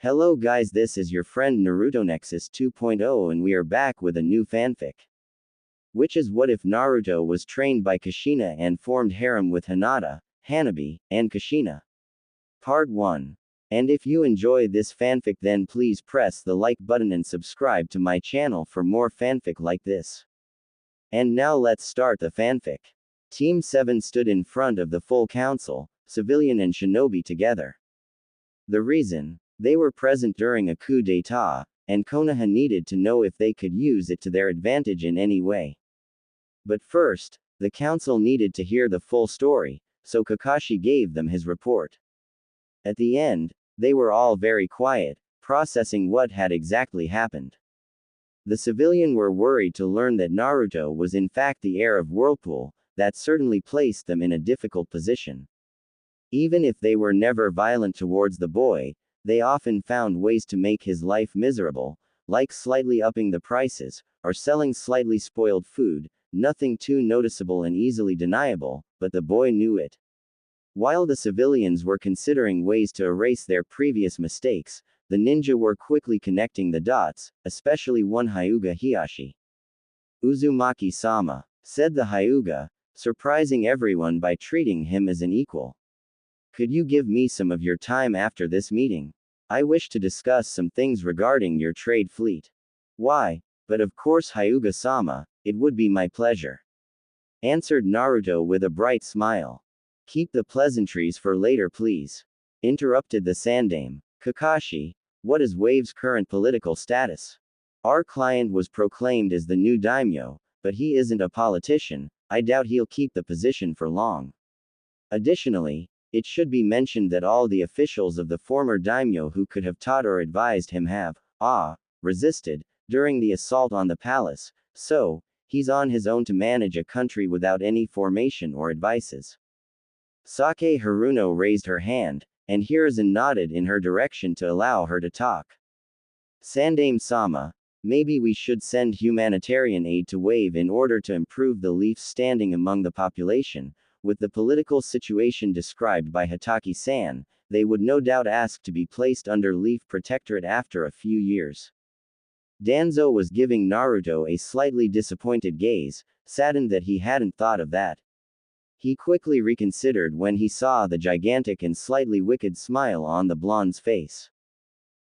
Hello guys, this is your friend Naruto Nexus 2.0 and we are back with a new fanfic. Which is what if Naruto was trained by Kushina and formed harem with Hinata, Hanabi, and Kushina? Part 1. And if you enjoy this fanfic then please press the like button and subscribe to my channel for more fanfic like this. And now let's start the fanfic. Team 7 stood in front of the full council, civilian and shinobi together. The reason? They were present during a coup d'état, and Konoha needed to know if they could use it to their advantage in any way. But first, the council needed to hear the full story, so Kakashi gave them his report. At the end, they were all very quiet, processing what had exactly happened. The civilian were worried to learn that Naruto was in fact the heir of Whirlpool. That certainly placed them in a difficult position. Even if they were never violent towards the boy, they often found ways to make his life miserable, like slightly upping the prices, or selling slightly spoiled food, nothing too noticeable and easily deniable, but the boy knew it. While the civilians were considering ways to erase their previous mistakes, the ninja were quickly connecting the dots, especially one Hyuga Hiyashi. Uzumaki-sama, said the Hyuga, surprising everyone by treating him as an equal. Could you give me some of your time after this meeting? I wish to discuss some things regarding your trade fleet. Why? But of course Hyuga-sama, it would be my pleasure. Answered Naruto with a bright smile. Keep the pleasantries for later please. Interrupted the Sandame. Kakashi, what is Wave's current political status? Our client was proclaimed as the new daimyo, but he isn't a politician. I doubt he'll keep the position for long. Additionally, it should be mentioned that all the officials of the former daimyo who could have taught or advised him have, resisted, during the assault on the palace, so, he's on his own to manage a country without any formation or advices. Sake Haruno raised her hand, and Hiruzen nodded in her direction to allow her to talk. Sandame-sama, maybe we should send humanitarian aid to Wave in order to improve the Leaf's standing among the population. With the political situation described by Hataki-san, they would no doubt ask to be placed under Leaf Protectorate after a few years. Danzo was giving Naruto a slightly disappointed gaze, saddened that he hadn't thought of that. He quickly reconsidered when he saw the gigantic and slightly wicked smile on the blonde's face.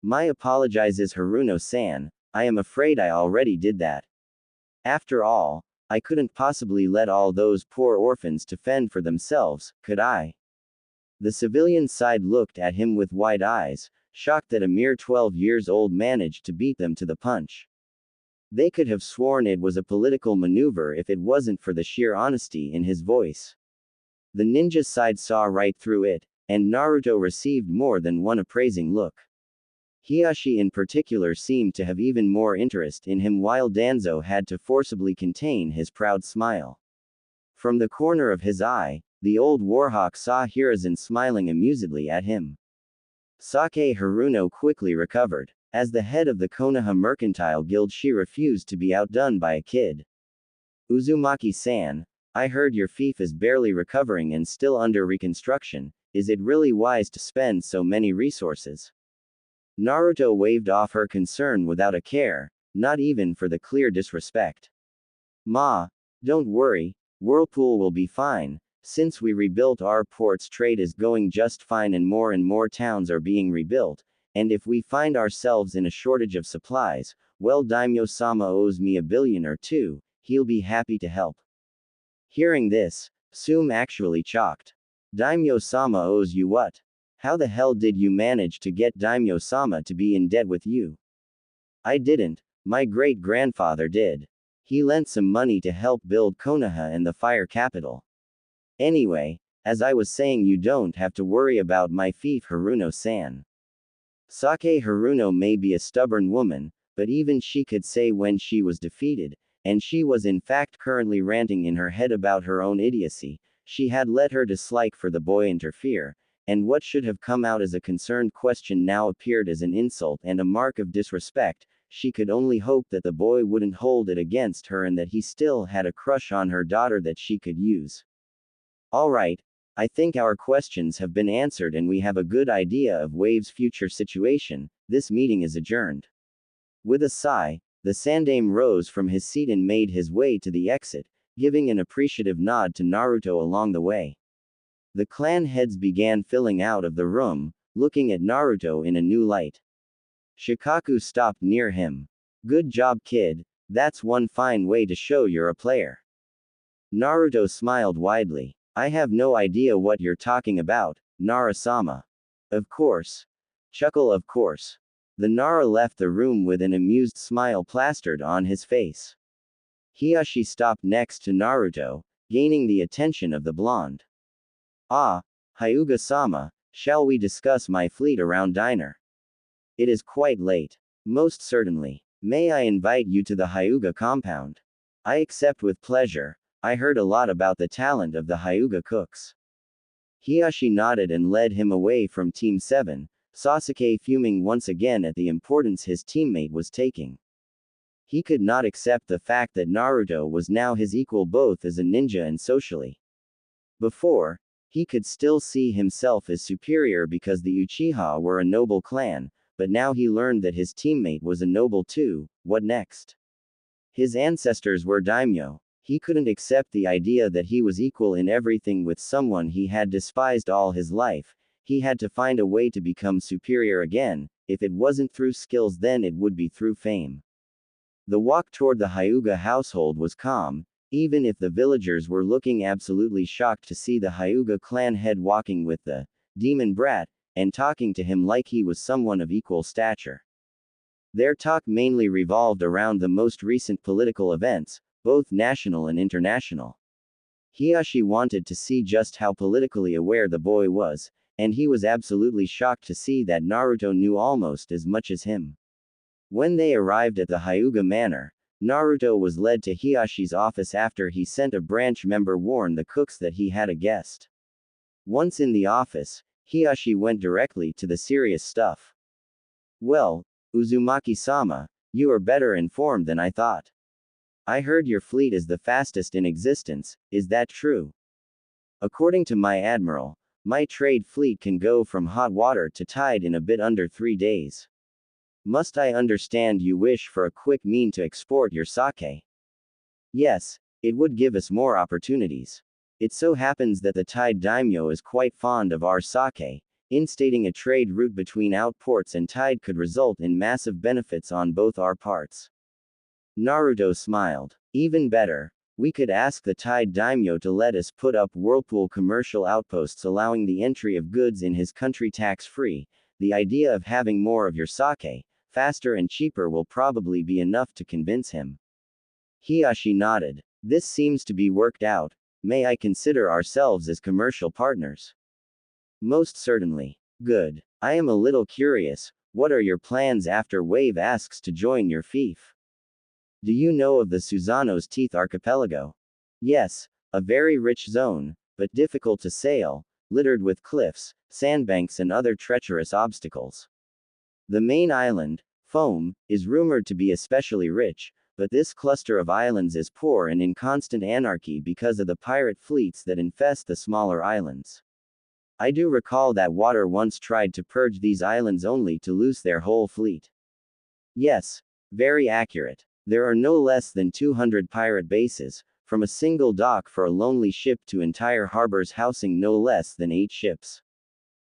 My apologizes Haruno-san, I am afraid I already did that. After all, I couldn't possibly let all those poor orphans to fend for themselves, could I? The civilian side looked at him with wide eyes, shocked that a mere 12 years old managed to beat them to the punch. They could have sworn it was a political maneuver if it wasn't for the sheer honesty in his voice. The ninja side saw right through it, and Naruto received more than one appraising look. Hiyashi in particular seemed to have even more interest in him while Danzo had to forcibly contain his proud smile. From the corner of his eye, the old warhawk saw Hiruzen smiling amusedly at him. Sake Haruno quickly recovered. As the head of the Konoha Mercantile Guild she refused to be outdone by a kid. Uzumaki-san, I heard your fief is barely recovering and still under reconstruction, is it really wise to spend so many resources? Naruto waved off her concern without a care, not even for the clear disrespect. Ma, don't worry, Whirlpool will be fine, since we rebuilt our ports trade is going just fine and more towns are being rebuilt, and if we find ourselves in a shortage of supplies, well Daimyo-sama owes me $1 billion or $2 billion, he'll be happy to help. Hearing this, Sum actually shocked. Daimyo-sama owes you what? How the hell did you manage to get Daimyo-sama to be in debt with you? I didn't, my great-grandfather did. He lent some money to help build Konoha and the fire capital. Anyway, as I was saying you don't have to worry about my fief Haruno-san. Sake Haruno may be a stubborn woman, but even she could say when she was defeated, and she was in fact currently ranting in her head about her own idiocy, she had let her dislike for the boy interfere. And what should have come out as a concerned question now appeared as an insult and a mark of disrespect. She could only hope that the boy wouldn't hold it against her and that he still had a crush on her daughter that she could use. Alright, I think our questions have been answered and we have a good idea of Wave's future situation. This meeting is adjourned. With a sigh, the Sandaime rose from his seat and made his way to the exit, giving an appreciative nod to Naruto along the way. The clan heads began filing out of the room, looking at Naruto in a new light. Shikaku stopped near him. Good job, kid, that's one fine way to show you're a player. Naruto smiled widely. I have no idea what you're talking about, Nara-sama. Of course. Chuckle, of course. The Nara left the room with an amused smile plastered on his face. Hiyashi stopped next to Naruto, gaining the attention of the blonde. Ah, Hyuga-sama, shall we discuss my fleet around diner? It is quite late. Most certainly. May I invite you to the Hyuga compound? I accept with pleasure. I heard a lot about the talent of the Hyuga cooks. Hiyashi nodded and led him away from Team 7, Sasuke fuming once again at the importance his teammate was taking. He could not accept the fact that Naruto was now his equal both as a ninja and socially. Before, he could still see himself as superior because the Uchiha were a noble clan, but now he learned that his teammate was a noble too. What next? His ancestors were daimyo. He couldn't accept the idea that he was equal in everything with someone he had despised all his life. He had to find a way to become superior again. If it wasn't through skills, then it would be through fame. The walk toward the Hyuga household was calm, even if the villagers were looking absolutely shocked to see the Hyuga clan head walking with the demon brat, and talking to him like he was someone of equal stature. Their talk mainly revolved around the most recent political events, both national and international. Hiyashi wanted to see just how politically aware the boy was, and he was absolutely shocked to see that Naruto knew almost as much as him. When they arrived at the Hyuga manor, Naruto was led to Hiyashi's office after he sent a branch member warn the cooks that he had a guest. Once in the office, Hiyashi went directly to the serious stuff. Well, Uzumaki-sama, you are better informed than I thought. I heard your fleet is the fastest in existence, is that true? According to my admiral, my trade fleet can go from hot water to tide in a bit under 3 days. Must I understand you wish for a quick mean to export your sake? Yes, it would give us more opportunities. It so happens that the Tide Daimyo is quite fond of our sake. Instating a trade route between outports and Tide could result in massive benefits on both our parts. Naruto smiled. Even better, we could ask the Tide Daimyo to let us put up whirlpool commercial outposts allowing the entry of goods in his country tax-free. The idea of having more of your sake, faster and cheaper will probably be enough to convince him. Hiyashi nodded. This seems to be worked out. May I consider ourselves as commercial partners? Most certainly. Good. I am a little curious, what are your plans after Wave asks to join your fief? Do you know of the Susanoo's Teeth Archipelago? Yes, a very rich zone, but difficult to sail, littered with cliffs, sandbanks and other treacherous obstacles. The main island, Foam, is rumored to be especially rich, but this cluster of islands is poor and in constant anarchy because of the pirate fleets that infest the smaller islands. I do recall that Water once tried to purge these islands only to lose their whole fleet. Yes, very accurate. There are no less than 200 pirate bases, from a single dock for a lonely ship to entire harbors housing no less than 8 ships.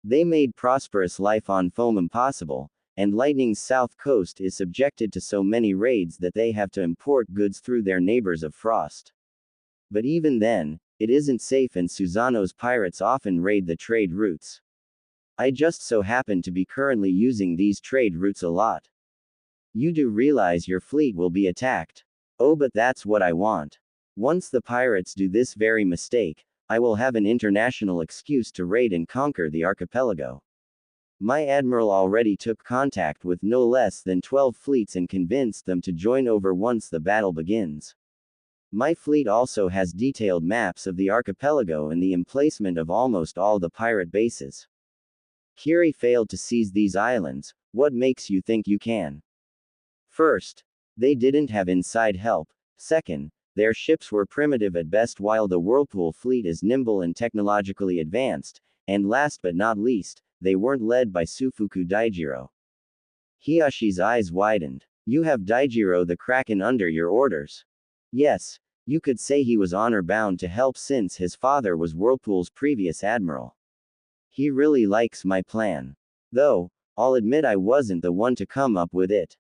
They made prosperous life on Foam impossible, and Lightning's south coast is subjected to so many raids that they have to import goods through their neighbors of Frost. But even then, it isn't safe and Susanoo's pirates often raid the trade routes. I just so happen to be currently using these trade routes a lot. You do realize your fleet will be attacked. Oh, but that's what I want. Once the pirates do this very mistake, I will have an international excuse to raid and conquer the archipelago. My admiral already took contact with no less than 12 fleets and convinced them to join over once the battle begins. My fleet also has detailed maps of the archipelago and the emplacement of almost all the pirate bases. Kiri failed to seize these islands. What makes you think you can? First, they didn't have inside help. Second, their ships were primitive at best while the Whirlpool fleet is nimble and technologically advanced, and last but not least, they weren't led by Sufuku Daijiro. Hiyashi's eyes widened. You have Daijiro the Kraken under your orders. Yes, you could say he was honor-bound to help since his father was Whirlpool's previous admiral. He really likes my plan. Though, I'll admit I wasn't the one to come up with it.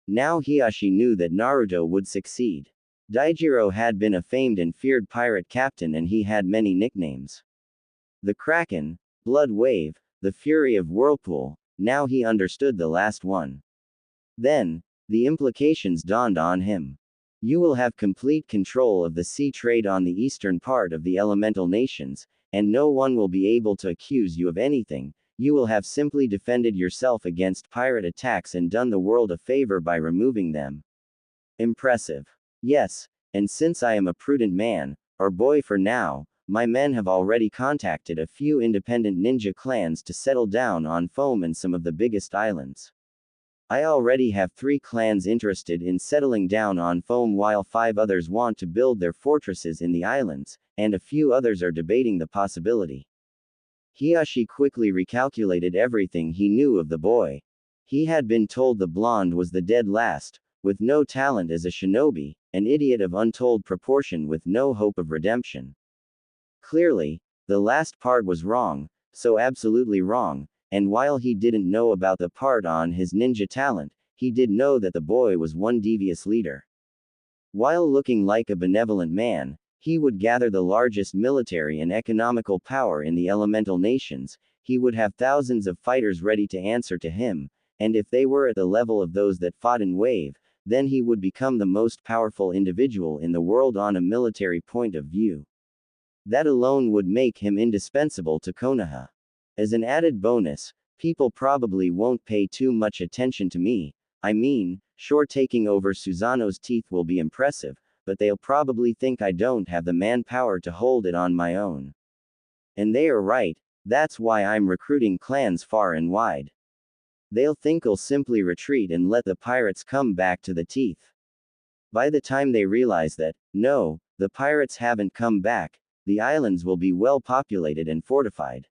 Now Hiyashi knew that Naruto would succeed. Daijiro had been a famed and feared pirate captain and he had many nicknames. The Kraken, Blood Wave, the Fury of Whirlpool, now he understood the last one. Then, the implications dawned on him. You will have complete control of the sea trade on the eastern part of the elemental nations, and no one will be able to accuse you of anything. You will have simply defended yourself against pirate attacks and done the world a favor by removing them. Impressive. Yes, and since I am a prudent man, or boy for now, my men have already contacted a few independent ninja clans to settle down on Foam and some of the biggest islands. I already have 3 clans interested in settling down on Foam while 5 others want to build their fortresses in the islands, and a few others are debating the possibility. Hiyashi quickly recalculated everything he knew of the boy. He had been told the blonde was the dead last, with no talent as a shinobi, an idiot of untold proportion with no hope of redemption. Clearly, the last part was wrong, so absolutely wrong. And while he didn't know about the part on his ninja talent, he did know that the boy was one devious leader. While looking like a benevolent man, he would gather the largest military and economical power in the elemental nations, he would have thousands of fighters ready to answer to him, and if they were at the level of those that fought in Wave, then he would become the most powerful individual in the world on a military point of view. That alone would make him indispensable to Konoha. As an added bonus, people probably won't pay too much attention to me. I mean, sure, taking over Susanoo's teeth will be impressive, but they'll probably think I don't have the manpower to hold it on my own. And they are right, that's why I'm recruiting clans far and wide. They'll think I'll simply retreat and let the pirates come back to the teeth. By the time they realize that, no, the pirates haven't come back, the islands will be well populated and fortified.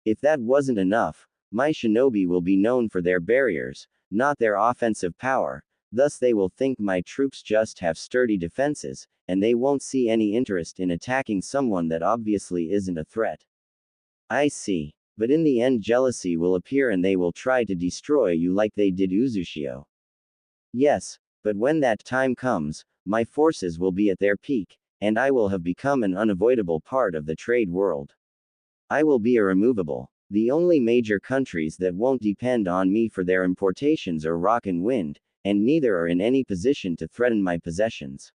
If that wasn't enough, my shinobi will be known for their barriers, not their offensive power, thus they will think my troops just have sturdy defenses, and they won't see any interest in attacking someone that obviously isn't a threat. I see. But in the end jealousy will appear and they will try to destroy you like they did Uzushio. Yes, but when that time comes, my forces will be at their peak, and I will have become an unavoidable part of the trade world. I will be irremovable. The only major countries that won't depend on me for their importations are Rock and Wind, and neither are in any position to threaten my possessions.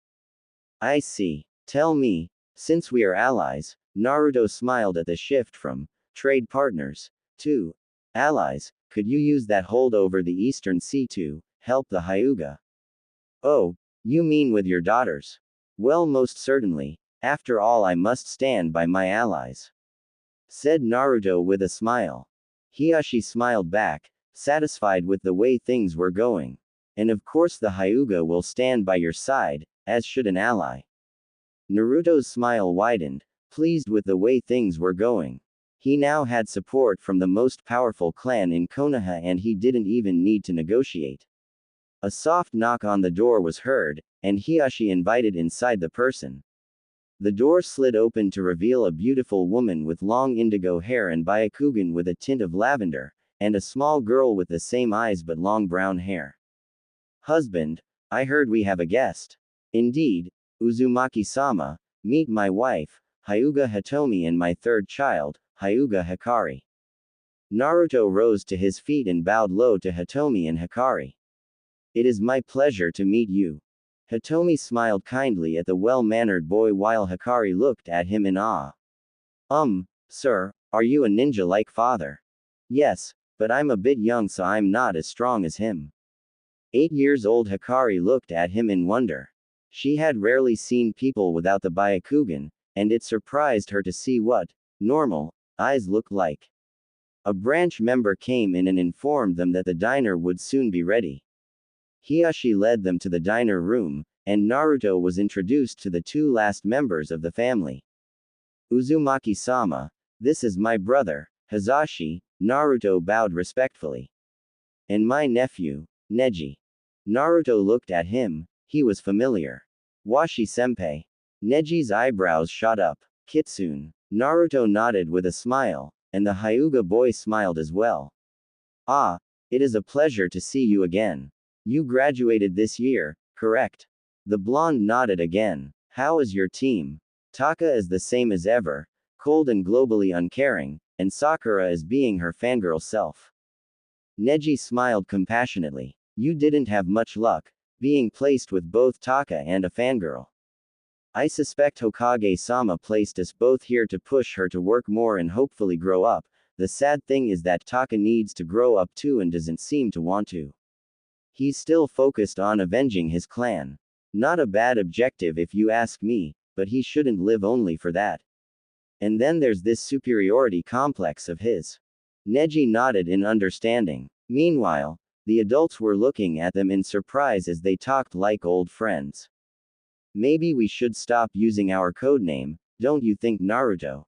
I see. Tell me, since we are allies, Naruto smiled at the shift from trade partners to allies, could you use that hold over the Eastern Sea to help the Hyuga? Oh, you mean with your daughters? Well, most certainly. After all, I must stand by my allies, said Naruto with a smile. Hiyashi smiled back, satisfied with the way things were going. And of course the Hyuga will stand by your side, as should an ally. Naruto's smile widened, pleased with the way things were going. He now had support from the most powerful clan in Konoha and he didn't even need to negotiate. A soft knock on the door was heard, and Hiyashi invited inside the person. The door slid open to reveal a beautiful woman with long indigo hair and Byakugan with a tint of lavender, and a small girl with the same eyes but long brown hair. Husband, I heard we have a guest. Indeed, Uzumaki-sama, meet my wife, Hyuga Hitomi, and my third child, Hyuga Hikari. Naruto rose to his feet and bowed low to Hitomi and Hikari. It is my pleasure to meet you. Hitomi smiled kindly at the well-mannered boy while Hikari looked at him in awe. Sir, are you a ninja like father? Yes, but I'm a bit young so I'm not as strong as him. 8 years old Hikari looked at him in wonder. She had rarely seen people without the Byakugan, and it surprised her to see what normal eyes looked like. A branch member came in and informed them that the diner would soon be ready. Hiyashi led them to the diner room, and Naruto was introduced to the 2 last members of the family. Uzumaki-sama, this is my brother, Hizashi. Naruto bowed respectfully. And my nephew, Neji. Naruto looked at him, he was familiar. Washi-senpai. Neji's eyebrows shot up. Kitsune. Naruto nodded with a smile, and the Hyuga boy smiled as well. Ah, it is a pleasure to see you again. You graduated this year, correct? The blonde nodded again. How is your team? Taka is the same as ever, cold and globally uncaring, and Sakura is being her fangirl self. Neji smiled compassionately. You didn't have much luck, being placed with both Taka and a fangirl. I suspect Hokage-sama placed us both here to push her to work more and hopefully grow up. The sad thing is that Taka needs to grow up too and doesn't seem to want to. He's still focused on avenging his clan. Not a bad objective if you ask me, but he shouldn't live only for that. And then there's this superiority complex of his. Neji nodded in understanding. Meanwhile, the adults were looking at them in surprise as they talked like old friends. Maybe we should stop using our codename, don't you think, Naruto?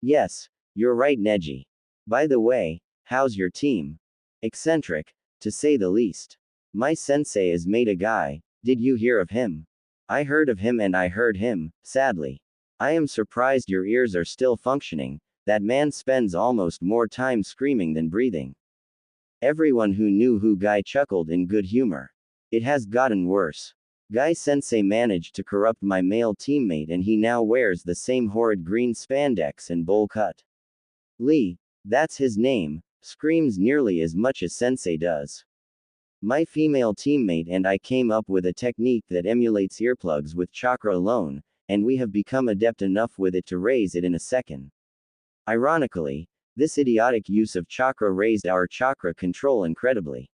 Yes, you're right, Neji. By the way, how's your team? Eccentric, to say the least. My sensei is Maida guy, did you hear of him? I heard of him and I heard him, sadly. I am surprised your ears are still functioning, that man spends almost more time screaming than breathing. Everyone who knew who Guy chuckled in good humor. It has gotten worse. Guy-sensei managed to corrupt my male teammate and he now wears the same horrid green spandex and bowl cut. Lee, that's his name, screams nearly as much as sensei does. My female teammate and I came up with a technique that emulates earplugs with chakra alone, and we have become adept enough with it to raise it in a second. Ironically, this idiotic use of chakra raised our chakra control incredibly.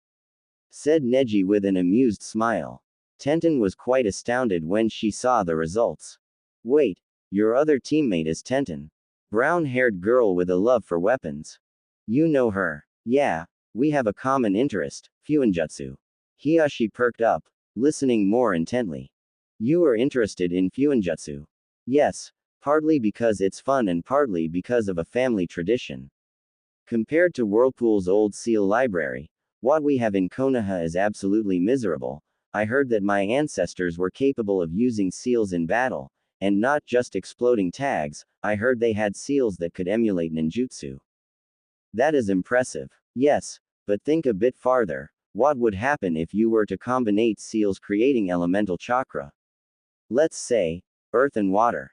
Said Neji with an amused smile. Tenten was quite astounded when she saw the results. Wait, your other teammate is Tenten. Brown-haired girl with a love for weapons. You know her. Yeah, we have a common interest, Fuinjutsu. Hiashi perked up, listening more intently. You are interested in Fuinjutsu? Yes, partly because it's fun and partly because of a family tradition. Compared to Whirlpool's old seal library, what we have in Konoha is absolutely miserable. I heard that my ancestors were capable of using seals in battle, and not just exploding tags. I heard they had seals that could emulate ninjutsu. That is impressive. Yes, but think a bit farther. What would happen if you were to combine seals creating elemental chakra? Let's say, earth and water.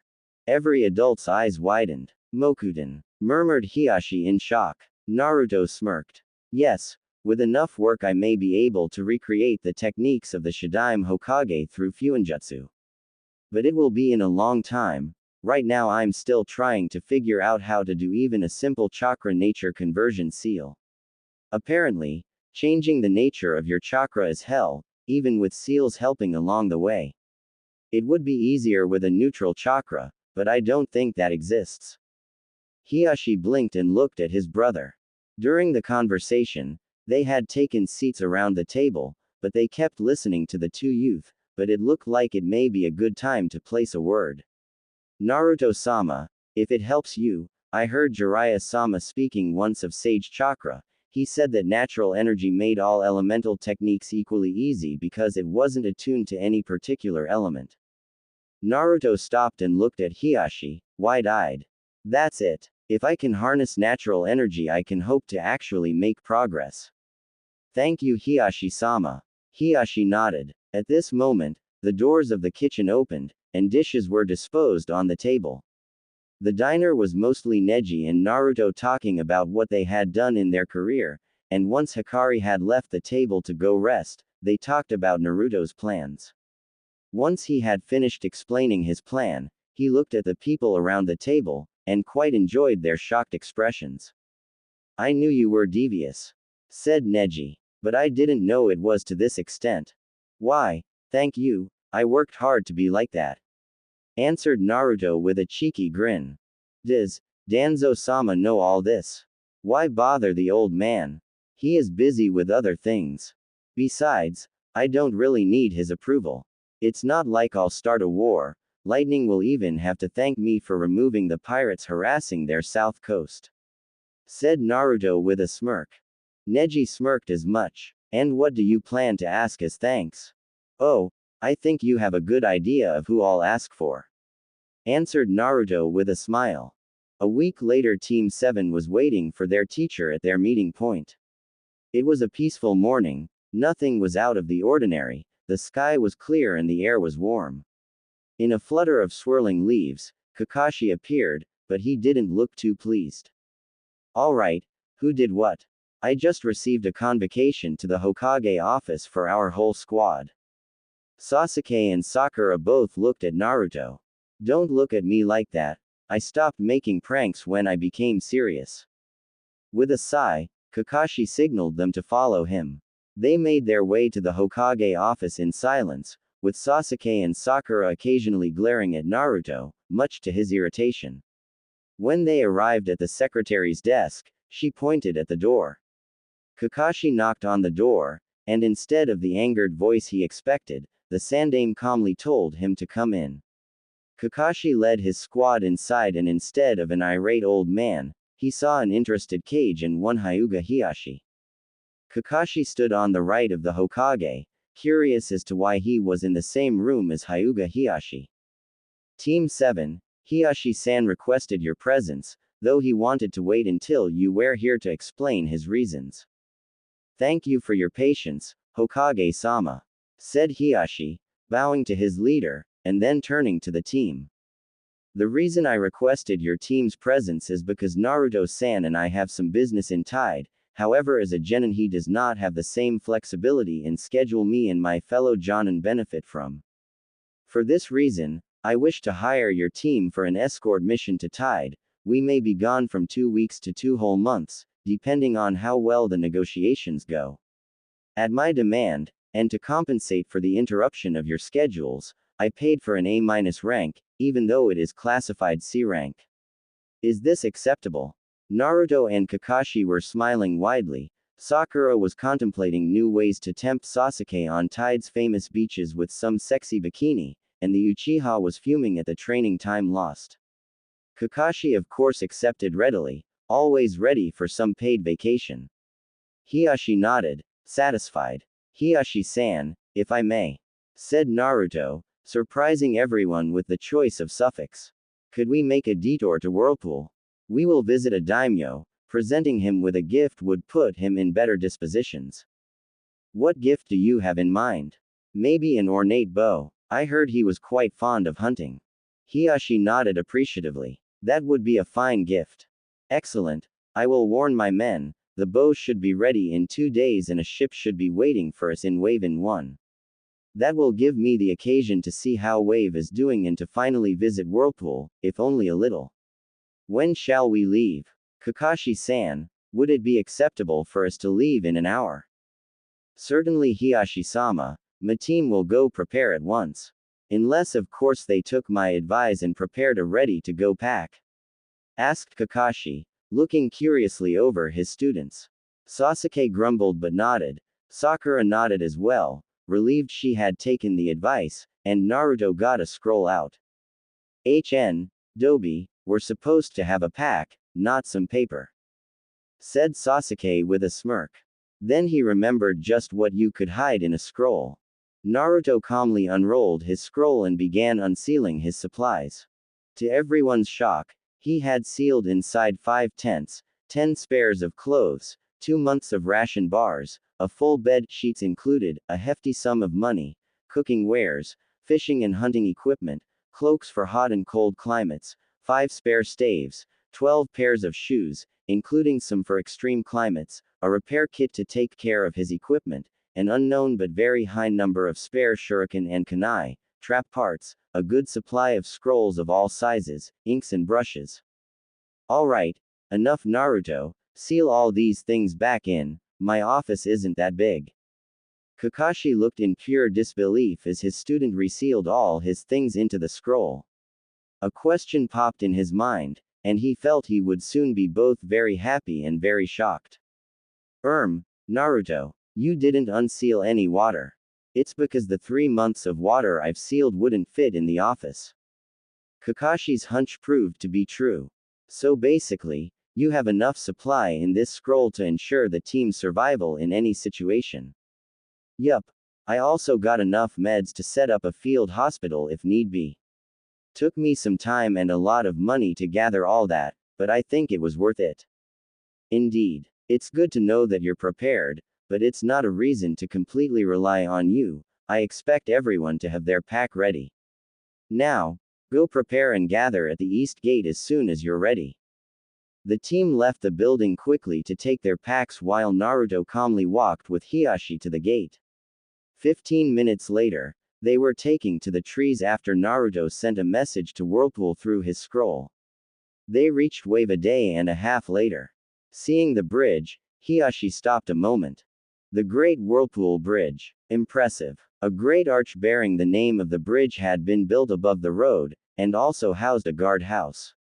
Every adult's eyes widened. Mokuten, murmured Hiashi in shock. Naruto smirked. Yes, with enough work I may be able to recreate the techniques of the Shadaime Hokage through Fuinjutsu. But it will be in a long time. Right now I'm still trying to figure out how to do even a simple chakra nature conversion seal. Apparently, changing the nature of your chakra is hell, even with seals helping along the way. It would be easier with a neutral chakra, but I don't think that exists. Hiashi blinked and looked at his brother. During the conversation, they had taken seats around the table, but they kept listening to the two youth, but it looked like it may be a good time to place a word. Naruto-sama, if it helps you, I heard Jiraiya-sama speaking once of Sage Chakra. He said that natural energy made all elemental techniques equally easy because it wasn't attuned to any particular element. Naruto stopped and looked at Hiashi, wide-eyed. That's it. If I can harness natural energy I can hope to actually make progress. Thank you Hiashi-sama. Hiashi nodded. At this moment, the doors of the kitchen opened, and dishes were disposed on the table. The diner was mostly Neji and Naruto talking about what they had done in their career, and once Hikari had left the table to go rest, they talked about Naruto's plans. Once he had finished explaining his plan, he looked at the people around the table, and quite enjoyed their shocked expressions. I knew you were devious, said Neji, but I didn't know it was to this extent. Why, thank you, I worked hard to be like that, answered Naruto with a cheeky grin. Does Danzo-sama know all this? Why bother the old man? He is busy with other things. Besides, I don't really need his approval. It's not like I'll start a war. Lightning will even have to thank me for removing the pirates harassing their south coast, said Naruto with a smirk. Neji smirked as much. And what do you plan to ask as thanks? Oh, I think you have a good idea of who I'll ask for, answered Naruto with a smile. A week later, Team 7 was waiting for their teacher at their meeting point. It was a peaceful morning, nothing was out of the ordinary, the sky was clear and the air was warm. In a flutter of swirling leaves, Kakashi appeared, but he didn't look too pleased. Alright, who did what? I just received a convocation to the Hokage office for our whole squad. Sasuke and Sakura both looked at Naruto. Don't look at me like that, I stopped making pranks when I became serious. With a sigh, Kakashi signaled them to follow him. They made their way to the Hokage office in silence, with Sasuke and Sakura occasionally glaring at Naruto, much to his irritation. When they arrived at the secretary's desk, she pointed at the door. Kakashi knocked on the door, and instead of the angered voice he expected, the Sandaime calmly told him to come in. Kakashi led his squad inside, and instead of an irate old man, he saw an interested Kage and one Hyuga Heihachi. Kakashi stood on the right of the Hokage, curious as to why he was in the same room as Hyuga Heihachi. Team 7, Heihachi-san requested your presence, though he wanted to wait until you were here to explain his reasons. Thank you for your patience, Hokage-sama, said Heihachi, bowing to his leader, and then turning to the team. The reason I requested your team's presence is because Naruto-san and I have some business in Tide, however as a genin he does not have the same flexibility in schedule me and my fellow jonin benefit from. For this reason, I wish to hire your team for an escort mission to Tide. We may be gone from 2 weeks to 2 whole months, depending on how well the negotiations go. At my demand, and to compensate for the interruption of your schedules, I paid for an A- rank, even though it is classified C rank. Is this acceptable? Naruto and Kakashi were smiling widely. Sakura was contemplating new ways to tempt Sasuke on Tide's famous beaches with some sexy bikini, and the Uchiha was fuming at the training time lost. Kakashi of course accepted readily, always ready for some paid vacation. Heihachi nodded, satisfied. Heihachi-san, if I may, said Naruto, surprising everyone with the choice of suffix. Could we make a detour to Whirlpool? We will visit a daimyo. Presenting him with a gift would put him in better dispositions. What gift do you have in mind? Maybe an ornate bow. I heard he was quite fond of hunting. Heihachi nodded appreciatively. That would be a fine gift. Excellent. I will warn my men. The bow should be ready in 2 days and a ship should be waiting for us in Wave in 1. That will give me the occasion to see how Wave is doing and to finally visit Whirlpool, if only a little. When shall we leave? Kakashi-san, would it be acceptable for us to leave in an hour? Certainly Heihachi-sama, my team will go prepare at once. Unless of course they took my advice and prepared a ready-to-go pack. Asked Kakashi, looking curiously over his students. Sasuke grumbled but nodded. Sakura nodded as well, relieved she had taken the advice, and Naruto got a scroll out. Dobi, we're supposed to have a pack, not some paper, said Sasuke with a smirk. Then he remembered just what you could hide in a scroll. Naruto calmly unrolled his scroll and began unsealing his supplies. To everyone's shock, he had sealed inside 5 tents, 10 spares of clothes, 2 months of ration bars, a full bed, sheets included, a hefty sum of money, cooking wares, fishing and hunting equipment, cloaks for hot and cold climates, 5 spare staves, 12 pairs of shoes, including some for extreme climates, a repair kit to take care of his equipment, an unknown but very high number of spare shuriken and kunai, trap parts, a good supply of scrolls of all sizes, inks and brushes. Alright, enough Naruto, seal all these things back in, my office isn't that big. Kakashi looked in pure disbelief as his student resealed all his things into the scroll. A question popped in his mind, and he felt he would soon be both very happy and very shocked. Naruto, you didn't unseal any water. It's because the 3 months of water I've sealed wouldn't fit in the office. Kakashi's hunch proved to be true. So basically, You have enough supply in this scroll to ensure the team's survival in any situation. Yup. I also got enough meds to set up a field hospital if need be. Took me some time and a lot of money to gather all that, but I think it was worth it. Indeed. It's good to know that you're prepared, but it's not a reason to completely rely on you. I expect everyone to have their pack ready. Now, go prepare and gather at the east gate as soon as you're ready. The team left the building quickly to take their packs while Naruto calmly walked with Hiashi to the gate. 15 minutes later, they were taking to the trees after Naruto sent a message to Whirlpool through his scroll. They reached Wave a day and a half later. Seeing the bridge, Hiashi stopped a moment. The Great Whirlpool Bridge. Impressive. A great arch bearing the name of the bridge had been built above the road, and also housed a guard house.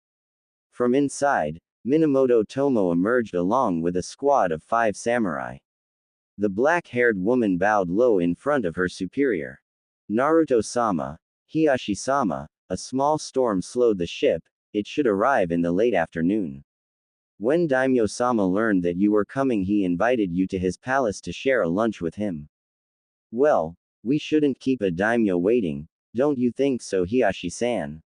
From inside, Minamoto Tomo emerged along with a squad of 5 samurai. The black-haired woman bowed low in front of her superior. Naruto-sama, Hiashi-sama, a small storm slowed the ship. It should arrive in the late afternoon. When Daimyo-sama learned that you were coming, he invited you to his palace to share a lunch with him. Well, we shouldn't keep a daimyo waiting, don't you think so, Hiashi-san?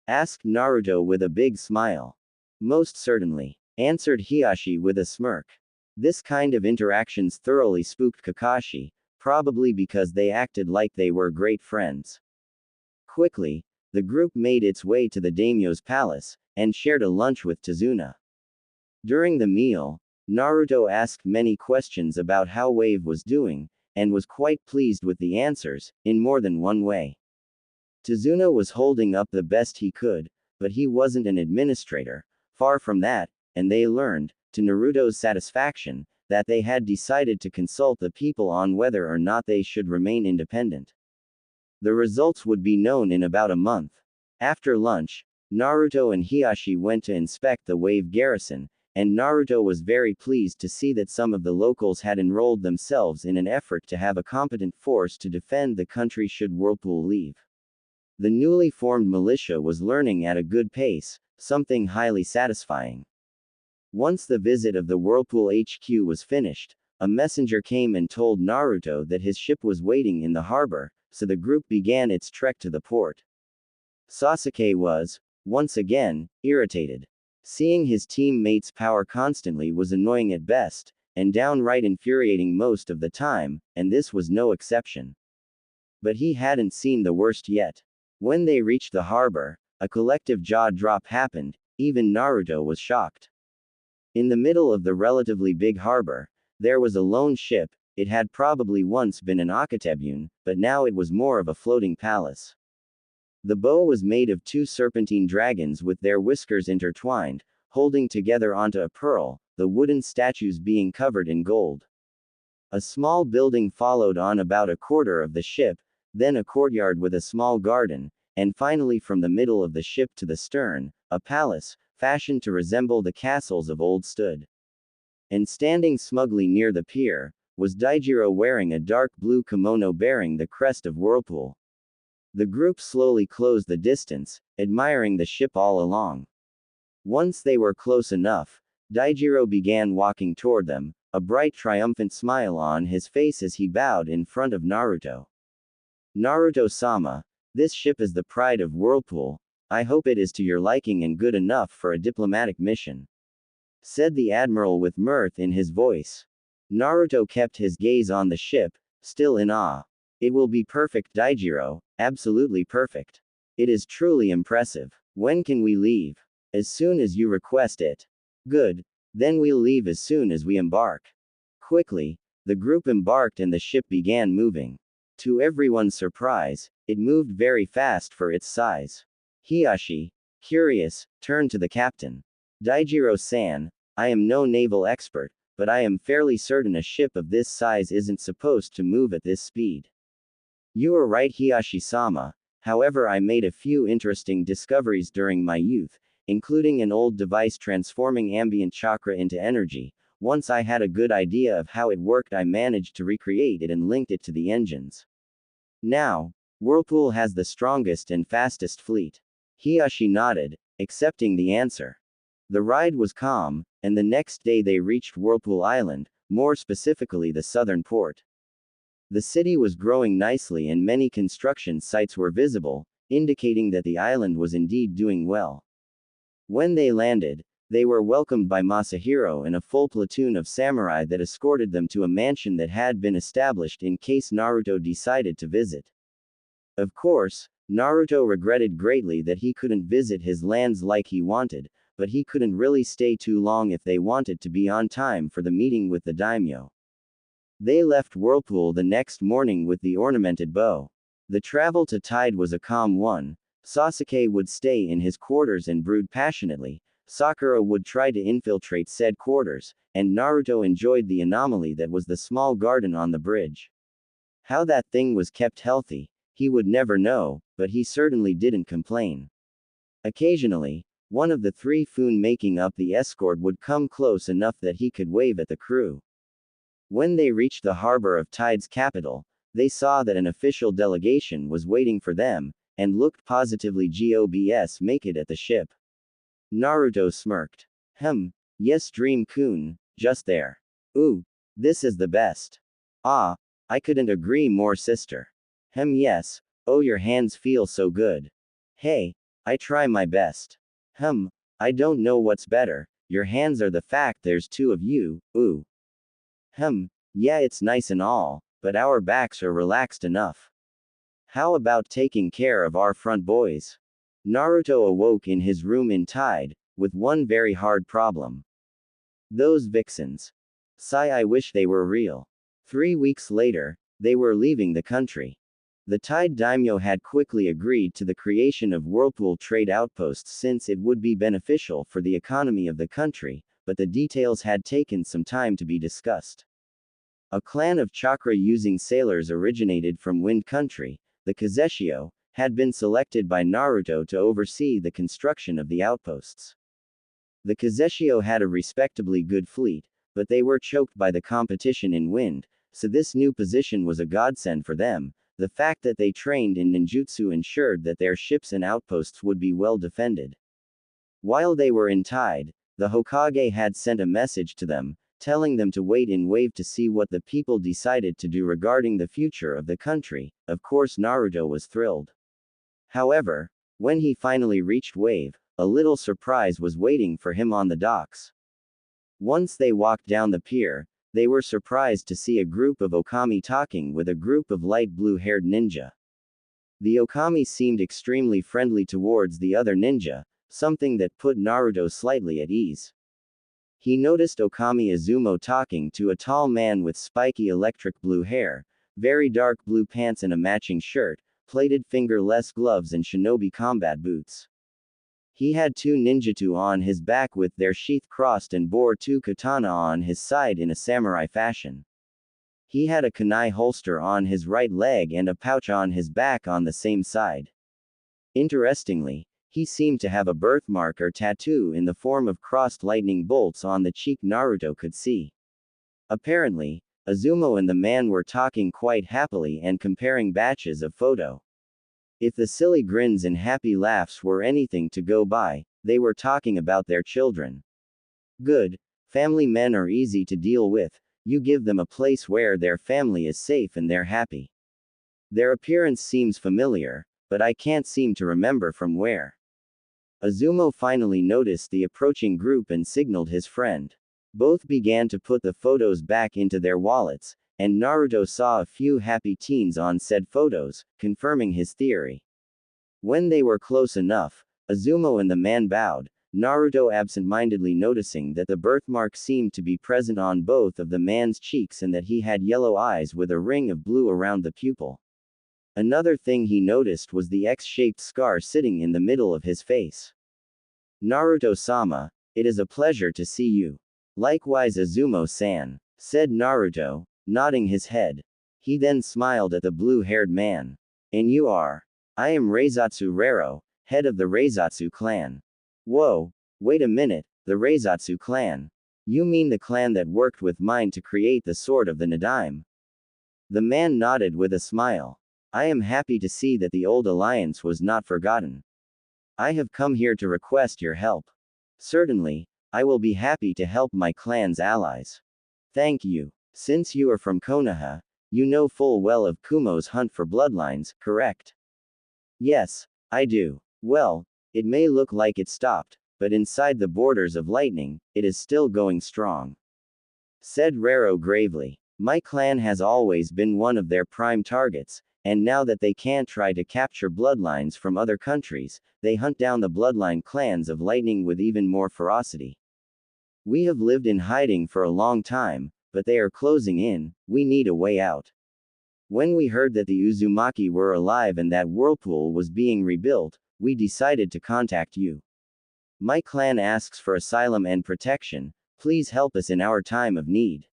Asked Naruto with a big smile. Most certainly, answered Hiashi with a smirk. This kind of interactions thoroughly spooked Kakashi, probably because they acted like they were great friends. Quickly, the group made its way to the daimyo's palace, and shared a lunch with Tazuna. During the meal, Naruto asked many questions about how Wave was doing, and was quite pleased with the answers, in more than one way. Tazuna was holding up the best he could, but he wasn't an administrator, far from that, and they learned, to Naruto's satisfaction, that they had decided to consult the people on whether or not they should remain independent. The results would be known in about a month. After lunch, Naruto and Hiashi went to inspect the Wave garrison, and Naruto was very pleased to see that some of the locals had enrolled themselves in an effort to have a competent force to defend the country should Whirlpool leave. The newly formed militia was learning at a good pace, something highly satisfying. Once the visit of the Whirlpool HQ was finished, a messenger came and told Naruto that his ship was waiting in the harbor, so the group began its trek to the port. Sasuke was, once again, irritated. Seeing his teammates' power constantly was annoying at best, and downright infuriating most of the time, and this was no exception. But he hadn't seen the worst yet. When they reached the harbor, a collective jaw drop happened. Even Naruto was shocked. In the middle of the relatively big harbor, there was a lone ship. It had probably once been an Akatebune, but now it was more of a floating palace. The bow was made of 2 serpentine dragons with their whiskers intertwined, holding together onto a pearl, the wooden statues being covered in gold. A small building followed on about a quarter of the ship, then a courtyard with a small garden, and finally from the middle of the ship to the stern, a palace, fashioned to resemble the castles of old stood. And standing smugly near the pier, was Daijiro wearing a dark blue kimono bearing the crest of Whirlpool. The group slowly closed the distance, admiring the ship all along. Once they were close enough, Daijiro began walking toward them, a bright triumphant smile on his face as he bowed in front of Naruto. Naruto-sama, this ship is the pride of Whirlpool. I hope it is to your liking and good enough for a diplomatic mission, said the admiral with mirth in his voice. Naruto kept his gaze on the ship, still in awe. It will be perfect, Daijiro, absolutely perfect. It is truly impressive. When can we leave? As soon as you request it. Good. Then we'll leave as soon as we embark. Quickly, the group embarked and the ship began moving. To everyone's surprise, it moved very fast for its size. Hiashi, curious, turned to the captain. Daijiro-san, I am no naval expert, but I am fairly certain a ship of this size isn't supposed to move at this speed. You are right, Hiashi-sama. However, I made a few interesting discoveries during my youth, including an old device transforming ambient chakra into energy. Once I had a good idea of how it worked, I managed to recreate it and linked it to the engines. Now, Whirlpool has the strongest and fastest fleet. Hiashi nodded, accepting the answer. The ride was calm, and the next day they reached Whirlpool Island, more specifically the southern port. The city was growing nicely and many construction sites were visible, indicating that the island was indeed doing well. When they landed, they were welcomed by Masahiro and a full platoon of samurai that escorted them to a mansion that had been established in case Naruto decided to visit. Of course, Naruto regretted greatly that he couldn't visit his lands like he wanted, but he couldn't really stay too long if they wanted to be on time for the meeting with the daimyo. They left Whirlpool the next morning with the ornamented bow. The travel to Tide was a calm one. Sasuke would stay in his quarters and brood passionately, Sakura would try to infiltrate said quarters, and Naruto enjoyed the anomaly that was the small garden on the bridge. How that thing was kept healthy, he would never know, but he certainly didn't complain. Occasionally, one of the three Fun making up the escort would come close enough that he could wave at the crew. When they reached the harbor of Tide's capital, they saw that an official delegation was waiting for them, and looked positively gobs make it at the ship. Naruto smirked. Yes Dream-kun, just there. Ooh, this is the best. Ah, I couldn't agree more sister. Yes, oh your hands feel so good. Hey, I try my best. I don't know what's better, your hands or the fact there's two of you, ooh. Yeah it's nice and all, but our backs are relaxed enough. How about taking care of our front boys? Naruto awoke in his room in Tide, with one very hard problem. Those vixens. Sigh I wish they were real. 3 weeks later, they were leaving the country. The Tide daimyo had quickly agreed to the creation of Whirlpool trade outposts since it would be beneficial for the economy of the country, but the details had taken some time to be discussed. A clan of chakra-using sailors originated from Wind Country, the Kazeshio, had been selected by Naruto to oversee the construction of the outposts. The Kazeshio had a respectably good fleet, but they were choked by the competition in wind, so this new position was a godsend for them. The fact that they trained in ninjutsu ensured that their ships and outposts would be well defended. While they were in Tide, the Hokage had sent a message to them, telling them to wait in Wave to see what the people decided to do regarding the future of the country. Of course Naruto was thrilled. However, when he finally reached Wave, a little surprise was waiting for him on the docks. Once they walked down the pier, they were surprised to see a group of Okami talking with a group of light blue-haired ninja. The Okami seemed extremely friendly towards the other ninja, something that put Naruto slightly at ease. He noticed Okami Izumo talking to a tall man with spiky electric blue hair, very dark blue pants and a matching shirt, plated fingerless gloves and shinobi combat boots. He had 2 ninjutsu on his back with their sheath crossed and bore 2 katana on his side in a samurai fashion. He had a kunai holster on his right leg and a pouch on his back on the same side. Interestingly, he seemed to have a birthmark or tattoo in the form of crossed lightning bolts on the cheek Naruto could see. Apparently, Izumo and the man were talking quite happily and comparing batches of photo. If the silly grins and happy laughs were anything to go by, they were talking about their children. Good. Family men are easy to deal with, you give them a place where their family is safe and they're happy. Their appearance seems familiar, but I can't seem to remember from where. Izumo finally noticed the approaching group and signaled his friend. Both began to put the photos back into their wallets, and Naruto saw a few happy teens on said photos, confirming his theory. When they were close enough, Izumo and the man bowed, Naruto absent-mindedly noticing that the birthmark seemed to be present on both of the man's cheeks and that he had yellow eyes with a ring of blue around the pupil. Another thing he noticed was the X-shaped scar sitting in the middle of his face. Naruto-sama, it is a pleasure to see you. Likewise Izumo-san, said Naruto, nodding his head. He then smiled at the blue-haired man. And you are? I am Reizatsu Rero, head of the Reizatsu clan. Whoa, wait a minute, the Reizatsu clan. You mean the clan that worked with mine to create the sword of the Nadaime? The man nodded with a smile. I am happy to see that the old alliance was not forgotten. I have come here to request your help. Certainly, I will be happy to help my clan's allies. Thank you. Since you are from Konoha, you know full well of Kumo's hunt for bloodlines, correct? Yes, I do. Well, it may look like it stopped, but inside the borders of lightning, it is still going strong. Said Rero gravely. My clan has always been one of their prime targets, and now that they can't try to capture bloodlines from other countries, they hunt down the bloodline clans of lightning with even more ferocity. We have lived in hiding for a long time, but they are closing in, we need a way out. When we heard that the Uzumaki were alive and that whirlpool was being rebuilt, we decided to contact you. My clan asks for asylum and protection, please help us in our time of need.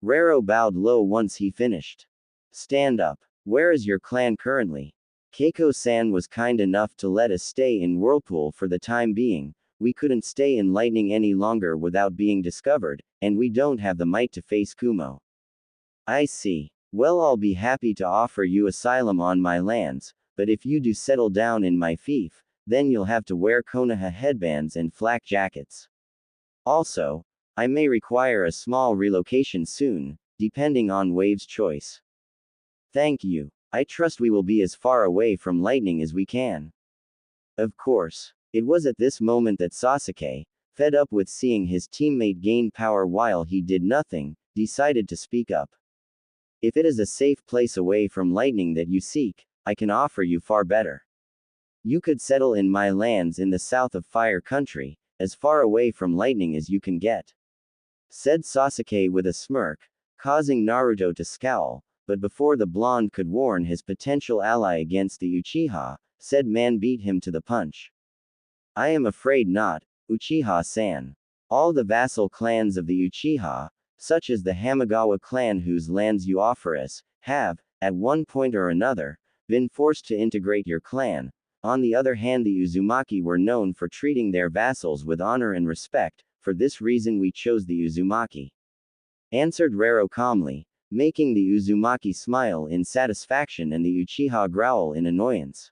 Rero bowed low once he finished. Stand up. Where is your clan currently? Keiko-san was kind enough to let us stay in Whirlpool for the time being. We couldn't stay in Lightning any longer without being discovered, and we don't have the might to face Kumo. I see. Well, I'll be happy to offer you asylum on my lands, but if you do settle down in my fief, then you'll have to wear Konoha headbands and flak jackets. Also, I may require a small relocation soon, depending on Wave's choice. Thank you. I trust we will be as far away from lightning as we can. Of course. It was at this moment that Sasuke, fed up with seeing his teammate gain power while he did nothing, decided to speak up. If it is a safe place away from lightning that you seek, I can offer you far better. You could settle in my lands in the south of Fire Country, as far away from lightning as you can get. Said Sasuke with a smirk, causing Naruto to scowl, but before the blonde could warn his potential ally against the Uchiha, said man beat him to the punch. I am afraid not, Uchiha-san. All the vassal clans of the Uchiha, such as the Hamagawa clan whose lands you offer us, have, at one point or another, been forced to integrate your clan. On the other hand, the Uzumaki were known for treating their vassals with honor and respect, for this reason we chose the Uzumaki. Answered Rero calmly, making the Uzumaki smile in satisfaction and the Uchiha growl in annoyance.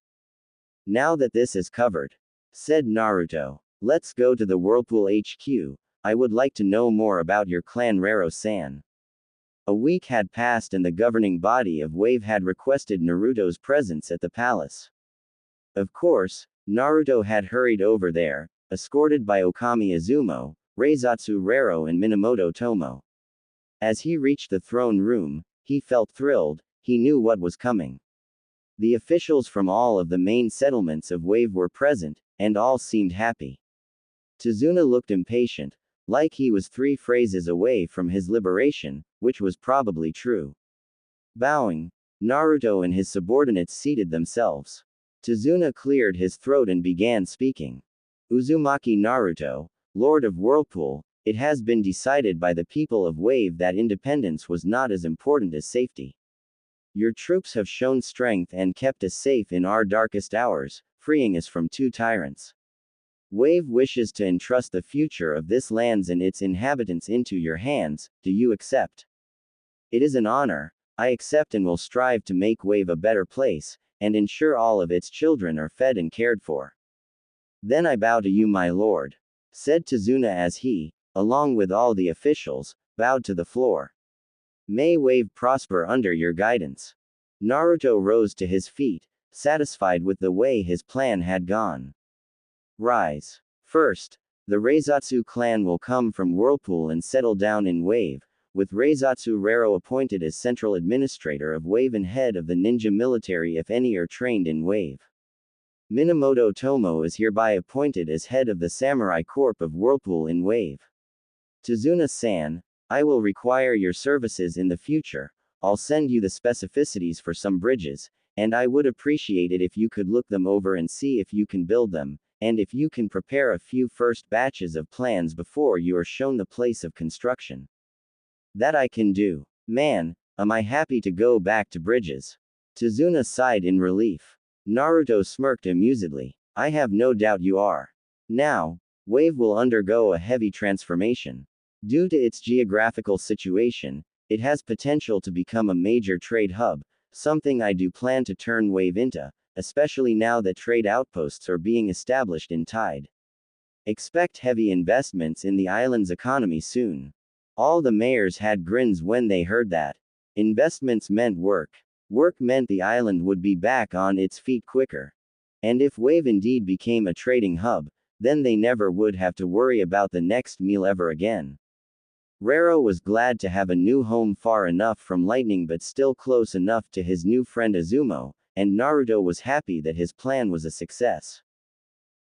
Now that this is covered, said Naruto, let's go to the Whirlpool HQ, I would like to know more about your clan Rero-san. A week had passed and the governing body of Wave had requested Naruto's presence at the palace. Of course, Naruto had hurried over there, escorted by Okami Izumo, Reizatsu Rero and Minamoto Tomo. As he reached the throne room, he felt thrilled, he knew what was coming. The officials from all of the main settlements of Wave were present, and all seemed happy. Tazuna looked impatient, like he was 3 phrases away from his liberation, which was probably true. Bowing, Naruto and his subordinates seated themselves. Tazuna cleared his throat and began speaking. Uzumaki Naruto, Lord of Whirlpool, it has been decided by the people of Wave that independence was not as important as safety. Your troops have shown strength and kept us safe in our darkest hours, freeing us from 2 tyrants. Wave wishes to entrust the future of this lands and its inhabitants into your hands, do you accept? It is an honor, I accept and will strive to make Wave a better place, and ensure all of its children are fed and cared for. Then I bow to you my lord, said Tazuna as he, along with all the officials, bowed to the floor. May Wave prosper under your guidance. Naruto rose to his feet, satisfied with the way his plan had gone. Rise. First, the Reizatsu clan will come from Whirlpool and settle down in Wave, with Reizatsu Rero appointed as central administrator of Wave and head of the ninja military if any are trained in Wave. Minamoto Tomo is hereby appointed as head of the Samurai Corps of Whirlpool in Wave. Tazuna-san, I will require your services in the future, I'll send you the specificities for some bridges, and I would appreciate it if you could look them over and see if you can build them, and if you can prepare a few first batches of plans before you are shown the place of construction. That I can do. Man, am I happy to go back to bridges. Tazuna sighed in relief. Naruto smirked amusedly. I have no doubt you are. Now, Wave will undergo a heavy transformation. Due to its geographical situation, it has potential to become a major trade hub, something I do plan to turn Wave into, especially now that trade outposts are being established in Tide. Expect heavy investments in the island's economy soon. All the mayors had grins when they heard that. Investments meant work. Work meant the island would be back on its feet quicker. And if Wave indeed became a trading hub, then they never would have to worry about the next meal ever again. Rero was glad to have a new home far enough from lightning but still close enough to his new friend Azumo, and Naruto was happy that his plan was a success.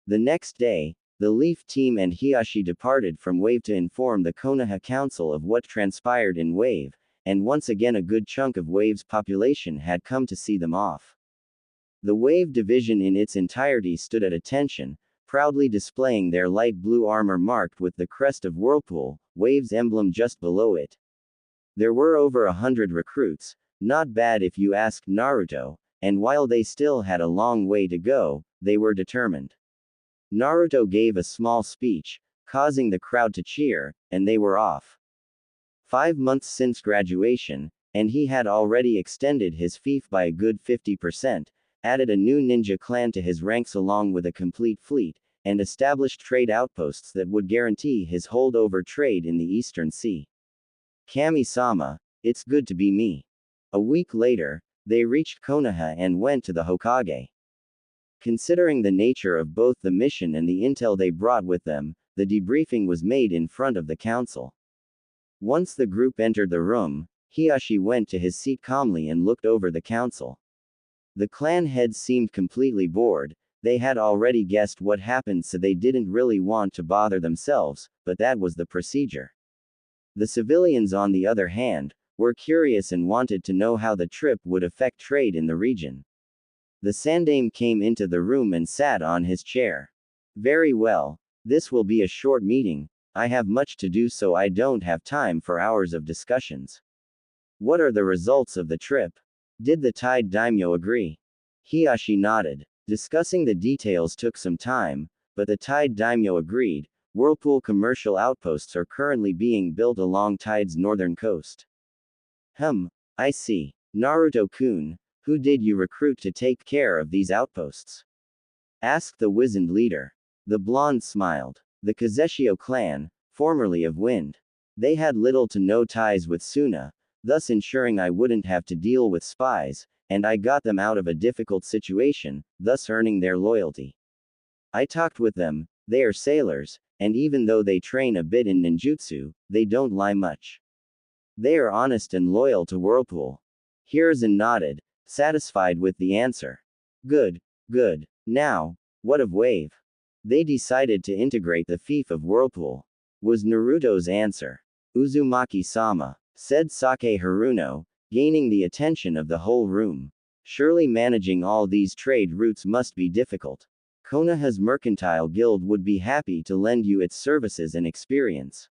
The next day, the Leaf team and Hiashi departed from Wave to inform the Konoha Council of what transpired in Wave, and once again a good chunk of Wave's population had come to see them off. The Wave division in its entirety stood at attention, proudly displaying their light blue armor marked with the crest of Whirlpool, Wave's emblem just below it. There were over 100 recruits, not bad if you asked Naruto, and while they still had a long way to go, they were determined. Naruto gave a small speech, causing the crowd to cheer, and they were off. 5 months since graduation, and he had already extended his fief by a good 50%, added a new ninja clan to his ranks along with a complete fleet, and established trade outposts that would guarantee his holdover trade in the Eastern Sea. Kami-sama, it's good to be me. A week later, they reached Konoha and went to the Hokage. Considering the nature of both the mission and the intel they brought with them, the debriefing was made in front of the council. Once the group entered the room, Hiashi went to his seat calmly and looked over the council. The clan heads seemed completely bored. They had already guessed what happened, so they didn't really want to bother themselves, but that was the procedure. The civilians, on the other hand, were curious and wanted to know how the trip would affect trade in the region. The Sandaime came into the room and sat on his chair. Very well. This will be a short meeting. I have much to do, so I don't have time for hours of discussions. What are the results of the trip? Did the Tide Daimyo agree? Hiashi nodded. Discussing the details took some time, but the Tide Daimyo agreed. Whirlpool commercial outposts are currently being built along Tide's northern coast. I see. Naruto-kun, who did you recruit to take care of these outposts? Asked the wizened leader. The blonde smiled. The Kazeshio clan, formerly of Wind. They had little to no ties with Suna, thus ensuring I wouldn't have to deal with spies, and I got them out of a difficult situation, thus earning their loyalty. I talked with them. They are sailors, and even though they train a bit in ninjutsu, they don't lie much. They are honest and loyal to Whirlpool. Hiruzen nodded, satisfied with the answer. Good, good. Now, what of Wave? They decided to integrate the fief of Whirlpool. Was Naruto's answer. Uzumaki-sama, said Sake Haruno, gaining the attention of the whole room. Surely managing all these trade routes must be difficult. Konoha's Mercantile Guild would be happy to lend you its services and experience.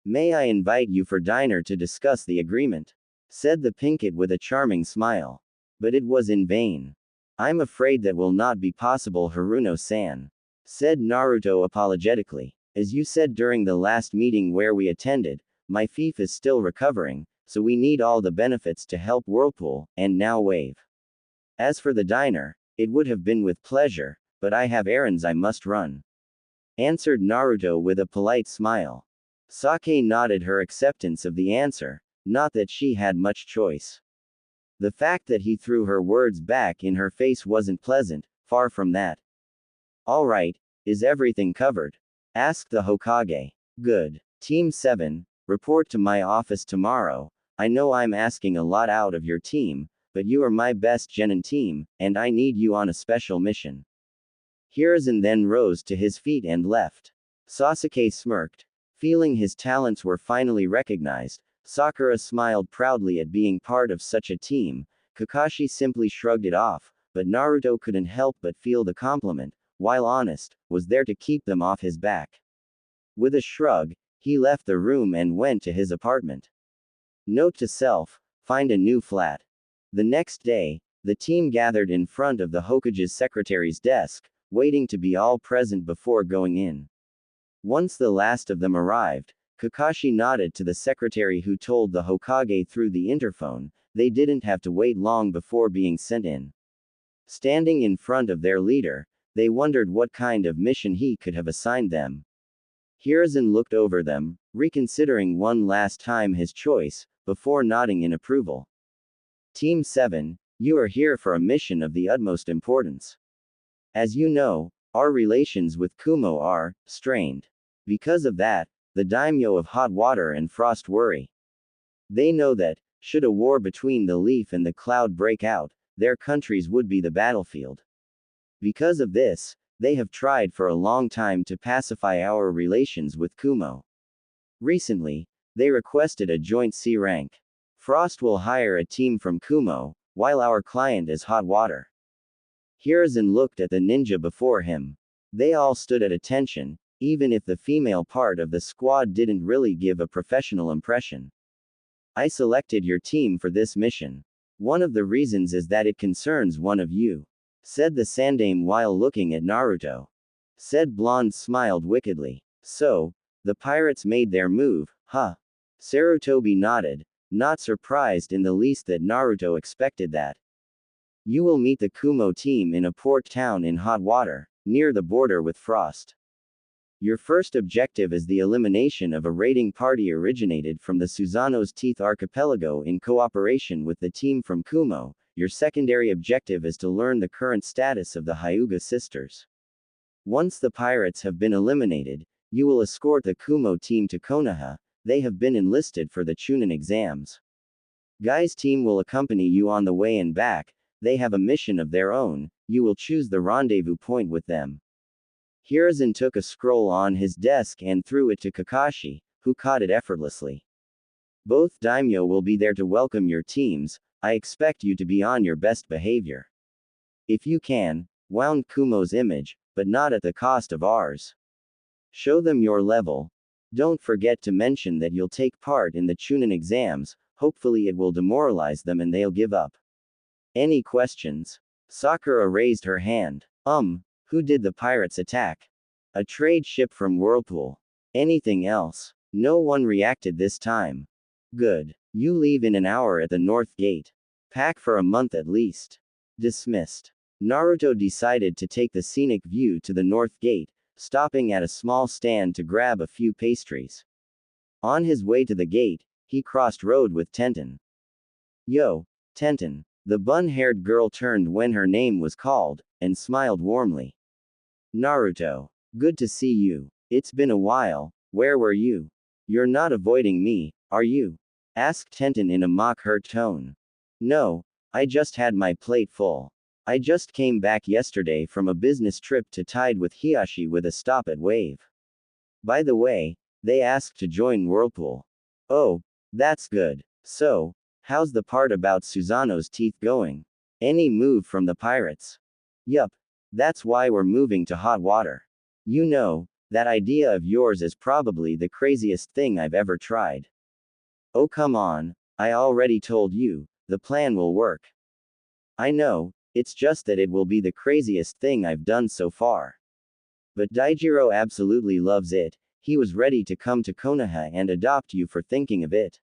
May I invite you for dinner to discuss the agreement? Said the Pinkett with a charming smile. But it was in vain. I'm afraid that will not be possible, Haruno-san. Said Naruto apologetically. As you said during the last meeting where we attended, my fief is still recovering, so we need all the benefits to help Whirlpool, and now Wave. As for the diner, it would have been with pleasure, but I have errands I must run. Answered Naruto with a polite smile. Sake nodded her acceptance of the answer, not that she had much choice. The fact that he threw her words back in her face wasn't pleasant, far from that. Alright, is everything covered? Asked the Hokage. Good. Team 7, report to my office tomorrow. I know I'm asking a lot out of your team, but you are my best genin team, and I need you on a special mission. Hiruzen then rose to his feet and left. Sasuke smirked. Feeling his talents were finally recognized, Sakura smiled proudly at being part of such a team. Kakashi simply shrugged it off, but Naruto couldn't help but feel the compliment, while honest, was there to keep them off his back. With a shrug, he left the room and went to his apartment. Note to self, find a new flat. The next day, the team gathered in front of the Hokage's secretary's desk, waiting to be all present before going in. Once the last of them arrived, Kakashi nodded to the secretary, who told the Hokage through the interphone they didn't have to wait long before being sent in. Standing in front of their leader, they wondered what kind of mission he could have assigned them. Hiruzen looked over them, reconsidering one last time his choice, before nodding in approval. Team 7, you are here for a mission of the utmost importance. As you know, our relations with Kumo are strained. Because of that, the daimyo of Hot Water and Frost worry. They know that, should a war between the Leaf and the Cloud break out, their countries would be the battlefield. Because of this, they have tried for a long time to pacify our relations with Kumo. Recently, they requested a joint C rank. Frost will hire a team from Kumo, while our client is Hot Water. Hiruzen looked at the ninja before him. They all stood at attention, even if the female part of the squad didn't really give a professional impression. I selected your team for this mission. One of the reasons is that it concerns one of you, said the Sandame while looking at Naruto. Said blonde smiled wickedly. So, the pirates made their move, huh? Sarutobi nodded, not surprised in the least that Naruto expected that. You will meet the Kumo team in a port town in Hot Water, near the border with Frost. Your first objective is the elimination of a raiding party originated from the Susanoo's Teeth Archipelago in cooperation with the team from Kumo. Your secondary objective is to learn the current status of the Hyuga sisters. Once the pirates have been eliminated, you will escort the Kumo team to Konoha. They have been enlisted for the Chunin exams. Guy's team will accompany you on the way and back. They have a mission of their own. You will choose the rendezvous point with them. Hiruzen took a scroll on his desk and threw it to Kakashi, who caught it effortlessly. Both daimyo will be there to welcome your teams. I expect you to be on your best behavior. If you can, wound Kumo's image, but not at the cost of ours. Show them your level. Don't forget to mention that you'll take part in the Chunin exams. Hopefully it will demoralize them and they'll give up. Any questions? Sakura raised her hand. Who did the pirates attack? A trade ship from Whirlpool. Anything else? No one reacted this time. Good. You leave in an hour at the North Gate. Pack for a month at least. Dismissed. Naruto decided to take the scenic view to the North Gate, stopping at a small stand to grab a few pastries. On his way to the gate, he crossed road with Tenten. Yo, Tenten. The bun-haired girl turned when her name was called, and smiled warmly. Naruto. Good to see you. It's been a while. Where were you? You're not avoiding me, are you? Asked Tenten in a mock-hurt tone. No, I just had my plate full. I just came back yesterday from a business trip to Tide with Hiashi with a stop at Wave. By the way, they asked to join Whirlpool. Oh, that's good. So, how's the part about Susanoo's teeth going? Any move from the pirates? Yup. That's why we're moving to Hot Water. You know, that idea of yours is probably the craziest thing I've ever tried. Oh come on, I already told you, the plan will work. I know, it's just that it will be the craziest thing I've done so far. But Daijiro absolutely loves it. He was ready to come to Konoha and adopt you for thinking of it.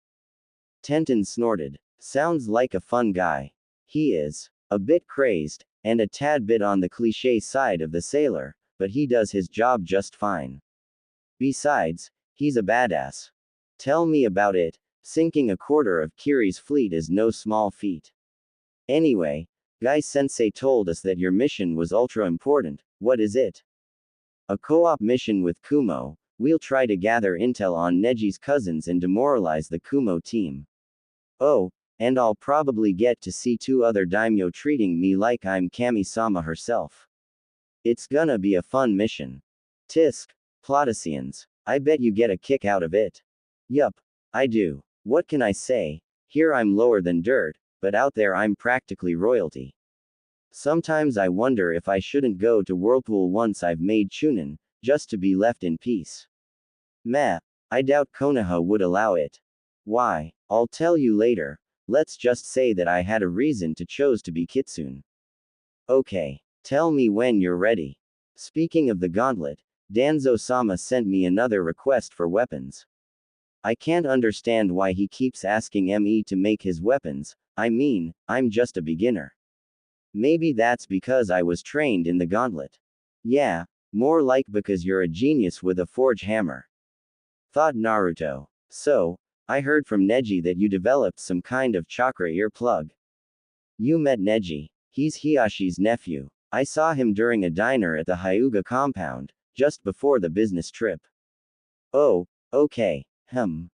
Tenten snorted. Sounds like a fun guy. He is. A bit crazed, and a tad bit on the cliché side of the sailor, but he does his job just fine. Besides, he's a badass. Tell me about it. Sinking a quarter of Kiri's fleet is no small feat. Anyway, Guy-sensei told us that your mission was ultra important. What is it? A co-op mission with Kumo. We'll try to gather intel on Neji's cousins and demoralize the Kumo team. Oh, and I'll probably get to see 2 other daimyo treating me like I'm Kami-sama herself. It's gonna be a fun mission. Tisk, Plotosians. I bet you get a kick out of it. Yup. I do. What can I say? Here I'm lower than dirt, but out there I'm practically royalty. Sometimes I wonder if I shouldn't go to Whirlpool once I've made Chunin, just to be left in peace. Meh. I doubt Konoha would allow it. Why? I'll tell you later. Let's just say that I had a reason to choose to be Kitsune. Okay. Tell me when you're ready. Speaking of the gauntlet, Danzo-sama sent me another request for weapons. I can't understand why he keeps asking me to make his weapons. I mean, I'm just a beginner. Maybe that's because I was trained in the gauntlet. Yeah, more like because you're a genius with a forge hammer. Thought Naruto. So, I heard from Neji that you developed some kind of chakra earplug. You met Neji. He's Hiyashi's nephew. I saw him during a diner at the Hyuga compound, just before the business trip. Oh, okay.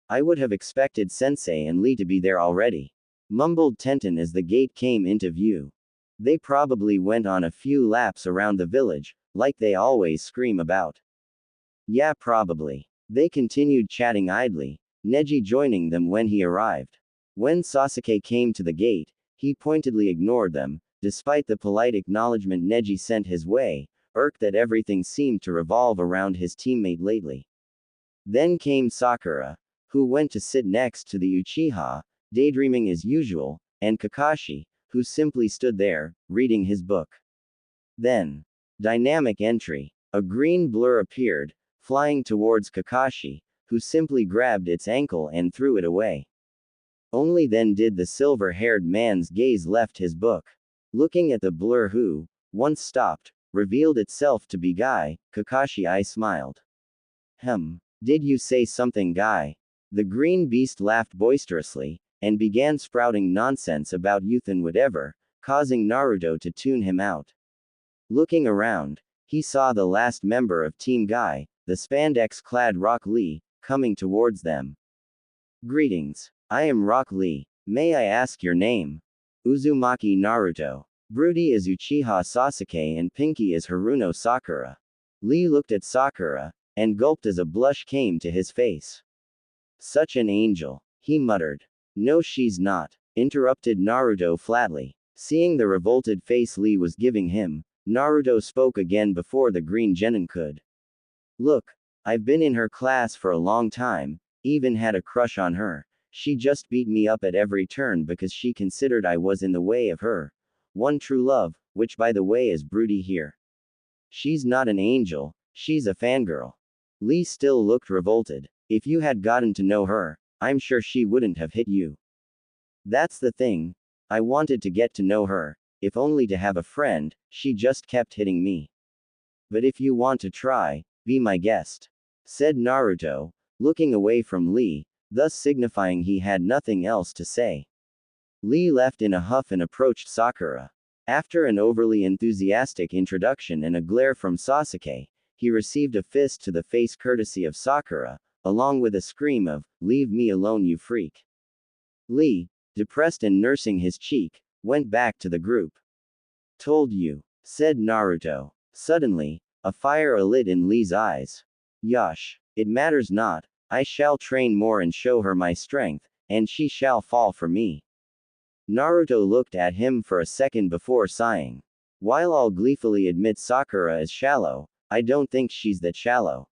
I would have expected Sensei and Lee to be there already. Mumbled Tenten as the gate came into view. They probably went on a few laps around the village, like they always scream about. Yeah, probably. They continued chatting idly, Neji joining them when he arrived. When Sasuke came to the gate, he pointedly ignored them, despite the polite acknowledgement Neji sent his way, irked that everything seemed to revolve around his teammate lately. Then came Sakura, who went to sit next to the Uchiha, daydreaming as usual, and Kakashi, who simply stood there, reading his book. Then, dynamic entry. A green blur appeared, flying towards Kakashi, who simply grabbed its ankle and threw it away. Only then did the silver-haired man's gaze left his book. Looking at the blur who, once stopped, revealed itself to be Guy, Kakashi I smiled. Did you say something, Guy? The green beast laughed boisterously, and began sprouting nonsense about youth and whatever, causing Naruto to tune him out. Looking around, he saw the last member of Team Guy, the spandex-clad Rock Lee, coming towards them. Greetings. I am Rock Lee. May I ask your name? Uzumaki Naruto. Broody is Uchiha Sasuke and Pinky is Haruno Sakura. Lee looked at Sakura, and gulped as a blush came to his face. Such an angel, he muttered. No, she's not, interrupted Naruto flatly. Seeing the revolted face Lee was giving him, Naruto spoke again before the green genin could. Look, I've been in her class for a long time, even had a crush on her. She just beat me up at every turn because she considered I was in the way of her one true love, which by the way is Broody here. She's not an angel, she's a fangirl. Lee still looked revolted. If you had gotten to know her, I'm sure she wouldn't have hit you. That's the thing. I wanted to get to know her, if only to have a friend, she just kept hitting me. But if you want to try, be my guest, said Naruto, looking away from Lee, thus signifying he had nothing else to say. Lee left in a huff and approached Sakura. After an overly enthusiastic introduction and a glare from Sasuke, he received a fist to the face courtesy of Sakura, along with a scream of, "Leave me alone, you freak." Lee, depressed and nursing his cheek, went back to the group. Told you, said Naruto. Suddenly, a fire alit in Lee's eyes. Yosh, it matters not, I shall train more and show her my strength, and she shall fall for me. Naruto looked at him for a second before sighing. While I'll gleefully admit Sakura is shallow, I don't think she's that shallow.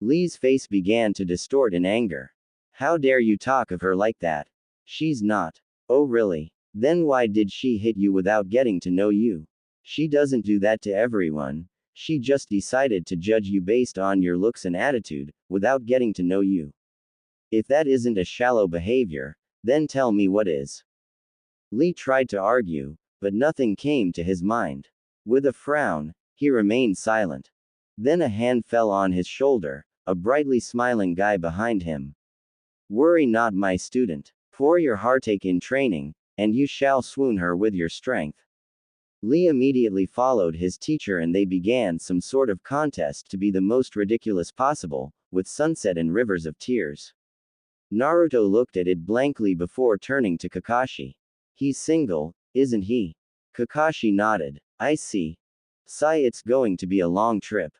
Lee's face began to distort in anger. How dare you talk of her like that? She's not. Oh really? Then why did she hit you without getting to know you? She doesn't do that to everyone. She just decided to judge you based on your looks and attitude, without getting to know you. If that isn't a shallow behavior, then tell me what is. Lee tried to argue, but nothing came to his mind. With a frown, he remained silent. Then a hand fell on his shoulder, a brightly smiling guy behind him. Worry not, my student. Pour your heartache in training, and you shall swoon her with your strength. Lee immediately followed his teacher and they began some sort of contest to be the most ridiculous possible, with sunset and rivers of tears. Naruto looked at it blankly before turning to Kakashi. He's single, isn't he? Kakashi nodded. I see. Sigh, it's going to be a long trip.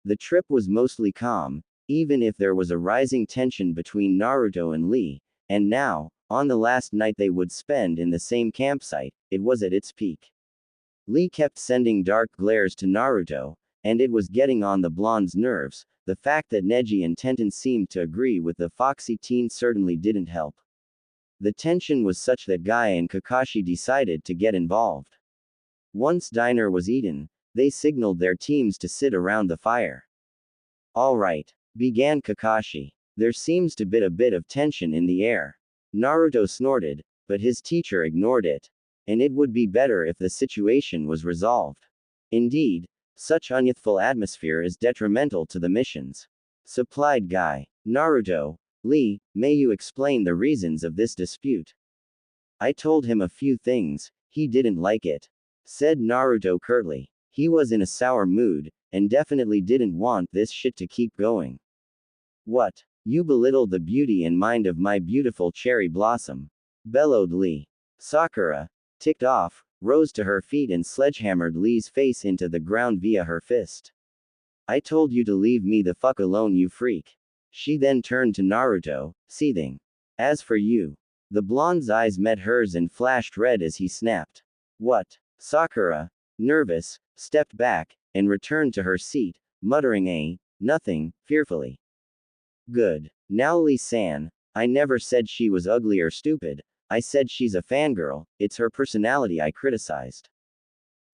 The trip was mostly calm, even if there was a rising tension between Naruto and Lee, and now, on the last night they would spend in the same campsite, it was at its peak. Lee kept sending dark glares to Naruto, and it was getting on the blonde's nerves. The fact that Neji and Tenten seemed to agree with the foxy teen certainly didn't help. The tension was such that Guy and Kakashi decided to get involved. Once dinner was eaten, they signaled their teams to sit around the fire. All right, began Kakashi. There seems to be a bit of tension in the air. Naruto snorted, but his teacher ignored it. And it would be better if the situation was resolved. Indeed, Such unyouthful atmosphere is detrimental to the missions. Supplied guy. Naruto. Lee, may you explain the reasons of this dispute? I told him a few things, he didn't like it. Said Naruto curtly. He was in a sour mood, and definitely didn't want this shit to keep going. What? You belittled the beauty and mind of my beautiful cherry blossom. Bellowed Lee. Sakura, ticked off, rose to her feet and sledgehammered Lee's face into the ground via her fist. I told you to leave me the fuck alone, you freak. She then turned to Naruto, seething. As for you. The blonde's eyes met hers and flashed red as he snapped. What? Sakura, nervous, stepped back, and returned to her seat, muttering nothing, fearfully. Good. Now Lee-san, I never said she was ugly or stupid, I said she's a fangirl, it's her personality I criticized.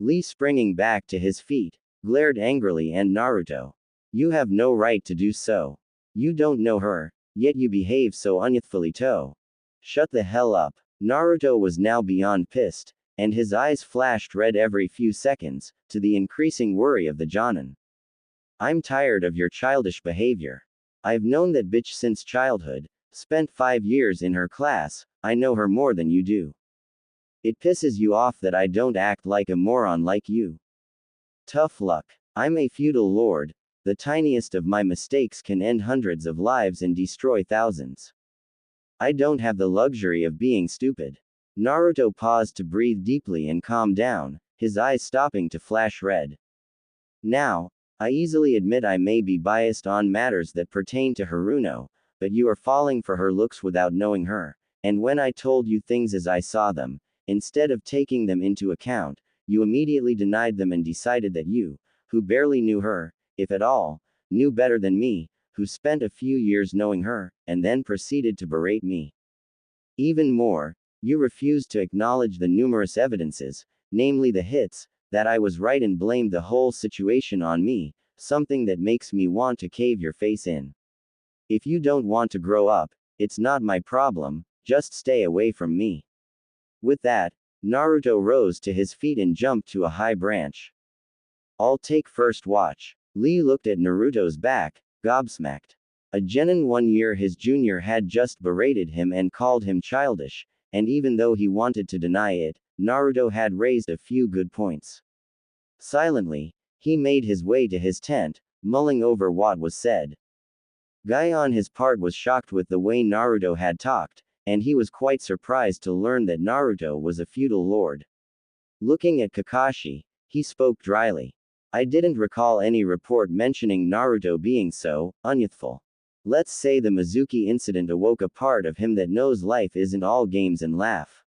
Lee, springing back to his feet, glared angrily at Naruto. You have no right to do so. You don't know her, yet you behave so unyouthfully too. Shut the hell up. Naruto was now beyond pissed, and his eyes flashed red every few seconds, to the increasing worry of the Jonin. I'm tired of your childish behavior. I've known that bitch since childhood, spent 5 years in her class, I know her more than you do. It pisses you off that I don't act like a moron like you. Tough luck. I'm a feudal lord, the tiniest of my mistakes can end hundreds of lives and destroy thousands. I don't have the luxury of being stupid. Naruto paused to breathe deeply and calm down, his eyes stopping to flash red. Now, I easily admit I may be biased on matters that pertain to Haruno, but you are falling for her looks without knowing her, and when I told you things as I saw them, instead of taking them into account, you immediately denied them and decided that you, who barely knew her, if at all, knew better than me, who spent a few years knowing her, and then proceeded to berate me. Even more, you refused to acknowledge the numerous evidences, namely the hits, that I was right and blamed the whole situation on me, something that makes me want to cave your face in. If you don't want to grow up, it's not my problem, just stay away from me. With that, Naruto rose to his feet and jumped to a high branch. I'll take first watch. Lee looked at Naruto's back, gobsmacked. A genin 1 year his junior had just berated him and called him childish, and even though he wanted to deny it, Naruto had raised a few good points. Silently, he made his way to his tent, mulling over what was said. Guy on his part was shocked with the way Naruto had talked, and he was quite surprised to learn that Naruto was a feudal lord. Looking at Kakashi, he spoke dryly. I didn't recall any report mentioning Naruto being so unyouthful. Let's say the Mizuki incident awoke a part of him that knows life isn't all games and laugh.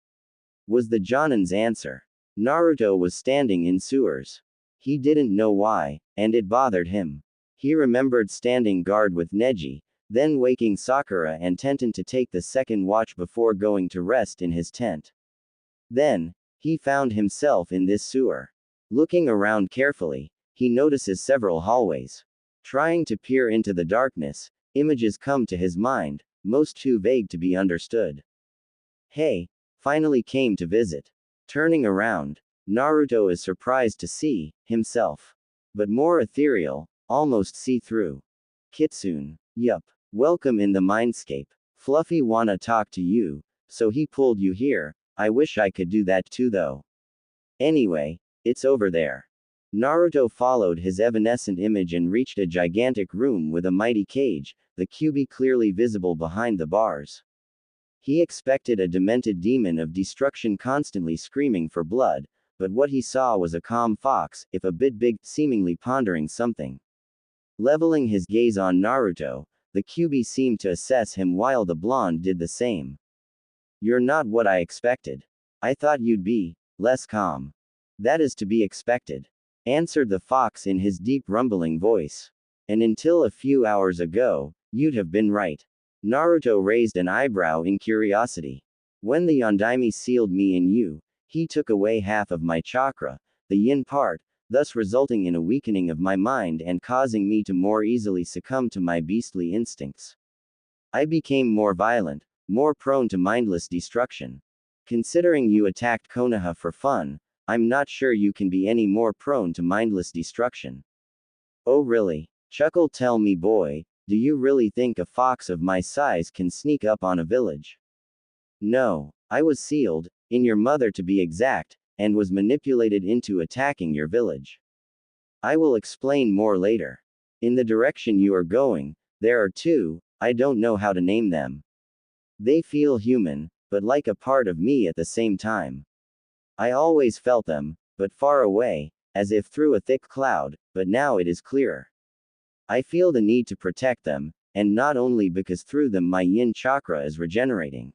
Was the Jonin's answer. Naruto was standing in sewers. He didn't know why, and it bothered him. He remembered standing guard with Neji, then waking Sakura and Tenten to take the second watch before going to rest in his tent. Then, he found himself in this sewer. Looking around carefully, he notices several hallways. Trying to peer into the darkness, images come to his mind, most too vague to be understood. Hey, finally came to visit. Turning around, Naruto is surprised to see himself. But more ethereal, almost see-through. Kitsune. Yup. Welcome in the mindscape. Fluffy wanna talk to you, so he pulled you here. I wish I could do that too though. Anyway, it's over there. Naruto followed his evanescent image and reached a gigantic room with a mighty cage, the Kyuubi clearly visible behind the bars. He expected a demented demon of destruction constantly screaming for blood, but what he saw was a calm fox, if a bit big, seemingly pondering something. Leveling his gaze on Naruto, the Kyuubi seemed to assess him while the blonde did the same. You're not what I expected. I thought you'd be less calm. That is to be expected, answered the fox in his deep rumbling voice. And until a few hours ago, you'd have been right. Naruto raised an eyebrow in curiosity. When the Yondaime sealed me in you, he took away half of my chakra, the yin part, thus resulting in a weakening of my mind and causing me to more easily succumb to my beastly instincts. I became more violent, more prone to mindless destruction. Considering you attacked Konoha for fun, I'm not sure you can be any more prone to mindless destruction. Oh really? Chuckle, tell me boy, do you really think a fox of my size can sneak up on a village? No, I was sealed, in your mother to be exact, and was manipulated into attacking your village. I will explain more later. In the direction you are going, there are two, I don't know how to name them. They feel human, but like a part of me at the same time. I always felt them, but far away, as if through a thick cloud, but now it is clearer. I feel the need to protect them, and not only because through them my yin chakra is regenerating.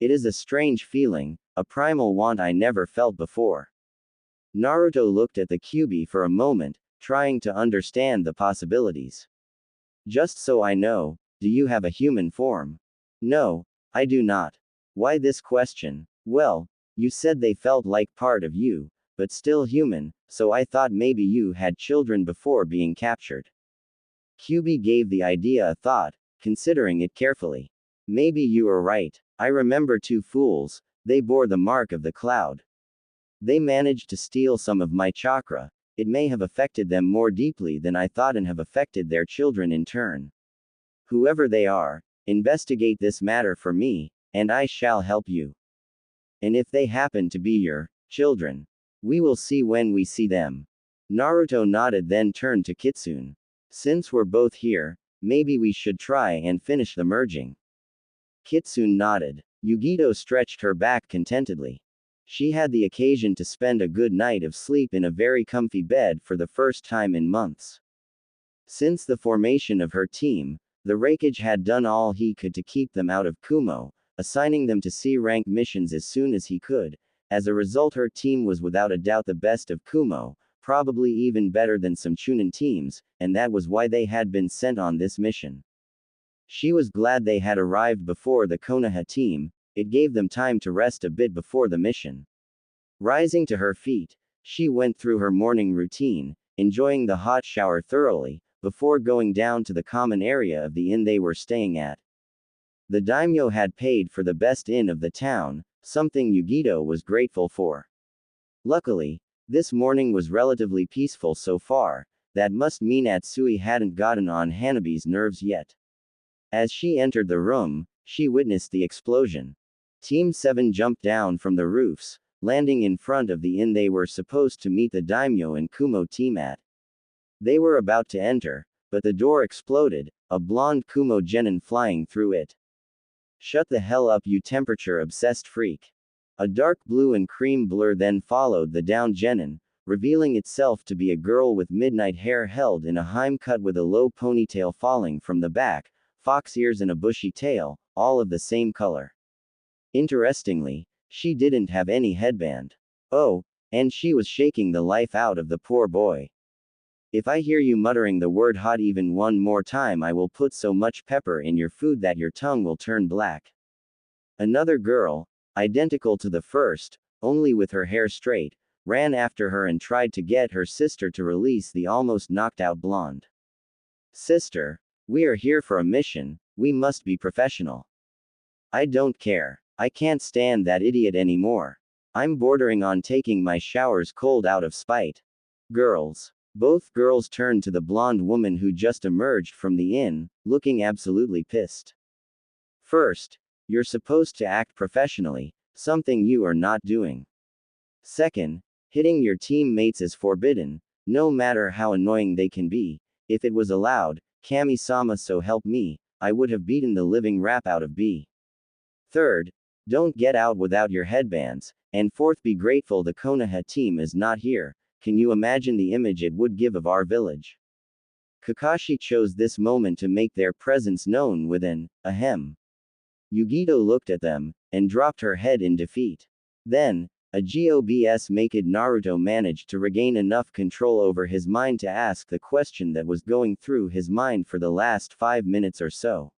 It is a strange feeling, a primal want I never felt before. Naruto looked at the Kyuubi for a moment, trying to understand the possibilities. Just so I know, do you have a human form? No, I do not. Why this question? Well, you said they felt like part of you, but still human, so I thought maybe you had children before being captured. Kyuubi gave the idea a thought, considering it carefully. Maybe you are right. I remember two fools, they bore the mark of the cloud. They managed to steal some of my chakra. It may have affected them more deeply than I thought and have affected their children in turn. Whoever they are, investigate this matter for me, and I shall help you. And if they happen to be your children, we will see when we see them. Naruto nodded, then turned to Kitsune. Since we're both here, maybe we should try and finish the merging. Kitsune nodded. Yugito stretched her back contentedly. She had the occasion to spend a good night of sleep in a very comfy bed for the first time in months. Since the formation of her team, the Raikage had done all he could to keep them out of Kumo, assigning them to C-rank missions as soon as he could. As a result, her team was without a doubt the best of Kumo, probably even better than some Chunin teams, and that was why they had been sent on this mission. She was glad they had arrived before the Konoha team. It gave them time to rest a bit before the mission. Rising to her feet, she went through her morning routine, enjoying the hot shower thoroughly, before going down to the common area of the inn they were staying at. The daimyo had paid for the best inn of the town, something Yugito was grateful for. Luckily, this morning was relatively peaceful so far. That must mean Atsui hadn't gotten on Hanabi's nerves yet. As she entered the room, she witnessed the explosion. Team 7 jumped down from the roofs, landing in front of the inn they were supposed to meet the daimyo and Kumo team at. They were about to enter, but the door exploded, a blonde Kumo genin flying through it. Shut the hell up, you temperature-obsessed freak. A dark blue and cream blur then followed the down genin, revealing itself to be a girl with midnight hair held in a Harem cut with a low ponytail falling from the back, fox ears and a bushy tail, all of the same color. Interestingly, she didn't have any headband. Oh, and she was shaking the life out of the poor boy. If I hear you muttering the word hot even one more time, I will put so much pepper in your food that your tongue will turn black. Another girl, identical to the first, only with her hair straight, ran after her and tried to get her sister to release the almost knocked out blonde. Sister, we are here for a mission, we must be professional. I don't care. I can't stand that idiot anymore. I'm bordering on taking my showers cold out of spite. Girls. Both girls turned to the blonde woman who just emerged from the inn, looking absolutely pissed. First, you're supposed to act professionally, something you are not doing. Second, hitting your teammates is forbidden, no matter how annoying they can be. If it was allowed, Kami-sama so help me, I would have beaten the living rap out of B. Third, don't get out without your headbands, and fourth, be grateful the Konoha team is not here. Can you imagine the image it would give of our village? Kakashi chose this moment to make their presence known with an ahem. Yugito looked at them, and dropped her head in defeat. Then, a gobs naked Naruto managed to regain enough control over his mind to ask the question that was going through his mind for the last 5 minutes or so.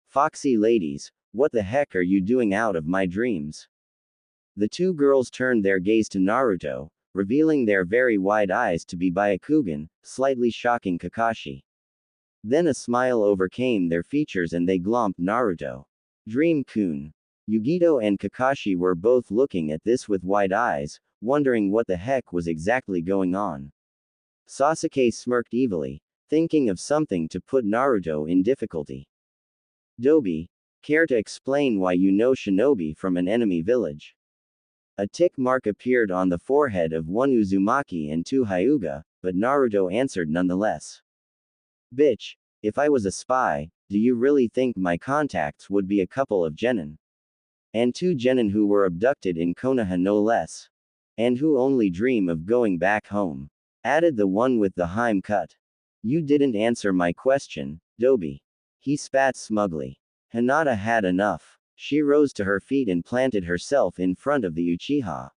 Foxy ladies, what the heck are you doing out of my dreams? The two girls turned their gaze to Naruto, revealing their very wide eyes to be Byakugan, slightly shocking Kakashi. Then a smile overcame their features and they glomped Naruto. Dream-kun. Yugito and Kakashi were both looking at this with wide eyes, wondering what the heck was exactly going on. Sasuke smirked evilly, thinking of something to put Naruto in difficulty. Dobi, care to explain why you know shinobi from an enemy village? A tick mark appeared on the forehead of one Uzumaki and two Hyuga, but Naruto answered nonetheless. Bitch, if I was a spy, do you really think my contacts would be a couple of genin? And two genin who were abducted in Konoha no less. And who only dream of going back home. Added the one with the Heim cut. You didn't answer my question, Dobi. He spat smugly. Hinata had enough. She rose to her feet and planted herself in front of the Uchiha.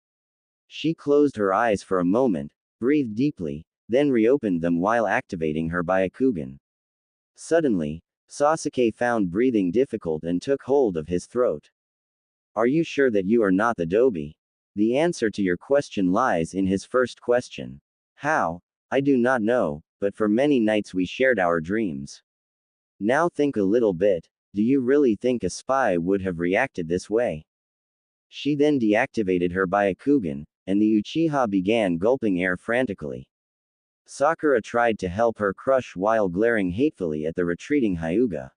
She closed her eyes for a moment, breathed deeply, then reopened them while activating her Byakugan. Suddenly, Sasuke found breathing difficult and took hold of his throat. Are you sure that you are not the Dobi? The answer to your question lies in his first question. How? I do not know, but for many nights we shared our dreams. Now think a little bit. Do you really think a spy would have reacted this way? She then deactivated her Byakugan, and the Uchiha began gulping air frantically. Sakura tried to help her crush while glaring hatefully at the retreating Hyuga.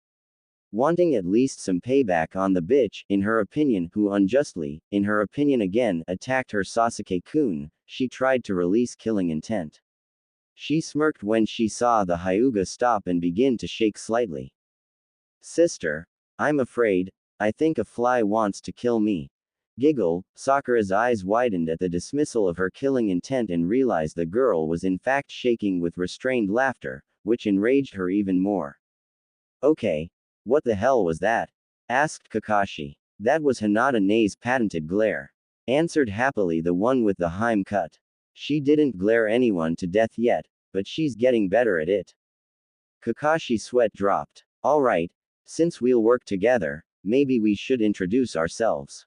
Wanting at least some payback on the bitch, in her opinion, who unjustly, in her opinion again, attacked her Sasuke-kun, she tried to release killing intent. She smirked when she saw the Hyuga stop and begin to shake slightly. Sister, I'm afraid, I think a fly wants to kill me. Giggle, Sakura's eyes widened at the dismissal of her killing intent and realized the girl was in fact shaking with restrained laughter, which enraged her even more. Okay. What the hell was that? Asked Kakashi. That was Hinata Nei's patented glare. Answered happily the one with the Heim cut. She didn't glare anyone to death yet, but she's getting better at it. Kakashi's sweat dropped. Alright. Since we'll work together, maybe we should introduce ourselves.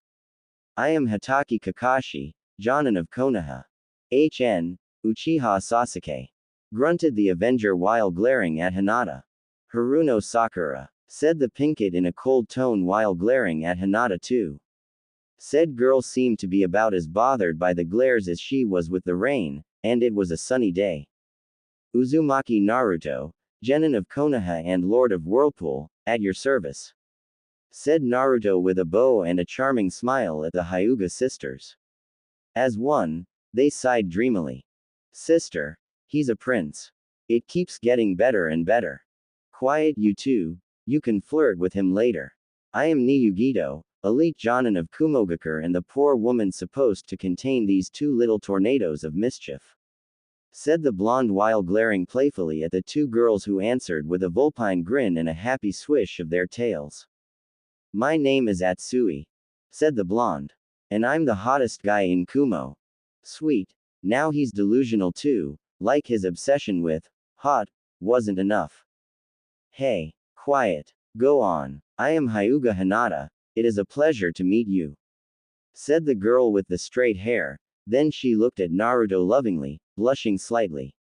I am Hatake Kakashi, Jonin of Konoha. HN, Uchiha Sasuke. Grunted the Avenger while glaring at Hinata. Haruno Sakura. Said the pink kid in a cold tone while glaring at Hinata too. Said girl seemed to be about as bothered by the glares as she was with the rain, and it was a sunny day. Uzumaki Naruto, Genin of Konoha and Lord of Whirlpool, at your service. Said Naruto with a bow and a charming smile at the Hyuga sisters. As one, they sighed dreamily. Sister, he's a prince. It keeps getting better and better. Quiet you two, you can flirt with him later. I am Niyugito, elite Jonin of Kumogakure and the poor woman supposed to contain these two little tornadoes of mischief. Said the blonde while glaring playfully at the two girls who answered with a vulpine grin and a happy swish of their tails. My name is Atsui. Said the blonde. And I'm the hottest guy in Kumo. Sweet. Now he's delusional too, like his obsession with hot wasn't enough. Hey. Quiet. Go on. I am Hyuga Hinata. It is a pleasure to meet you. Said the girl with the straight hair, then she looked at Naruto lovingly, blushing slightly.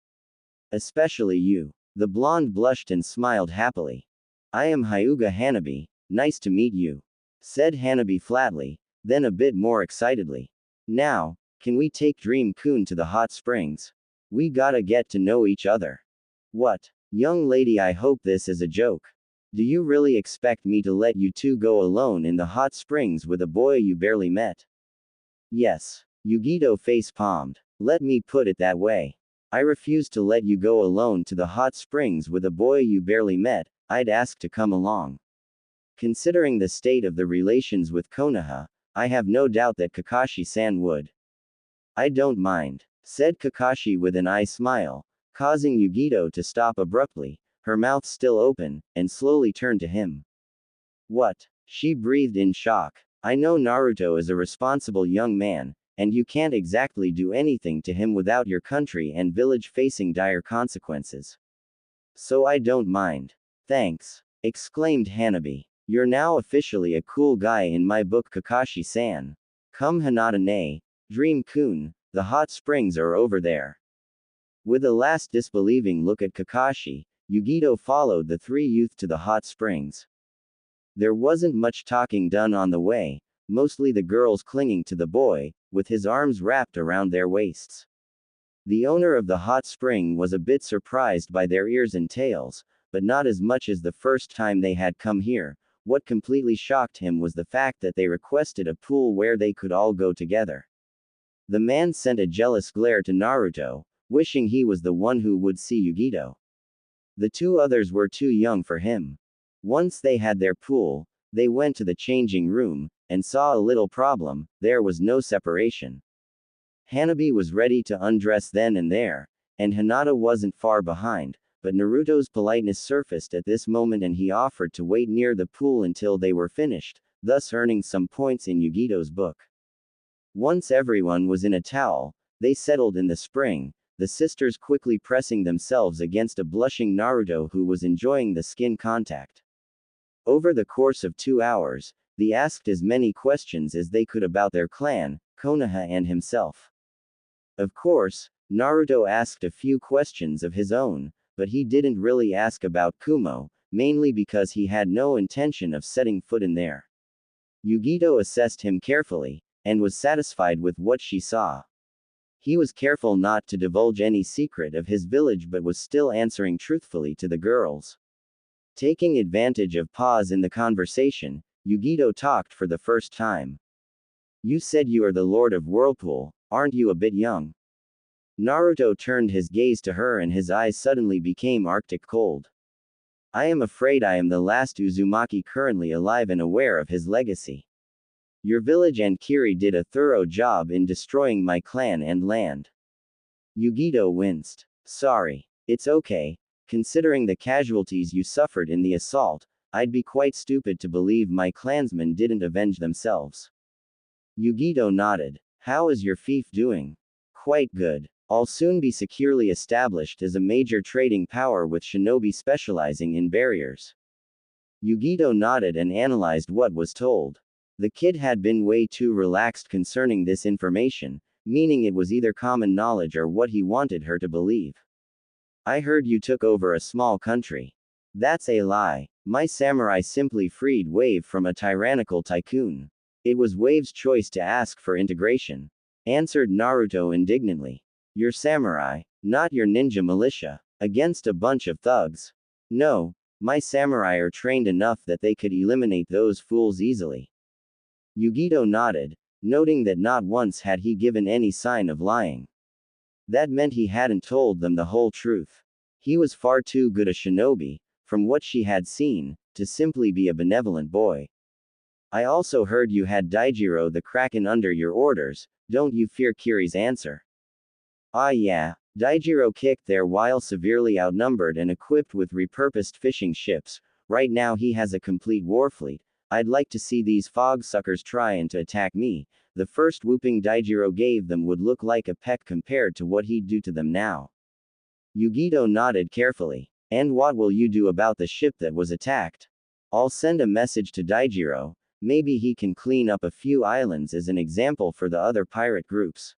Especially you. The blonde blushed and smiled happily. I am Hyuga Hanabi, nice to meet you. Said Hanabi flatly, then a bit more excitedly. Now, can we take Dream-kun to the hot springs? We gotta get to know each other. What? Young lady, I hope this is a joke. Do you really expect me to let you two go alone in the hot springs with a boy you barely met? Yes. Yugito face-palmed. Let me put it that way. I refuse to let you go alone to the hot springs with a boy you barely met. I'd ask to come along. Considering the state of the relations with Konoha, I have no doubt that Kakashi-san would. I don't mind, said Kakashi with an eye smile, causing Yugito to stop abruptly, her mouth still open, and slowly turned to him. What? She breathed in shock. I know Naruto is a responsible young man, and you can't exactly do anything to him without your country and village facing dire consequences. So I don't mind. Thanks, exclaimed Hanabi. You're now officially a cool guy in my book, Kakashi-san. Come Hinata-ne, Dream-kun, the hot springs are over there. With a last disbelieving look at Kakashi, Yugito followed the three youth to the hot springs. There wasn't much talking done on the way, mostly the girls clinging to the boy, with his arms wrapped around their waists. The owner of the hot spring was a bit surprised by their ears and tails, but not as much as the first time they had come here. What completely shocked him was the fact that they requested a pool where they could all go together. The man sent a jealous glare to Naruto, wishing he was the one who would see Yugito. The two others were too young for him. Once they had their pool, they went to the changing room, and saw a little problem: there was no separation. Hanabi was ready to undress then and there, and Hinata wasn't far behind, but Naruto's politeness surfaced at this moment and he offered to wait near the pool until they were finished, thus earning some points in Yugito's book. Once everyone was in a towel, they settled in the spring, the sisters quickly pressing themselves against a blushing Naruto who was enjoying the skin contact. Over the course of 2 hours, they asked as many questions as they could about their clan, Konoha and himself. Of course, Naruto asked a few questions of his own, but he didn't really ask about Kumo, mainly because he had no intention of setting foot in there. Yugito assessed him carefully, and was satisfied with what she saw. He was careful not to divulge any secret of his village but was still answering truthfully to the girls. Taking advantage of pause in the conversation, Yugito talked for the first time. "You said you are the Lord of Whirlpool, aren't you a bit young?" Naruto turned his gaze to her and his eyes suddenly became arctic cold. "I am afraid I am the last Uzumaki currently alive and aware of his legacy. Your village and Kiri did a thorough job in destroying my clan and land." Yugito winced. "Sorry. It's okay. Considering the casualties you suffered in the assault, I'd be quite stupid to believe my clansmen didn't avenge themselves." Yugito nodded. "How is your fief doing?" "Quite good. I'll soon be securely established as a major trading power with shinobi specializing in barriers." Yugito nodded and analyzed what was told. The kid had been way too relaxed concerning this information, meaning it was either common knowledge or what he wanted her to believe. "I heard you took over a small country." "That's a lie. My samurai simply freed Wave from a tyrannical tycoon. It was Wave's choice to ask for integration," answered Naruto indignantly. "Your samurai, not your ninja militia, against a bunch of thugs. No, my samurai are trained enough that they could eliminate those fools easily." Yugito nodded, noting that not once had he given any sign of lying. That meant he hadn't told them the whole truth. He was far too good a shinobi, from what she had seen, to simply be a benevolent boy. "I also heard you had Daijiro the Kraken under your orders, don't you fear Kiri's answer?" "Ah yeah, Daijiro kicked there while severely outnumbered and equipped with repurposed fishing ships. Right now he has a complete warfleet. I'd like to see these fog suckers trying to attack me. The first whooping Daijiro gave them would look like a peck compared to what he'd do to them now." Yugito nodded carefully. "And what will you do about the ship that was attacked?" "I'll send a message to Daijiro. Maybe he can clean up a few islands as an example for the other pirate groups."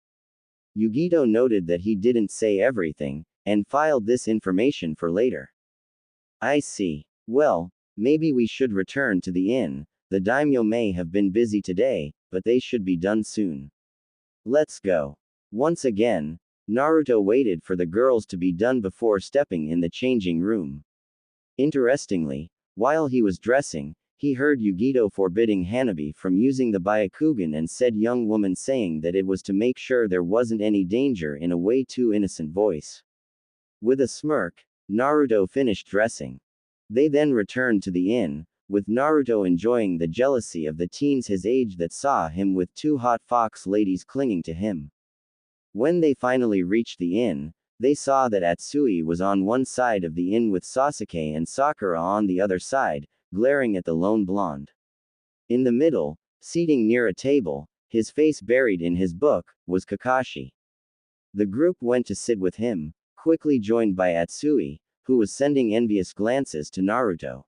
Yugito noted that he didn't say everything, and filed this information for later. "I see. Well, maybe we should return to the inn. The daimyo may have been busy today, but they should be done soon. Let's go." Once again, Naruto waited for the girls to be done before stepping in the changing room. Interestingly, while he was dressing, he heard Yugito forbidding Hanabi from using the Byakugan and said young woman saying that it was to make sure there wasn't any danger in a way too innocent voice. With a smirk, Naruto finished dressing. They then returned to the inn, with Naruto enjoying the jealousy of the teens his age that saw him with two hot fox ladies clinging to him. When they finally reached the inn, they saw that Atsui was on one side of the inn with Sasuke and Sakura on the other side, glaring at the lone blonde. In the middle, seating near a table, his face buried in his book, was Kakashi. The group went to sit with him, quickly joined by Atsui, who was sending envious glances to Naruto.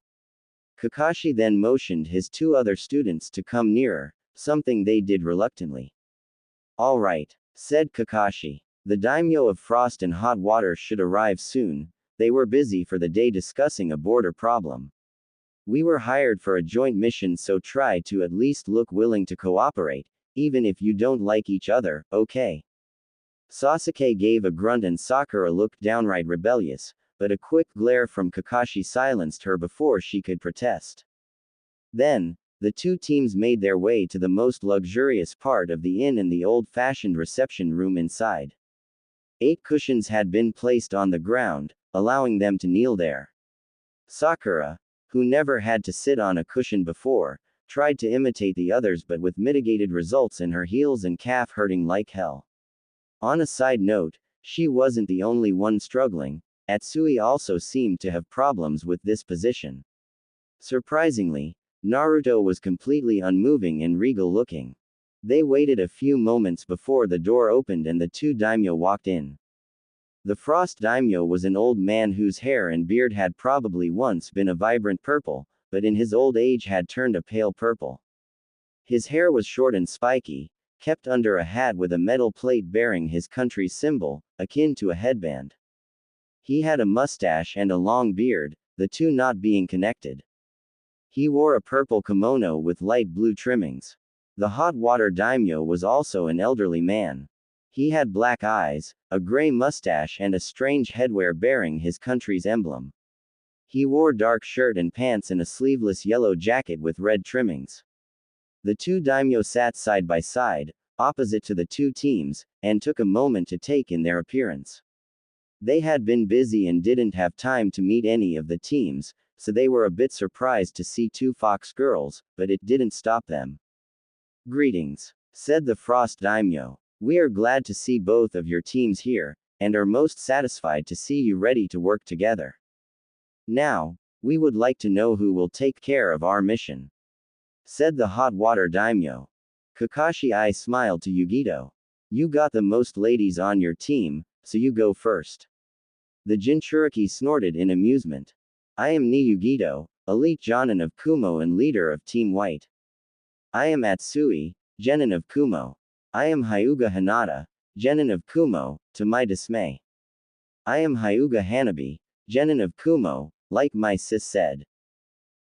Kakashi then motioned his two other students to come nearer, something they did reluctantly. "All right," said Kakashi. "The daimyo of Frost and Hot Water should arrive soon." They were busy for the day discussing a border problem. "We were hired for a joint mission, so try to at least look willing to cooperate," Even if you don't like each other, okay? Sasuke gave a grunt and Sakura looked downright rebellious, but a quick glare from Kakashi silenced her before she could protest. Then, the two teams made their way to the most luxurious part of the inn and the old-fashioned reception room inside. 8 cushions had been placed on the ground, allowing them to kneel there. Sakura, who never had to sit on a cushion before, tried to imitate the others but with mitigated results in her heels and calf hurting like hell. On a side note, she wasn't the only one struggling. Atsui also seemed to have problems with this position. Surprisingly, Naruto was completely unmoving and regal looking. They waited a few moments before the door opened and the two daimyo walked in. The Frost daimyo was an old man whose hair and beard had probably once been a vibrant purple, but in his old age had turned a pale purple. His hair was short and spiky, kept under a hat with a metal plate bearing his country's symbol, akin to a headband. He had a mustache and a long beard, the two not being connected. He wore a purple kimono with light blue trimmings. The hot water daimyo was also an elderly man. He had black eyes, a gray mustache and a strange headwear bearing his country's emblem. He wore dark shirt and pants and a sleeveless yellow jacket with red trimmings. The two daimyo sat side by side, opposite to the two teams, and took a moment to take in their appearance. They had been busy and didn't have time to meet any of the teams, so they were a bit surprised to see 2 fox girls, but it didn't stop them. "Greetings," said the Frost daimyo. "We are glad to see both of your teams here, and are most satisfied to see you ready to work together. Now, we would like to know who will take care of our mission," said the hot water daimyo. Kakashi I smiled to Yugito. "You got the most ladies on your team, so you go first." The Jinchuriki snorted in amusement. "I am Ni Yugito, elite Jonin of Kumo and leader of Team White. I am Atsui, genin of Kumo. I am Hyuga Hinata, genin of Kumo, to my dismay. I am Hyuga Hanabi, genin of Kumo, like my sis said."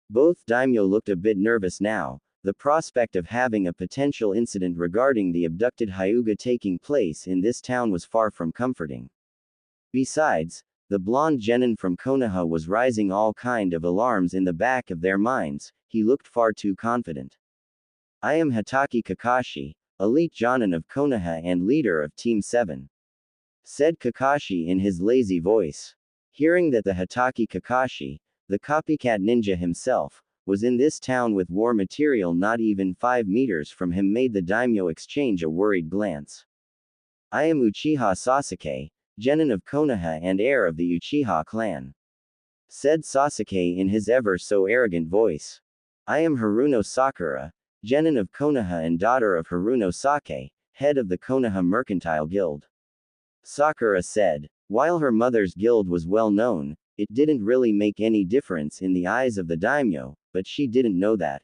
Both daimyo looked a bit nervous now. The prospect of having a potential incident regarding the abducted Hyuga taking place in this town was far from comforting. Besides, the blonde genin from Konoha was raising all kind of alarms in the back of their minds. He looked far too confident. "I am Hatake Kakashi, elite jonin of Konoha and leader of Team 7. Said Kakashi in his lazy voice. Hearing that the Hatake Kakashi, the copycat ninja himself, was in this town with war material not even 5 meters from him made the daimyo exchange a worried glance. "I am Uchiha Sasuke, genin of Konoha and heir of the Uchiha clan," said Sasuke in his ever so arrogant voice. "I am Haruno Sakura, genin of Konoha and daughter of Haruno Sake, head of the Konoha Mercantile Guild," Sakura said. While her mother's guild was well known, it didn't really make any difference in the eyes of the daimyo, but she didn't know that.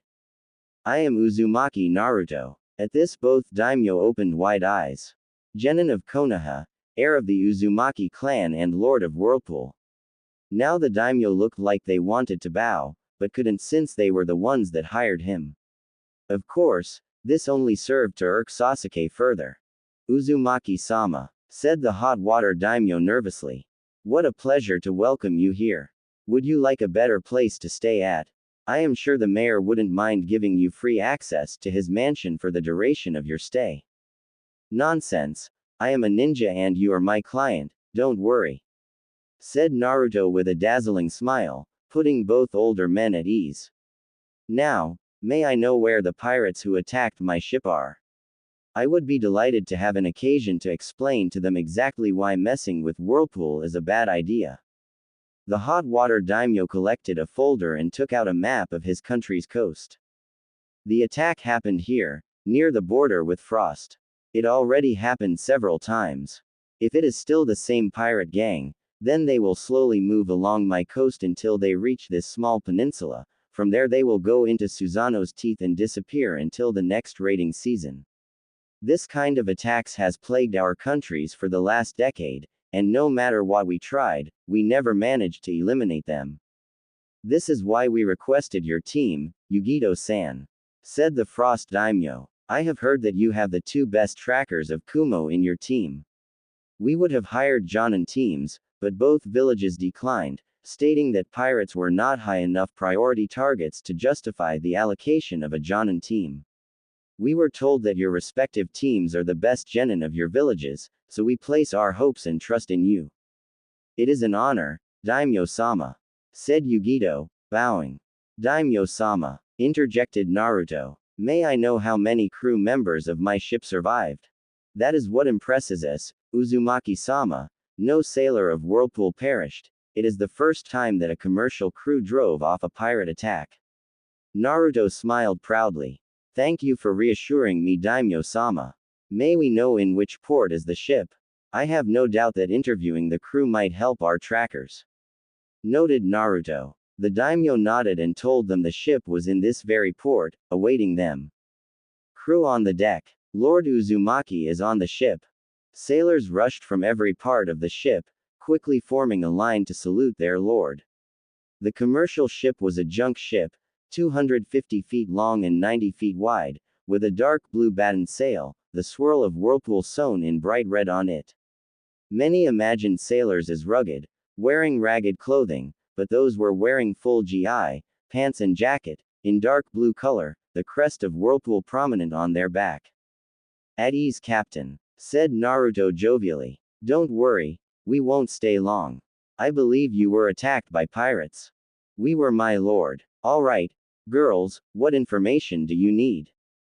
"I am Uzumaki Naruto." At this both daimyo opened wide eyes. Genin of Konoha, heir of the Uzumaki clan and lord of Whirlpool. Now the daimyo looked like they wanted to bow, but couldn't since they were the ones that hired him. Of course, this only served to irk Sasuke further. "Uzumaki-sama," said the hot water daimyo nervously. "What a pleasure to welcome you here. Would you like a better place to stay at? I am sure the mayor wouldn't mind giving you free access to his mansion for the duration of your stay." "Nonsense. I am a ninja and you are my client, don't worry," said Naruto with a dazzling smile, putting both older men at ease. "Now, may I know where the pirates who attacked my ship are? I would be delighted to have an occasion to explain to them exactly why messing with Whirlpool is a bad idea." The hot water daimyo collected a folder and took out a map of his country's coast. "The attack happened here, near the border with Frost. It already happened several times. If it is still the same pirate gang, then they will slowly move along my coast until they reach this small peninsula. From there they will go into Susanoo's teeth and disappear until the next raiding season. This kind of attacks has plagued our countries for the last decade, and no matter what we tried, we never managed to eliminate them. This is why we requested your team, Yugito-san," said the Frost daimyo. I have heard that you have the two best trackers of Kumo in your team. We would have hired Jonin teams, but both villages declined, stating that pirates were not high enough priority targets to justify the allocation of a Jonin team. We were told that your respective teams are the best genin of your villages, so we place our hopes and trust in you. It is an honor, Daimyo-sama, said Yugito, bowing. Daimyo-sama, interjected Naruto. May I know how many crew members of my ship survived? That is what impresses us, Uzumaki-sama. No sailor of Whirlpool perished. It is the first time that a commercial crew drove off a pirate attack. Naruto smiled proudly. Thank you for reassuring me, Daimyo-sama. May we know in which port is the ship? I have no doubt that interviewing the crew might help our trackers. Noted Naruto. The daimyo nodded and told them the ship was in this very port, awaiting them. Crew on the deck. Lord Uzumaki is on the ship. Sailors rushed from every part of the ship, quickly forming a line to salute their lord. The commercial ship was a junk ship, 250 feet long and 90 feet wide, with a dark blue battened sail, the swirl of whirlpool sewn in bright red on it. Many imagined sailors as rugged, wearing ragged clothing, but those were wearing full GI, pants and jacket, in dark blue color, the crest of whirlpool prominent on their back. At ease, Captain, said Naruto jovially. Don't worry, we won't stay long. I believe you were attacked by pirates. We were, my lord. All right, girls, what information do you need?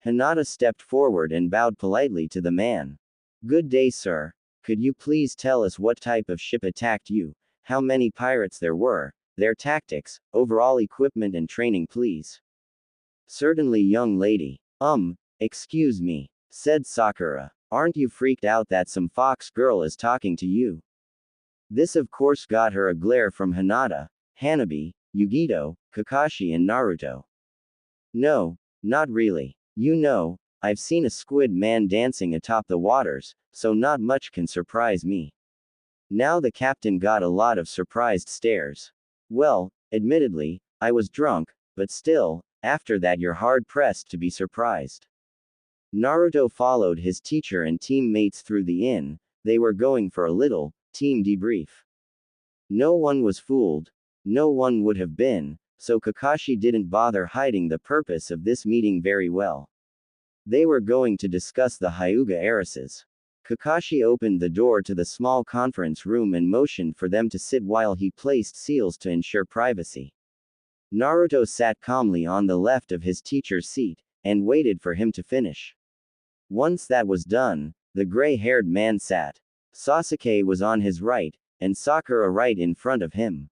Hinata stepped forward and bowed politely to the man. Good day, sir. Could you please tell us what type of ship attacked you, how many pirates there were, their tactics, overall equipment and training, please? Certainly, young lady. Excuse me, said Sakura. Aren't you freaked out that some fox girl is talking to you? This of course got her a glare from Hinata, Hanabi, Yugito, Kakashi and Naruto. No, not really. You know, I've seen a squid man dancing atop the waters, so not much can surprise me. Now the captain got a lot of surprised stares. Well, admittedly, I was drunk, but still, after that you're hard-pressed to be surprised. Naruto followed his teacher and teammates through the inn. They were going for a little team debrief. No one was fooled. No one would have been, so Kakashi didn't bother hiding the purpose of this meeting very well. They were going to discuss the Hyuga heiresses. Kakashi opened the door to the small conference room and motioned for them to sit while he placed seals to ensure privacy. Naruto sat calmly on the left of his teacher's seat, and waited for him to finish. Once that was done, the gray-haired man sat. Sasuke was on his right, and Sakura right in front of him.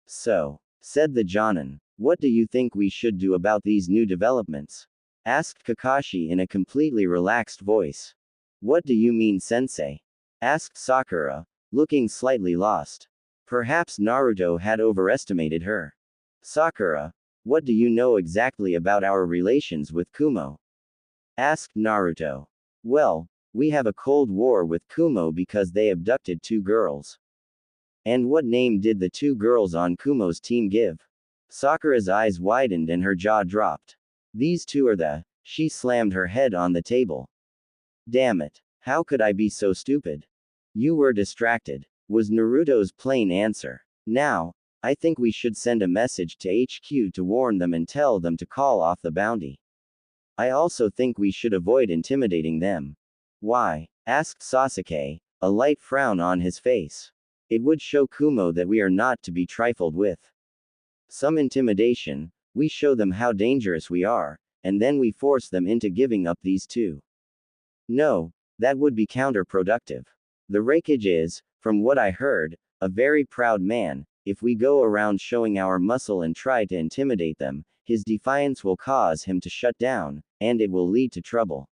So, said the Jonin, what do you think we should do about these new developments? Asked Kakashi in a completely relaxed voice. What do you mean, sensei? Asked Sakura, looking slightly lost. Perhaps Naruto had overestimated her. Sakura, what do you know exactly about our relations with Kumo? Asked Naruto. Well, we have a cold war with Kumo because they abducted two girls. And what name did the two girls on Kumo's team give? Sakura's eyes widened and her jaw dropped. These two are the. She slammed her head on the table. Damn it. How could I be so stupid? You were distracted, was Naruto's plain answer. Now, I think we should send a message to HQ to warn them and tell them to call off the bounty. I also think we should avoid intimidating them. Why? Asked Sasuke, a light frown on his face. It would show Kumo that we are not to be trifled with. Some intimidation, we show them how dangerous we are, and then we force them into giving up these two. No, that would be counterproductive. The Raikage is, from what I heard, a very proud man. If we go around showing our muscle and try to intimidate them, his defiance will cause him to shut down, and it will lead to trouble.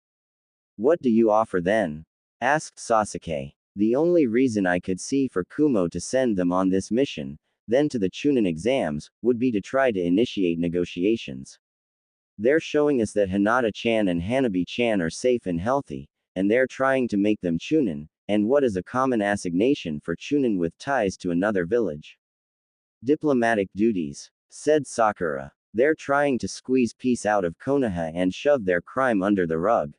What do you offer then? Asked Sasuke. The only reason I could see for Kumo to send them on this mission, then to the Chunin exams, would be to try to initiate negotiations. They're showing us that Hinata-chan and Hanabi-chan are safe and healthy, and they're trying to make them Chunin, and what is a common assignation for Chunin with ties to another village? Diplomatic duties, said Sakura. They're trying to squeeze peace out of Konoha and shove their crime under the rug.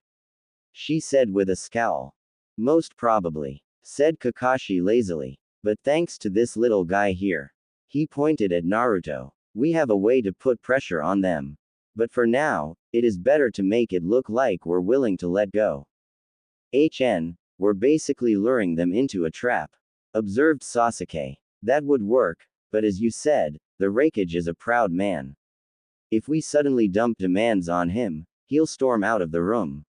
She said with a scowl. Most probably, said Kakashi lazily. But thanks to this little guy here. He pointed at Naruto. We have a way to put pressure on them. But for now, it is better to make it look like we're willing to let go. We're basically luring them into a trap. Observed Sasuke. That would work, but as you said, the Raikage is a proud man. If we suddenly dump demands on him, he'll storm out of the room.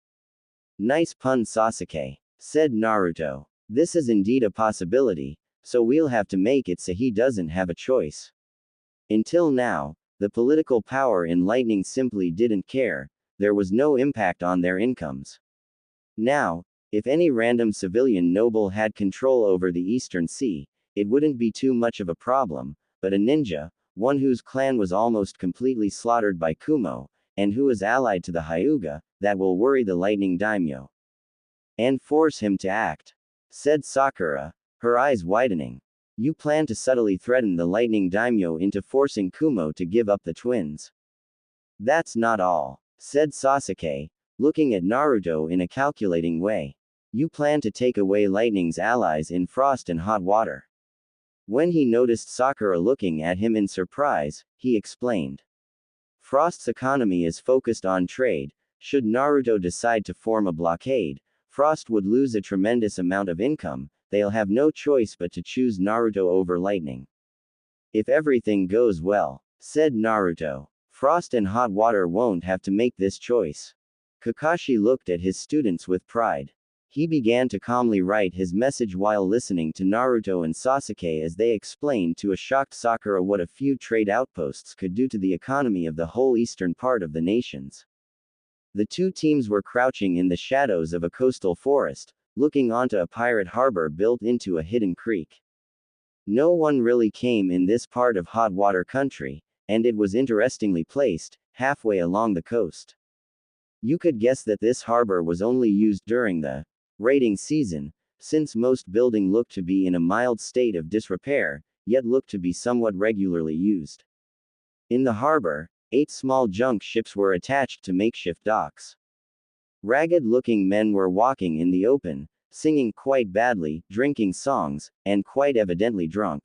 Nice pun, Sasuke, said Naruto. This is indeed a possibility, so we'll have to make it so he doesn't have a choice. Until now, the political power in Lightning simply didn't care, there was no impact on their incomes. Now, if any random civilian noble had control over the Eastern Sea, it wouldn't be too much of a problem, but a ninja, one whose clan was almost completely slaughtered by Kumo, and who is allied to the Hyuga, that will worry the Lightning Daimyo. And force him to act, said Sakura, her eyes widening. You plan to subtly threaten the Lightning Daimyo into forcing Kumo to give up the twins. That's not all, said Sasuke, looking at Naruto in a calculating way. You plan to take away Lightning's allies in Frost and Hot Water. When he noticed Sakura looking at him in surprise, he explained. Frost's economy is focused on trade. Should Naruto decide to form a blockade, Frost would lose a tremendous amount of income. They'll have no choice but to choose Naruto over Lightning. If everything goes well, said Naruto, Frost and Hot Water won't have to make this choice. Kakashi looked at his students with pride. He began to calmly write his message while listening to Naruto and Sasuke as they explained to a shocked Sakura what a few trade outposts could do to the economy of the whole eastern part of the nations. The two teams were crouching in the shadows of a coastal forest, looking onto a pirate harbor built into a hidden creek. No one really came in this part of Hot Water country, and it was interestingly placed, halfway along the coast. You could guess that this harbor was only used during the raiding season, since most building looked to be in a mild state of disrepair, yet looked to be somewhat regularly used. In the harbor, 8 small junk ships were attached to makeshift docks. Ragged-looking men were walking in the open, singing quite badly, drinking songs, and quite evidently drunk.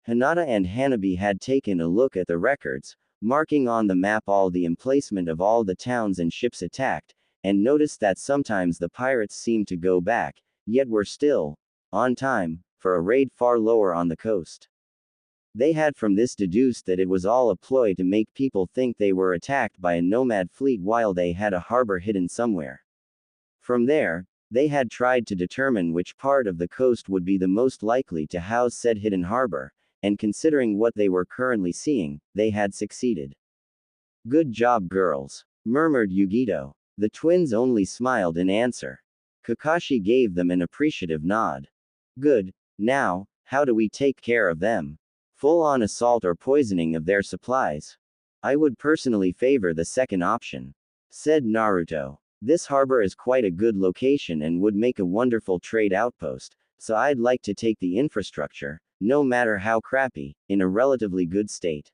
Hinata and Hanabi had taken a look at the records, marking on the map all the emplacement of all the towns and ships attacked, and noticed that sometimes the pirates seemed to go back, yet were still on time for a raid far lower on the coast. They had from this deduced that it was all a ploy to make people think they were attacked by a nomad fleet while they had a harbor hidden somewhere. From there, they had tried to determine which part of the coast would be the most likely to house said hidden harbor, and considering what they were currently seeing, they had succeeded. Good job, girls, murmured Yugito. The twins only smiled in answer. Kakashi gave them an appreciative nod. Good, now, how do we take care of them? Full-on assault or poisoning of their supplies? I would personally favor the second option, said Naruto. This harbor is quite a good location and would make a wonderful trade outpost, so I'd like to take the infrastructure, no matter how crappy, in a relatively good state.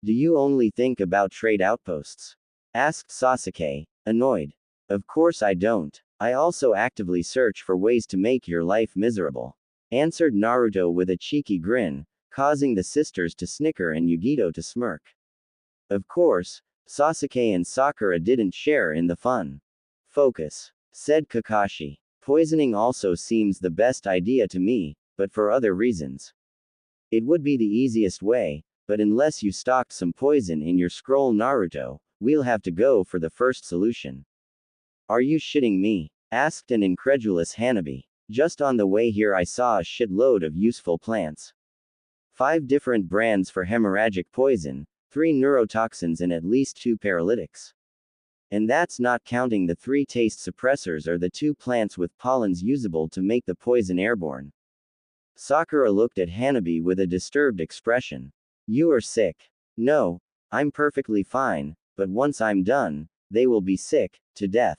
Do you only think about trade outposts? Asked Sasuke, annoyed. Of course I don't. I also actively search for ways to make your life miserable, answered Naruto with a cheeky grin, causing the sisters to snicker and Yugito to smirk. Of course, Sasuke and Sakura didn't share in the fun. Focus, said Kakashi. Poisoning also seems the best idea to me, but for other reasons. It would be the easiest way, but unless you stocked some poison in your scroll Naruto, we'll have to go for the first solution. Are you shitting me? Asked an incredulous Hanabi. Just on the way here I saw a shitload of useful plants. 5 different brands for hemorrhagic poison, 3 neurotoxins and at least 2 paralytics. And that's not counting the 3 taste suppressors or the 2 plants with pollens usable to make the poison airborne. Sakura looked at Hanabi with a disturbed expression. You are sick. No, I'm perfectly fine, but once I'm done, they will be sick to death.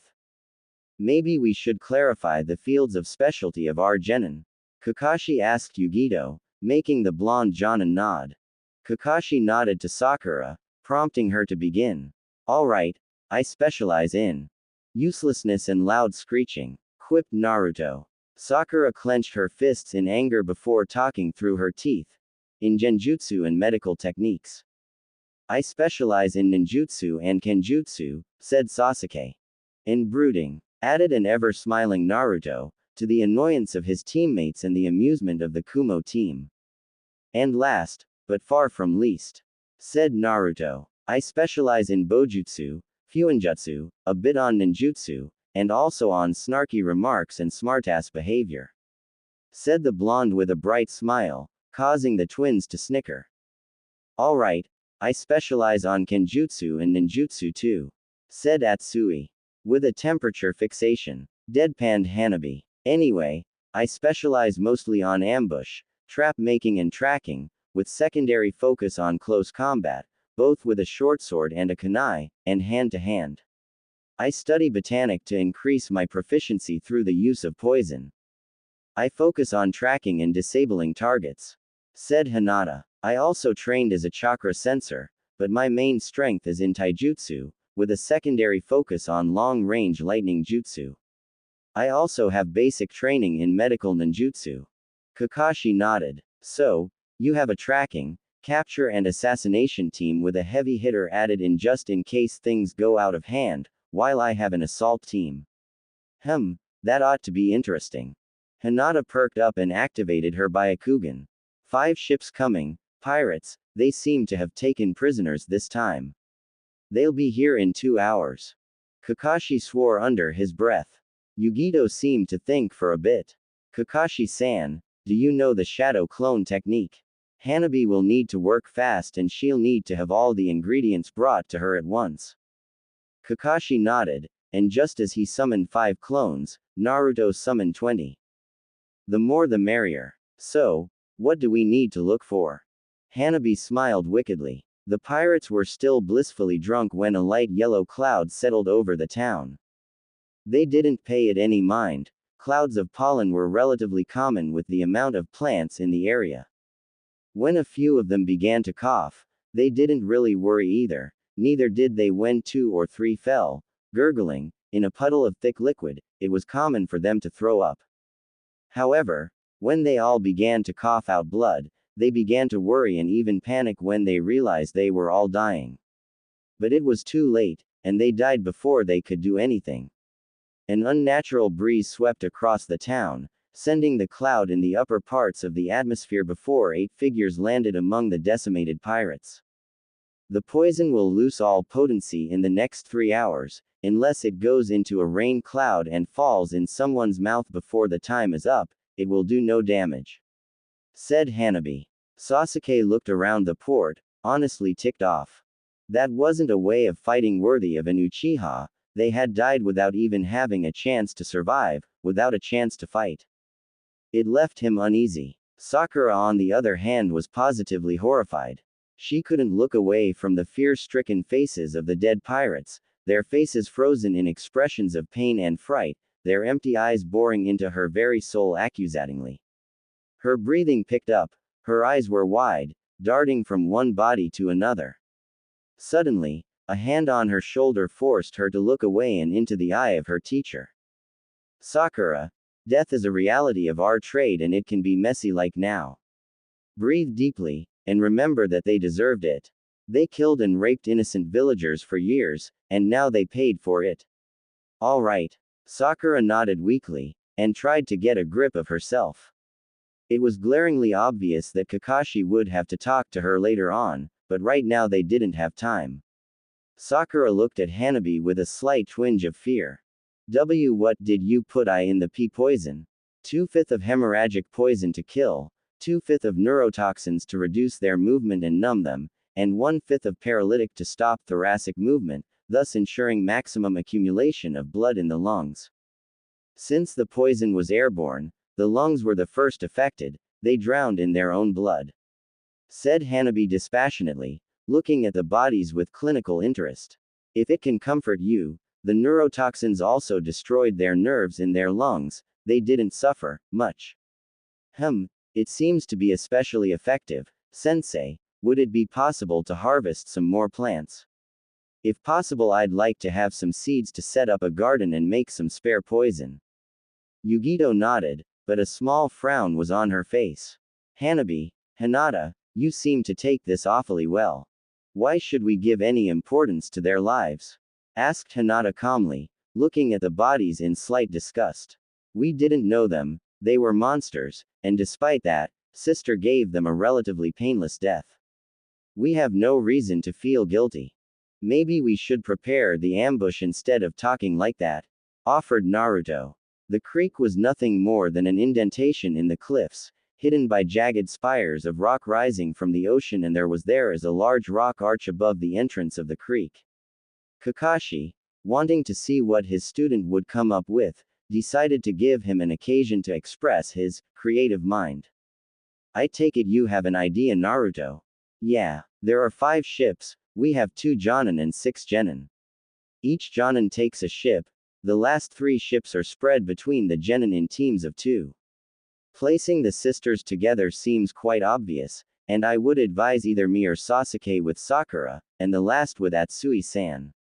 Maybe we should clarify the fields of specialty of our genin. Kakashi asked Yugito, making the blonde Jonin nod. Kakashi nodded to Sakura, prompting her to begin. Alright, I specialize in uselessness and loud screeching, quipped Naruto. Sakura clenched her fists in anger before talking through her teeth. In genjutsu and medical techniques. I specialize in ninjutsu and kenjutsu, said Sasuke. In brooding, added an ever-smiling Naruto, to the annoyance of his teammates and the amusement of the Kumo team. And last, but far from least, said Naruto, I specialize in bojutsu, fuinjutsu, a bit on ninjutsu, and also on snarky remarks and smartass behavior. Said the blonde with a bright smile, causing the twins to snicker. Alright, I specialize on kenjutsu and ninjutsu too, said Atsui. With a temperature fixation, deadpanned Hanabi. Anyway, I specialize mostly on ambush, trap making and tracking, with secondary focus on close combat, both with a short sword and a kunai, and hand-to-hand. I study botanic to increase my proficiency through the use of poison. I focus on tracking and disabling targets, said Hinata. I also trained as a chakra sensor, but my main strength is in taijutsu, with a secondary focus on long-range lightning jutsu. I also have basic training in medical ninjutsu. Kakashi nodded. So, you have a tracking, capture and assassination team with a heavy hitter added in just in case things go out of hand, while I have an assault team. That ought to be interesting. Hinata perked up and activated her Byakugan. 5 ships coming, pirates, they seem to have taken prisoners this time. They'll be here in 2 hours. Kakashi swore under his breath. Yugito seemed to think for a bit. Kakashi-san, do you know the shadow clone technique? Hanabi will need to work fast and she'll need to have all the ingredients brought to her at once. Kakashi nodded, and just as he summoned 5 clones, Naruto summoned 20. The more the merrier. So, what do we need to look for? Hanabi smiled wickedly. The pirates were still blissfully drunk when a light yellow cloud settled over the town. They didn't pay it any mind. Clouds of pollen were relatively common with the amount of plants in the area. When a few of them began to cough, they didn't really worry either, neither did they when 2 or 3 fell, gurgling, in a puddle of thick liquid. It was common for them to throw up. However, when they all began to cough out blood, they began to worry and even panic when they realized they were all dying. But it was too late, and they died before they could do anything. An unnatural breeze swept across the town, sending the cloud in the upper parts of the atmosphere before 8 figures landed among the decimated pirates. The poison will lose all potency in the next 3 hours, unless it goes into a rain cloud and falls in someone's mouth before the time is up. It will do no damage, said Hanabi. Sasuke looked around the port, honestly ticked off. That wasn't a way of fighting worthy of an Uchiha. They had died without even having a chance to survive, without a chance to fight. It left him uneasy. Sakura on the other hand was positively horrified. She couldn't look away from the fear-stricken faces of the dead pirates, their faces frozen in expressions of pain and fright, their empty eyes boring into her very soul accusatingly. Her breathing picked up, her eyes were wide, darting from one body to another. Suddenly, a hand on her shoulder forced her to look away and into the eye of her teacher. Sakura, death is a reality of our trade and it can be messy like now. Breathe deeply, and remember that they deserved it. They killed and raped innocent villagers for years, and now they paid for it. All right. Sakura nodded weakly, and tried to get a grip of herself. It was glaringly obvious that Kakashi would have to talk to her later on, but right now they didn't have time. Sakura looked at Hanabi with a slight twinge of fear. What did you put in the pea poison? 2/5 of hemorrhagic poison to kill, 2/5 of neurotoxins to reduce their movement and numb them, and 1/5 of paralytic to stop thoracic movement, thus ensuring maximum accumulation of blood in the lungs. Since the poison was airborne, the lungs were the first affected, they drowned in their own blood. Said Hanabi dispassionately, looking at the bodies with clinical interest. If it can comfort you, the neurotoxins also destroyed their nerves in their lungs, they didn't suffer much. It seems to be especially effective, sensei. Would it be possible to harvest some more plants? If possible, I'd like to have some seeds to set up a garden and make some spare poison. Yugito nodded, but a small frown was on her face. Hanabi, Hinata, you seem to take this awfully well. Why should we give any importance to their lives? Asked Hinata calmly, looking at the bodies in slight disgust. We didn't know them, they were monsters, and despite that, sister gave them a relatively painless death. We have no reason to feel guilty. Maybe we should prepare the ambush instead of talking like that, offered Naruto. The creek was nothing more than an indentation in the cliffs, hidden by jagged spires of rock rising from the ocean, and there was a large rock arch above the entrance of the creek. Kakashi, wanting to see what his student would come up with, decided to give him an occasion to express his creative mind. I take it you have an idea, Naruto. Yeah, there are 5 ships, we have 2 Jonin and 6 Genin. Each Jonin takes a ship, the last 3 ships are spread between the Genin in teams of 2. Placing the sisters together seems quite obvious, and I would advise either me or Sasuke with Sakura, and the last with Atsui-san.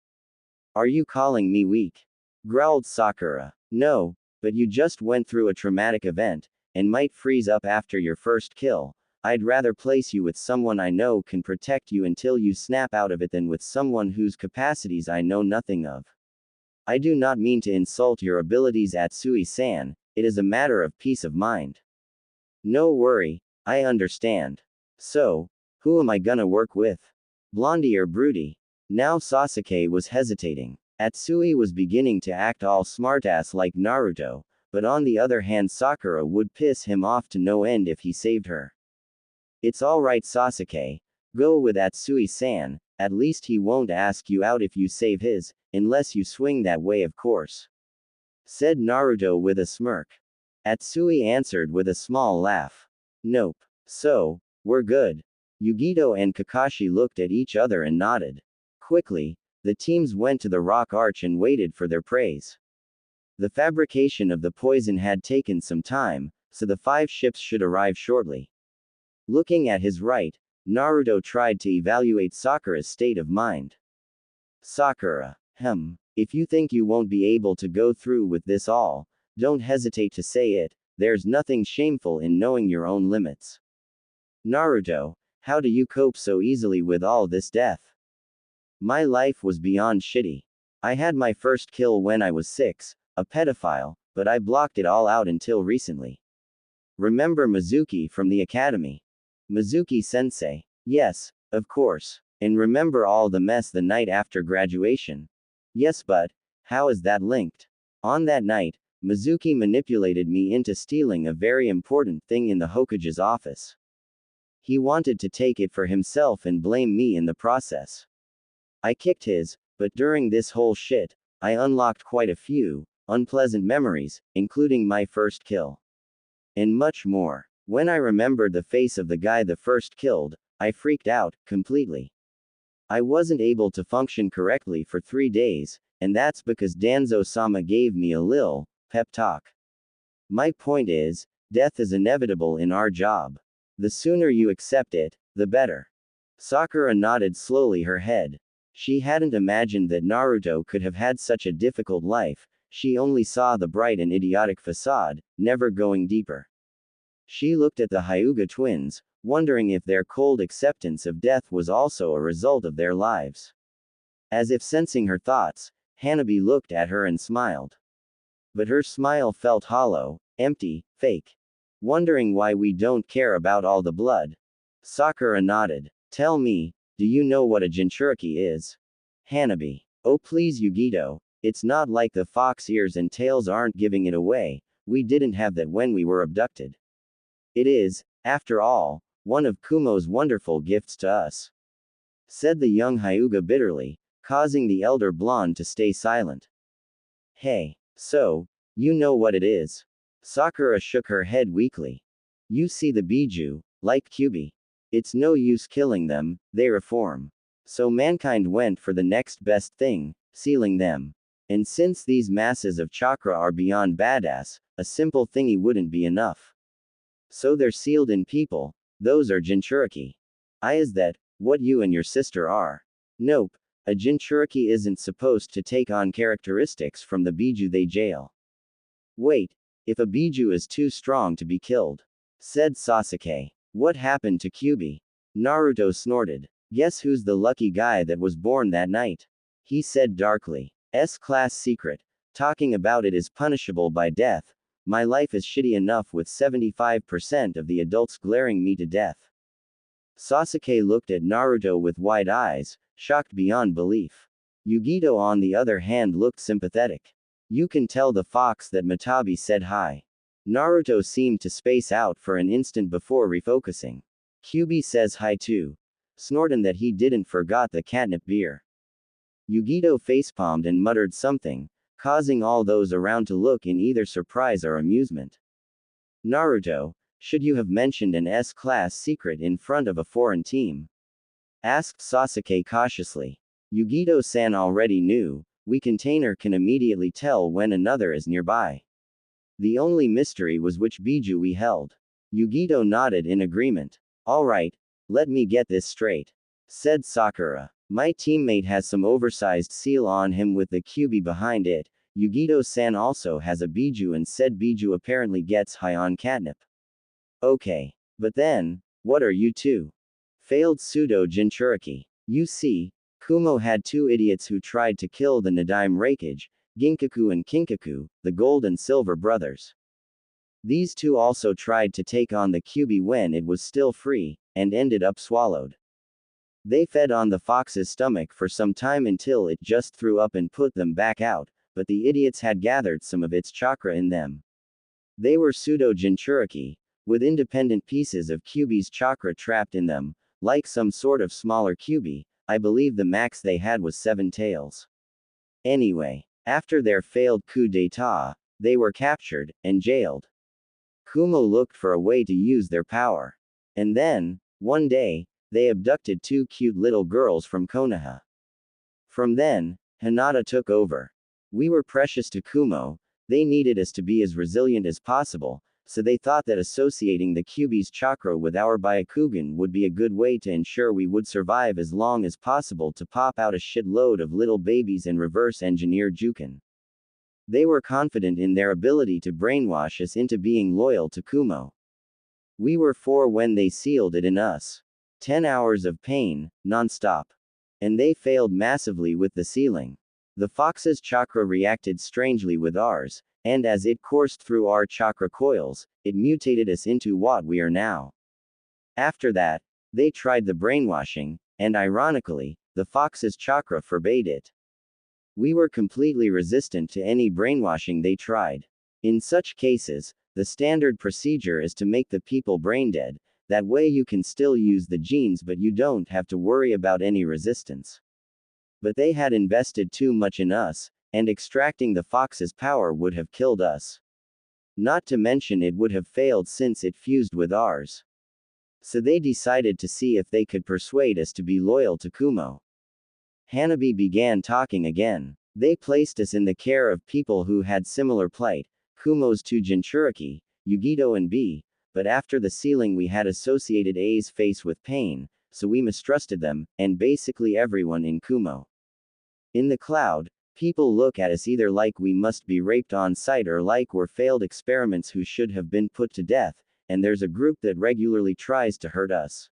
Are you calling me weak? Growled Sakura. No, but you just went through a traumatic event, and might freeze up after your first kill. I'd rather place you with someone I know can protect you until you snap out of it than with someone whose capacities I know nothing of. I do not mean to insult your abilities, Atsui-san, it is a matter of peace of mind. No worry, I understand. So, who am I gonna work with? Blondie or Broody? Now Sasuke was hesitating. Atsui was beginning to act all smartass like Naruto, but on the other hand Sakura would piss him off to no end if he saved her. It's alright Sasuke, go with Atsui-san, at least he won't ask you out if you save his, unless you swing that way of course. Said Naruto with a smirk. Atsui answered with a small laugh. Nope. So, we're good. Yugito and Kakashi looked at each other and nodded. Quickly, the teams went to the rock arch and waited for their praise. The fabrication of the poison had taken some time, so the 5 ships should arrive shortly. Looking at his right, Naruto tried to evaluate Sakura's state of mind. Sakura, if you think you won't be able to go through with this all, don't hesitate to say it, there's nothing shameful in knowing your own limits. Naruto, how do you cope so easily with all this death? My life was beyond shitty. I had my first kill when I was 6, a pedophile, but I blocked it all out until recently. Remember Mizuki from the academy? Mizuki-sensei. Yes, of course. And remember all the mess the night after graduation? Yes, but how is that linked? On that night, Mizuki manipulated me into stealing a very important thing in the Hokage's office. He wanted to take it for himself and blame me in the process. I kicked his, but during this whole shit, I unlocked quite a few unpleasant memories, including my first kill. And much more. When I remembered the face of the guy the first killed, I freaked out, completely. I wasn't able to function correctly for 3 days, and that's because Danzo-sama gave me a lil pep talk. My point is, death is inevitable in our job. The sooner you accept it, the better. Sakura nodded slowly her head. She hadn't imagined that Naruto could have had such a difficult life, she only saw the bright and idiotic facade, never going deeper. She looked at the Hyuga twins, wondering if their cold acceptance of death was also a result of their lives. As if sensing her thoughts, Hanabi looked at her and smiled. But her smile felt hollow, empty, fake. Wondering why we don't care about all the blood. Sakura nodded. Tell me, do you know what a Jinchuriki is? Hanabi. Oh please Yugito, it's not like the fox ears and tails aren't giving it away, we didn't have that when we were abducted. It is, after all, one of Kumo's wonderful gifts to us. Said the young Hyuga bitterly, causing the elder blonde to stay silent. Hey, so, you know what it is? Sakura shook her head weakly. You see the Biju, like Kyubi. It's no use killing them, they reform. So mankind went for the next best thing, sealing them. And since these masses of chakra are beyond badass, a simple thingy wouldn't be enough. So they're sealed in people, those are Jinchuriki. Is that what you and your sister are? Nope. A Jinchuriki isn't supposed to take on characteristics from the Biju they jail. Wait. If a Biju is too strong to be killed, said Sasuke. What happened to Kyuubi? Naruto snorted. Guess who's the lucky guy that was born that night? He said darkly. S-class secret. Talking about it is punishable by death. My life is shitty enough with 75% of the adults glaring me to death. Sasuke looked at Naruto with wide eyes, shocked beyond belief. Yugito on the other hand looked sympathetic. You can tell the fox that Matabi said hi. Naruto seemed to space out for an instant before refocusing. Kyuubi says hi too. Snorting that he didn't forgot the catnip beer. Yugito facepalmed and muttered something, causing all those around to look in either surprise or amusement. Naruto, should you have mentioned an S-class secret in front of a foreign team? Asked Sasuke cautiously. Yugito-san already knew, we container can immediately tell when another is nearby. The only mystery was which Biju we held. Yugito nodded in agreement. Alright, let me get this straight, said Sakura. My teammate has some oversized seal on him with the Kyuubi behind it. Yugito-san also has a Biju and said Biju apparently gets high on catnip. Okay. But then, what are you two? Failed pseudo Jinchuriki. You see, Kumo had two idiots who tried to kill the Nadaime Raikage, Ginkaku and Kinkaku, the gold and silver brothers. These two also tried to take on the Kyuubi when it was still free, and ended up swallowed. They fed on the fox's stomach for some time until it just threw up and put them back out, but the idiots had gathered some of its chakra in them. They were pseudo Jinchuriki, with independent pieces of Kyuubi's chakra trapped in them, like some sort of smaller Kyuubi. I believe the max they had was 7 tails. Anyway, after their failed coup d'etat, they were captured and jailed. Kumo looked for a way to use their power. And then, one day, they abducted 2 cute little girls from Konoha. From then, Hinata took over. We were precious to Kumo, they needed us to be as resilient as possible, so they thought that associating the Kyuubi's chakra with our Byakugan would be a good way to ensure we would survive as long as possible to pop out a shitload of little babies and reverse engineer Jukin. They were confident in their ability to brainwash us into being loyal to Kumo. We were 4 when they sealed it in us. 10 hours of pain, non-stop. And they failed massively with the sealing. The fox's chakra reacted strangely with ours, and as it coursed through our chakra coils, it mutated us into what we are now. After that, they tried the brainwashing, and ironically, the fox's chakra forbade it. We were completely resistant to any brainwashing they tried. In such cases, the standard procedure is to make the people brain dead, that way you can still use the genes but you don't have to worry about any resistance. But they had invested too much in us, and extracting the fox's power would have killed us. Not to mention it would have failed since it fused with ours. So they decided to see if they could persuade us to be loyal to Kumo. Hanabi began talking again. They placed us in the care of people who had similar plight, Kumo's 2 Jinchuriki, Yugito and B, but after the sealing we had associated A's face with pain, so we mistrusted them, and basically everyone in Kumo. In the cloud, people look at us either like we must be raped on sight or like we're failed experiments who should have been put to death, and there's a group that regularly tries to hurt us.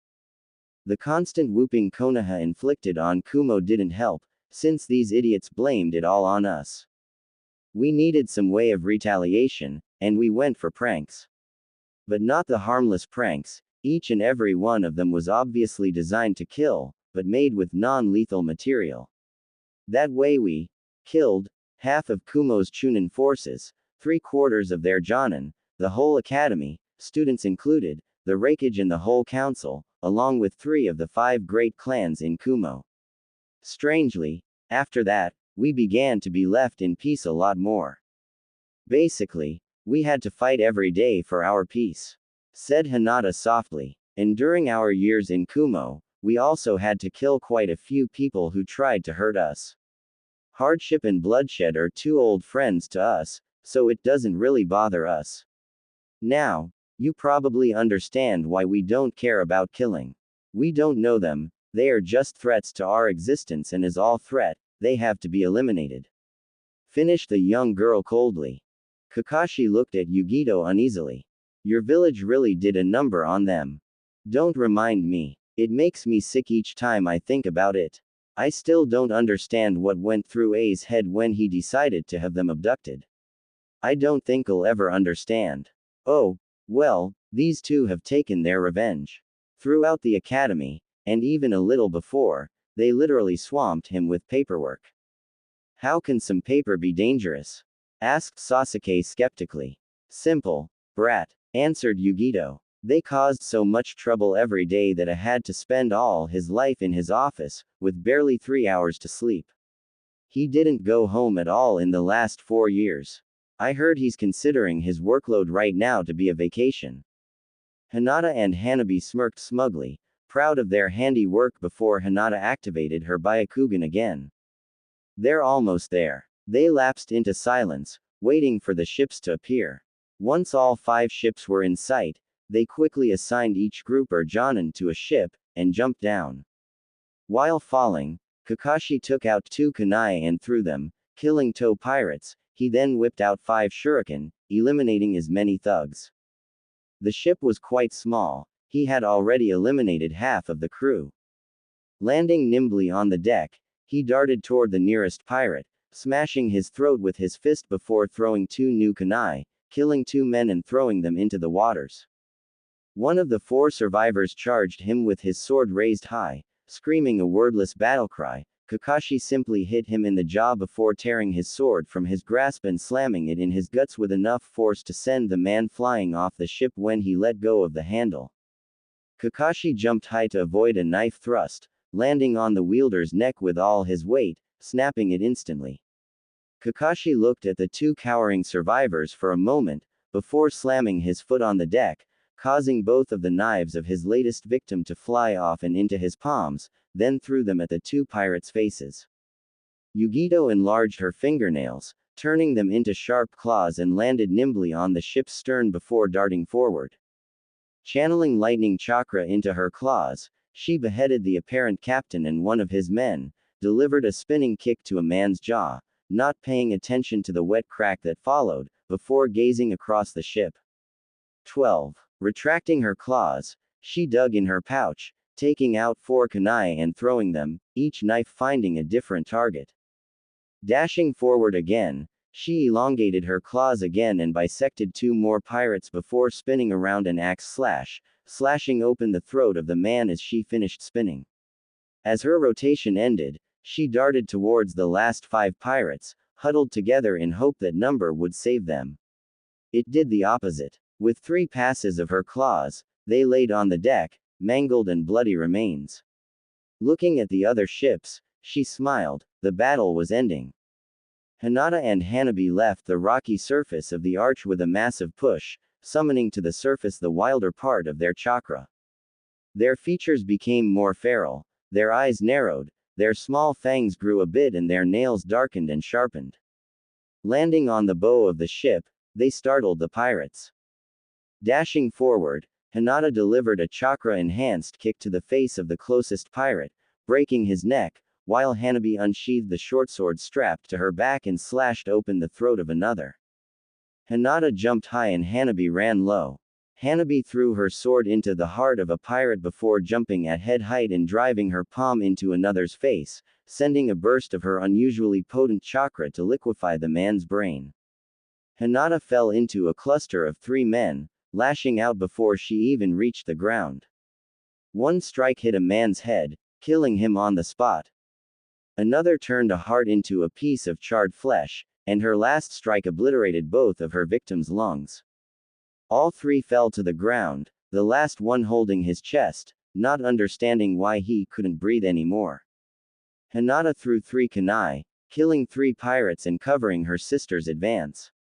The constant whooping Konoha inflicted on Kumo didn't help, since these idiots blamed it all on us. We needed some way of retaliation, and we went for pranks. But not the harmless pranks, each and every one of them was obviously designed to kill, but made with non-lethal material. That way we killed half of Kumo's Chunin forces, 3/4 of their Jonin, the whole academy, students included, the Raikage and the whole council, along with 3 of the 5 great clans in Kumo. Strangely, after that, we began to be left in peace a lot more. Basically, we had to fight every day for our peace, said Hinata softly. And during our years in Kumo, we also had to kill quite a few people who tried to hurt us. Hardship and bloodshed are 2 old friends to us, so it doesn't really bother us. Now, you probably understand why we don't care about killing. We don't know them, they are just threats to our existence, and as all threat, they have to be eliminated. Finished the young girl coldly. Kakashi looked at Yugito uneasily. Your village really did a number on them. Don't remind me. It makes me sick each time I think about it. I still don't understand what went through A's head when he decided to have them abducted. I don't think I'll ever understand. Oh, well, these two have taken their revenge. Throughout the academy, and even a little before, they literally swamped him with paperwork. How can some paper be dangerous? Asked Sasuke skeptically. Simple, brat, answered Yugito. They caused so much trouble every day that I had to spend all his life in his office, with barely 3 hours to sleep. He didn't go home at all in the last 4 years. I heard he's considering his workload right now to be a vacation. Hinata and Hanabi smirked smugly, proud of their handiwork before Hinata activated her Byakugan again. They're almost there. They lapsed into silence, waiting for the ships to appear. Once all 5 ships were in sight, they quickly assigned each group or jonin to a ship, and jumped down. While falling, Kakashi took out 2 kunai and threw them, killing tow pirates. He then whipped out 5 shuriken, eliminating as many thugs. The ship was quite small, he had already eliminated half of the crew. Landing nimbly on the deck, he darted toward the nearest pirate, smashing his throat with his fist before throwing 2 new kunai, killing 2 men and throwing them into the waters. One of the 4 survivors charged him with his sword raised high, screaming a wordless battle cry. Kakashi simply hit him in the jaw before tearing his sword from his grasp and slamming it in his guts with enough force to send the man flying off the ship when he let go of the handle. Kakashi jumped high to avoid a knife thrust, landing on the wielder's neck with all his weight, snapping it instantly. Kakashi looked at the 2 cowering survivors for a moment, before slamming his foot on the deck, causing both of the knives of his latest victim to fly off and into his palms, then threw them at the 2 pirates' faces. Yugito enlarged her fingernails, turning them into sharp claws, and landed nimbly on the ship's stern before darting forward. Channeling lightning chakra into her claws, she beheaded the apparent captain and one of his men, delivered a spinning kick to a man's jaw, not paying attention to the wet crack that followed, before gazing across the ship. 12. Retracting her claws, she dug in her pouch, taking out 4 kunai and throwing them, each knife finding a different target. Dashing forward again, she elongated her claws again and bisected 2 more pirates before spinning around an axe slashing open the throat of the man as she finished spinning. As her rotation ended, she darted towards the last 5 pirates, huddled together in hope that number would save them. It did the opposite. With 3 passes of her claws, they laid on the deck, mangled and bloody remains. Looking at the other ships, she smiled, the battle was ending. Hinata and Hanabi left the rocky surface of the arch with a massive push, summoning to the surface the wilder part of their chakra. Their features became more feral, their eyes narrowed, their small fangs grew a bit and their nails darkened and sharpened. Landing on the bow of the ship, they startled the pirates. Dashing forward, Hinata delivered a chakra-enhanced kick to the face of the closest pirate, breaking his neck, while Hanabi unsheathed the short sword strapped to her back and slashed open the throat of another. Hinata jumped high and Hanabi ran low. Hanabi threw her sword into the heart of a pirate before jumping at head height and driving her palm into another's face, sending a burst of her unusually potent chakra to liquefy the man's brain. Hinata fell into a cluster of 3 men, lashing out before she even reached the ground. One strike hit a man's head, killing him on the spot. Another turned a heart into a piece of charred flesh, and her last strike obliterated both of her victims' lungs. All 3 fell to the ground, the last one holding his chest, not understanding why he couldn't breathe anymore. Hinata threw 3 kunai, killing 3 pirates and covering her sister's advance.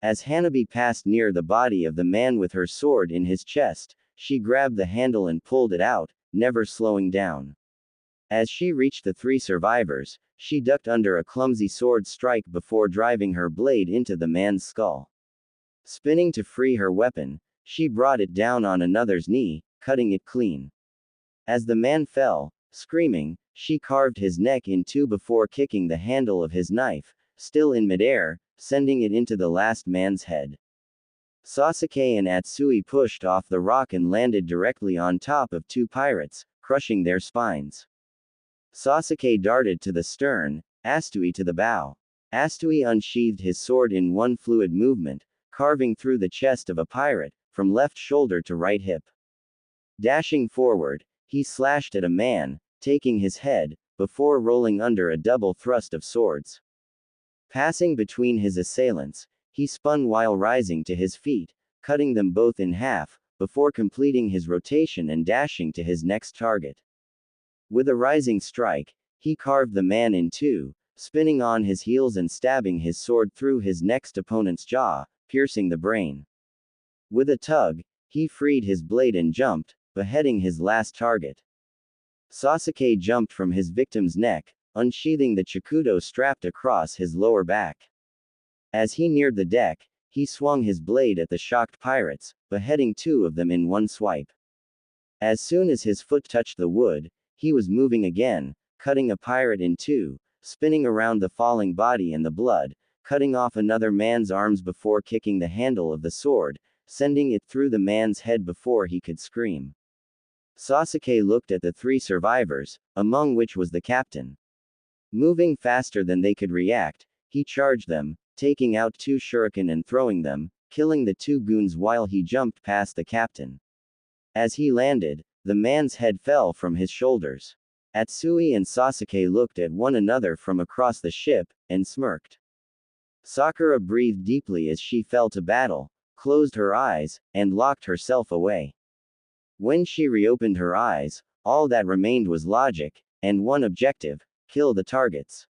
As Hanabi passed near the body of the man with her sword in his chest, she grabbed the handle and pulled it out, never slowing down. As she reached the 3 survivors, she ducked under a clumsy sword strike before driving her blade into the man's skull. Spinning to free her weapon, she brought it down on another's knee, cutting it clean. As the man fell, screaming, she carved his neck in two before kicking the handle of his knife, still in midair, sending it into the last man's head. Sasuke and Atsui pushed off the rock and landed directly on top of two pirates, crushing their spines. Sasuke darted to the stern, Atsui to the bow. Atsui unsheathed his sword in one fluid movement, carving through the chest of a pirate, from left shoulder to right hip. Dashing forward, he slashed at a man, taking his head, before rolling under a double thrust of swords. Passing between his assailants, he spun while rising to his feet, cutting them both in half, before completing his rotation and dashing to his next target. With a rising strike, he carved the man in two, spinning on his heels and stabbing his sword through his next opponent's jaw, piercing the brain. With a tug, he freed his blade and jumped, beheading his last target. Sasuke jumped from his victim's neck, unsheathing the chikudo strapped across his lower back. As he neared the deck, he swung his blade at the shocked pirates, beheading two of them in one swipe. As soon as his foot touched the wood, he was moving again, cutting a pirate in two, spinning around the falling body and the blood, cutting off another man's arms before kicking the handle of the sword, sending it through the man's head before he could scream. Sasuke looked at the three survivors, among which was the captain. Moving faster than they could react, he charged them, taking out two shuriken and throwing them, killing the two goons while he jumped past the captain. As he landed, the man's head fell from his shoulders. Atsui and Sasuke looked at one another from across the ship, and smirked. Sakura breathed deeply as she fell to battle, closed her eyes, and locked herself away. When she reopened her eyes, all that remained was logic, and one objective: kill the targets.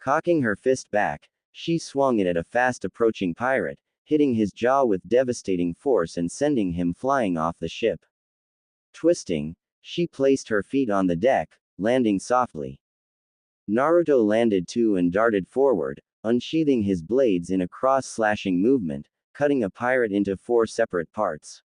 Cocking her fist back, she swung it at a fast-approaching pirate, hitting his jaw with devastating force and sending him flying off the ship. Twisting, she placed her feet on the deck, landing softly. Naruto landed too and darted forward, unsheathing his blades in a cross-slashing movement, cutting a pirate into four separate parts.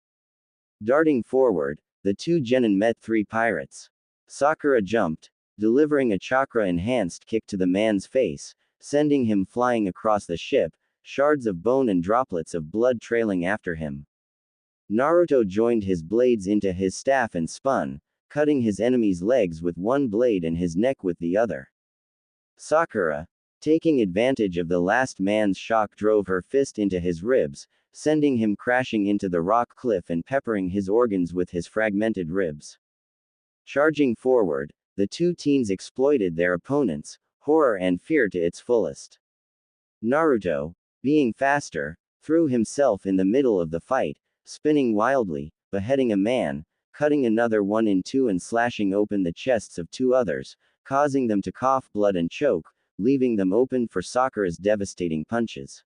Darting forward, the two genin met three pirates. Sakura jumped, delivering a chakra-enhanced kick to the man's face, sending him flying across the ship, shards of bone and droplets of blood trailing after him. Naruto joined his blades into his staff and spun, cutting his enemy's legs with one blade and his neck with the other. Sakura, taking advantage of the last man's shock, drove her fist into his ribs, sending him crashing into the rock cliff and peppering his organs with his fragmented ribs. Charging forward, the two teens exploited their opponents' horror and fear to its fullest. Naruto, being faster, threw himself in the middle of the fight, spinning wildly, beheading a man, cutting another one in two and slashing open the chests of two others, causing them to cough blood and choke, leaving them open for Sakura's devastating punches.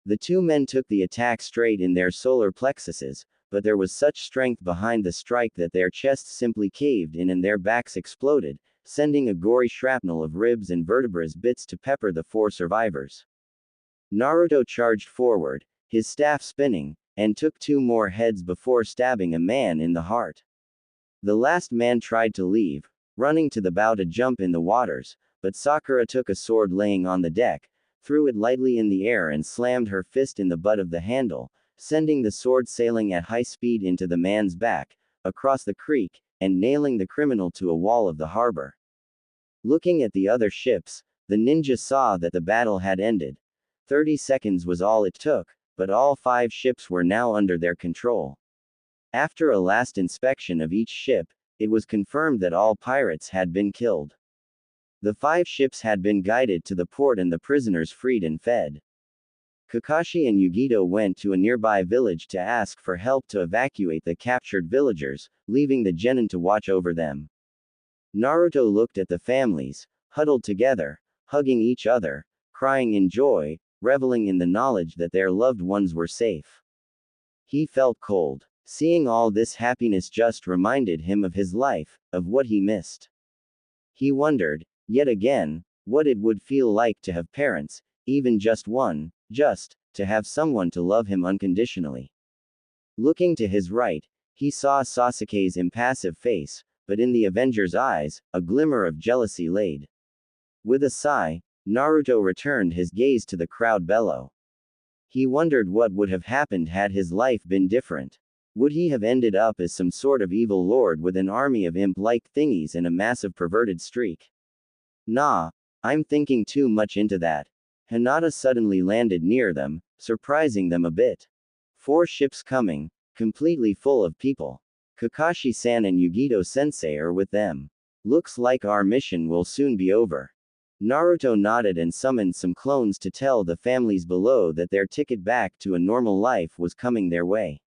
The two men took the attack straight in their solar plexuses, but there was such strength behind the strike that their chests simply caved in and their backs exploded, sending a gory shrapnel of ribs and vertebrae bits to pepper the four survivors. Naruto charged forward, his staff spinning, and took two more heads before stabbing a man in the heart. The last man tried to leave, running to the bow to jump in the waters, but Sakura took a sword laying on the deck, threw it lightly in the air and slammed her fist in the butt of the handle, sending the sword sailing at high speed into the man's back, across the creek, and nailing the criminal to a wall of the harbor. Looking at the other ships, the ninja saw that the battle had ended. 30 seconds was all it took, but all 5 ships were now under their control. After a last inspection of each ship, it was confirmed that all pirates had been killed. The 5 ships had been guided to the port and the prisoners freed and fed. Kakashi and Yugito went to a nearby village to ask for help to evacuate the captured villagers, leaving the genin to watch over them. Naruto looked at the families, huddled together, hugging each other, crying in joy, reveling in the knowledge that their loved ones were safe. He felt cold. Seeing all this happiness just reminded him of his life, of what he missed. He wondered, yet again, what it would feel like to have parents, even just one, just to have someone to love him unconditionally. Looking to his right, He saw Sasuke's impassive face, but in the Avenger's eyes, a glimmer of jealousy laid. With a sigh, Naruto returned his gaze to the crowd below. He wondered what would have happened had his life been different. Would he have ended up as some sort of evil lord with an army of imp-like thingies and a massive perverted streak? Nah, I'm thinking too much into that. Hinata suddenly landed near them, surprising them a bit. 4 ships coming, completely full of people. Kakashi-san and Yugito-sensei are with them. Looks like our mission will soon be over. Naruto nodded and summoned some clones to tell the families below that their ticket back to a normal life was coming their way.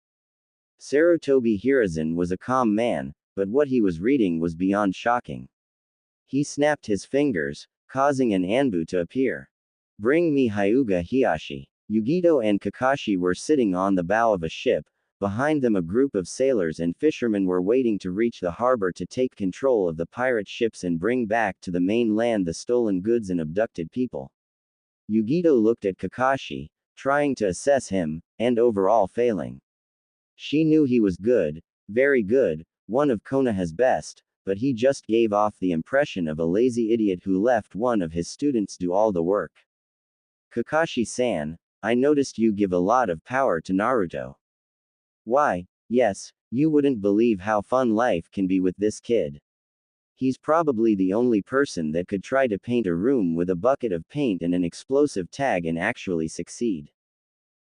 Sarutobi Hiruzen was a calm man, but what he was reading was beyond shocking. He snapped his fingers, causing an Anbu to appear. Bring me Hyuga Hiashi. Yugito and Kakashi were sitting on the bow of a ship. Behind them a group of sailors and fishermen were waiting to reach the harbor to take control of the pirate ships and bring back to the mainland the stolen goods and abducted people. Yugito looked at Kakashi, trying to assess him, and overall failing. She knew he was good, very good, one of Konoha's best, but he just gave off the impression of a lazy idiot who left one of his students do all the work. Kakashi-san, I noticed you give a lot of power to Naruto. Why, yes, you wouldn't believe how fun life can be with this kid. He's probably the only person that could try to paint a room with a bucket of paint and an explosive tag and actually succeed.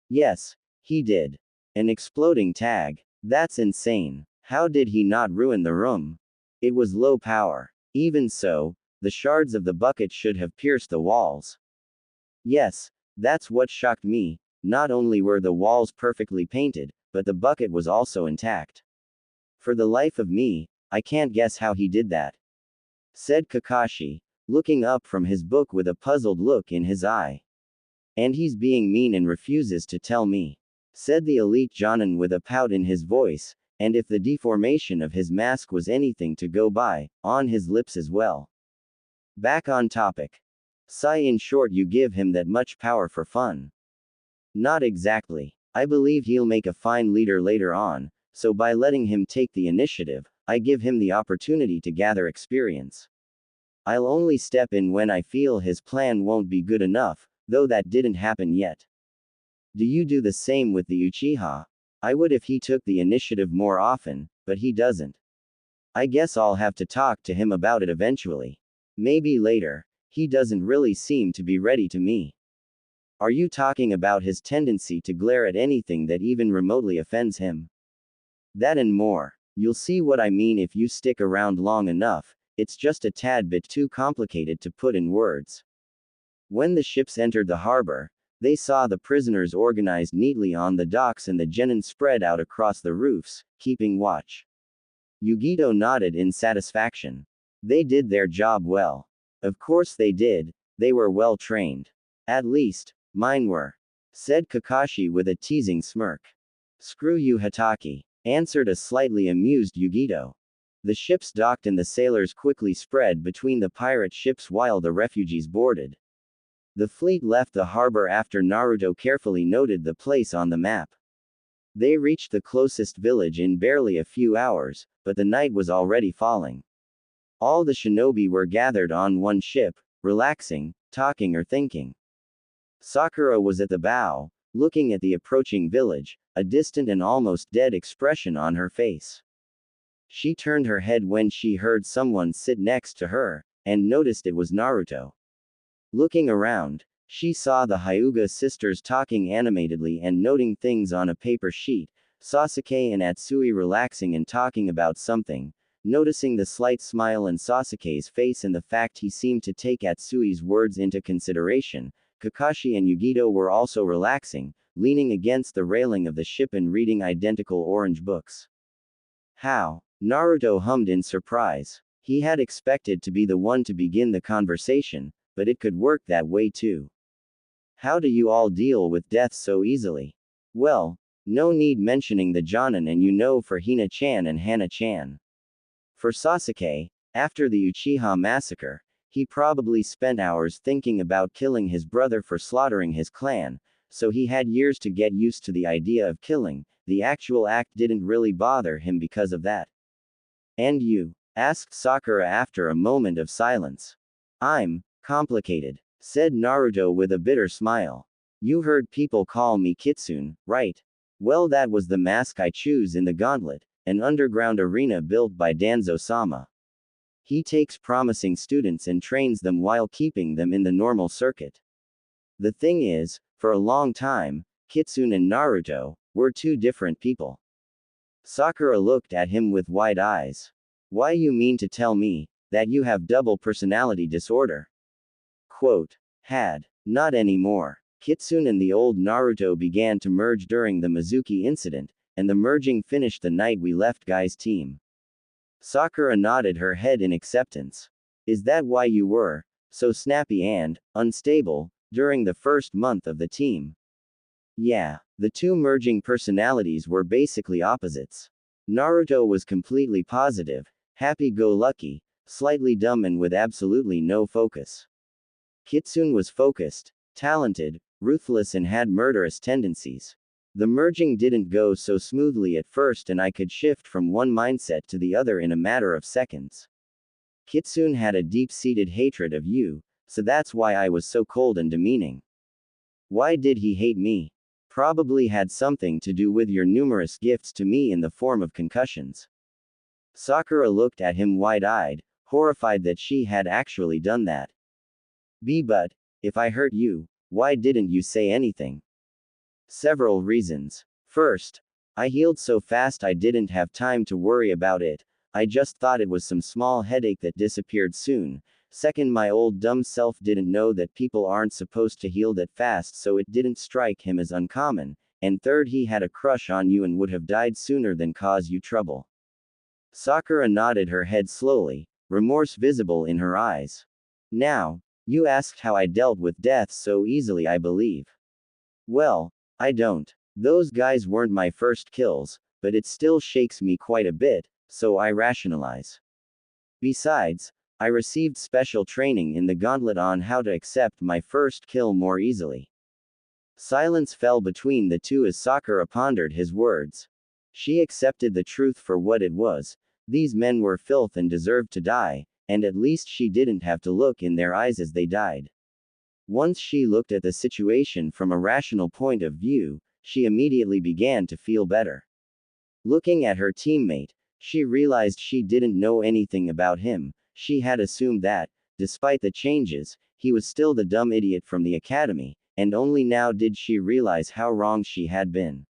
Yes, he did. An exploding tag. That's insane. How did he not ruin the room? It was low power. Even so, the shards of the bucket should have pierced the walls. Yes, that's what shocked me. Not only were the walls perfectly painted, but the bucket was also intact. For the life of me, I can't guess how he did that, said Kakashi, looking up from his book with a puzzled look in his eye. And he's being mean and refuses to tell me, said the elite Jonin with a pout in his voice, and if the deformation of his mask was anything to go by, on his lips as well. Back on topic. Sigh, in short, you give him that much power for fun? Not exactly. I believe he'll make a fine leader later on, so by letting him take the initiative, I give him the opportunity to gather experience. I'll only step in when I feel his plan won't be good enough, though that didn't happen yet. Do you do the same with the Uchiha? I would if he took the initiative more often, but he doesn't. I guess I'll have to talk to him about it eventually. Maybe later. He doesn't really seem to be ready to me. Are you talking about his tendency to glare at anything that even remotely offends him? That and more. You'll see what I mean if you stick around long enough. It's just a tad bit too complicated to put in words. When the ships entered the harbor, they saw the prisoners organized neatly on the docks and the genin spread out across the roofs, keeping watch. Yugito nodded in satisfaction. They did their job well. Of course they did, they were well trained. At least, mine were, said Kakashi with a teasing smirk. Screw you, Hatake, answered a slightly amused Yugito. The ships docked and the sailors quickly spread between the pirate ships while the refugees boarded. The fleet left the harbor after Naruto carefully noted the place on the map. They reached the closest village in barely a few hours, but the night was already falling. All the shinobi were gathered on one ship, relaxing, talking or thinking. Sakura was at the bow, looking at the approaching village, a distant and almost dead expression on her face. She turned her head when she heard someone sit next to her, and noticed it was Naruto. Looking around, she saw the Hyuga sisters talking animatedly and noting things on a paper sheet, Sasuke and Atsui relaxing and talking about something. Noticing the slight smile on Sasuke's face and the fact he seemed to take Atsui's words into consideration, Kakashi and Yugito were also relaxing, leaning against the railing of the ship and reading identical orange books. How? Naruto hummed in surprise. He had expected to be the one to begin the conversation, but it could work that way too. How do you all deal with death so easily? Well, no need mentioning the Jonin, and you know, for Hina-chan and Hana-chan. For Sasuke, after the Uchiha massacre, he probably spent hours thinking about killing his brother for slaughtering his clan, so he had years to get used to the idea of killing, the actual act didn't really bother him because of that. And you? Asked Sakura after a moment of silence. I'm complicated, said Naruto with a bitter smile. You heard people call me Kitsune, right? Well, that was the mask I choose in the Gauntlet, an underground arena built by Danzo-sama. He takes promising students and trains them while keeping them in the normal circuit. The thing is, for a long time, Kitsune and Naruto were two different people. Sakura looked at him with wide eyes. Why, you mean to tell me that you have double personality disorder? Quote. Had. Not anymore. Kitsune and the old Naruto began to merge during the Mizuki incident, and the merging finished the night we left Guy's team. Sakura nodded her head in acceptance. Is that why you were so snappy and unstable during the first month of the team? Yeah, the two merging personalities were basically opposites. Naruto was completely positive, happy-go-lucky, slightly dumb and with absolutely no focus. Kitsune was focused, talented, ruthless and had murderous tendencies. The merging didn't go so smoothly at first and I could shift from one mindset to the other in a matter of seconds. Kitsune had a deep-seated hatred of you, so that's why I was so cold and demeaning. Why did he hate me? Probably had something to do with your numerous gifts to me in the form of concussions. Sakura looked at him wide-eyed, horrified that she had actually done that. But, if I hurt you, why didn't you say anything? Several reasons. First, I healed so fast I didn't have time to worry about it, I just thought it was some small headache that disappeared soon. Second, my old dumb self didn't know that people aren't supposed to heal that fast, so it didn't strike him as uncommon. And third, he had a crush on you and would have died sooner than cause you trouble. Sakura nodded her head slowly, remorse visible in her eyes. Now, you asked how I dealt with death so easily, I believe. Well, I don't. Those guys weren't my first kills, but it still shakes me quite a bit, so I rationalize. Besides, I received special training in the Gauntlet on how to accept my first kill more easily. Silence fell between the two as Sakura pondered his words. She accepted the truth for what it was. These men were filth and deserved to die, and at least she didn't have to look in their eyes as they died. Once she looked at the situation from a rational point of view, she immediately began to feel better. Looking at her teammate, she realized she didn't know anything about him. She had assumed that, despite the changes, he was still the dumb idiot from the academy, and only now did she realize how wrong she had been.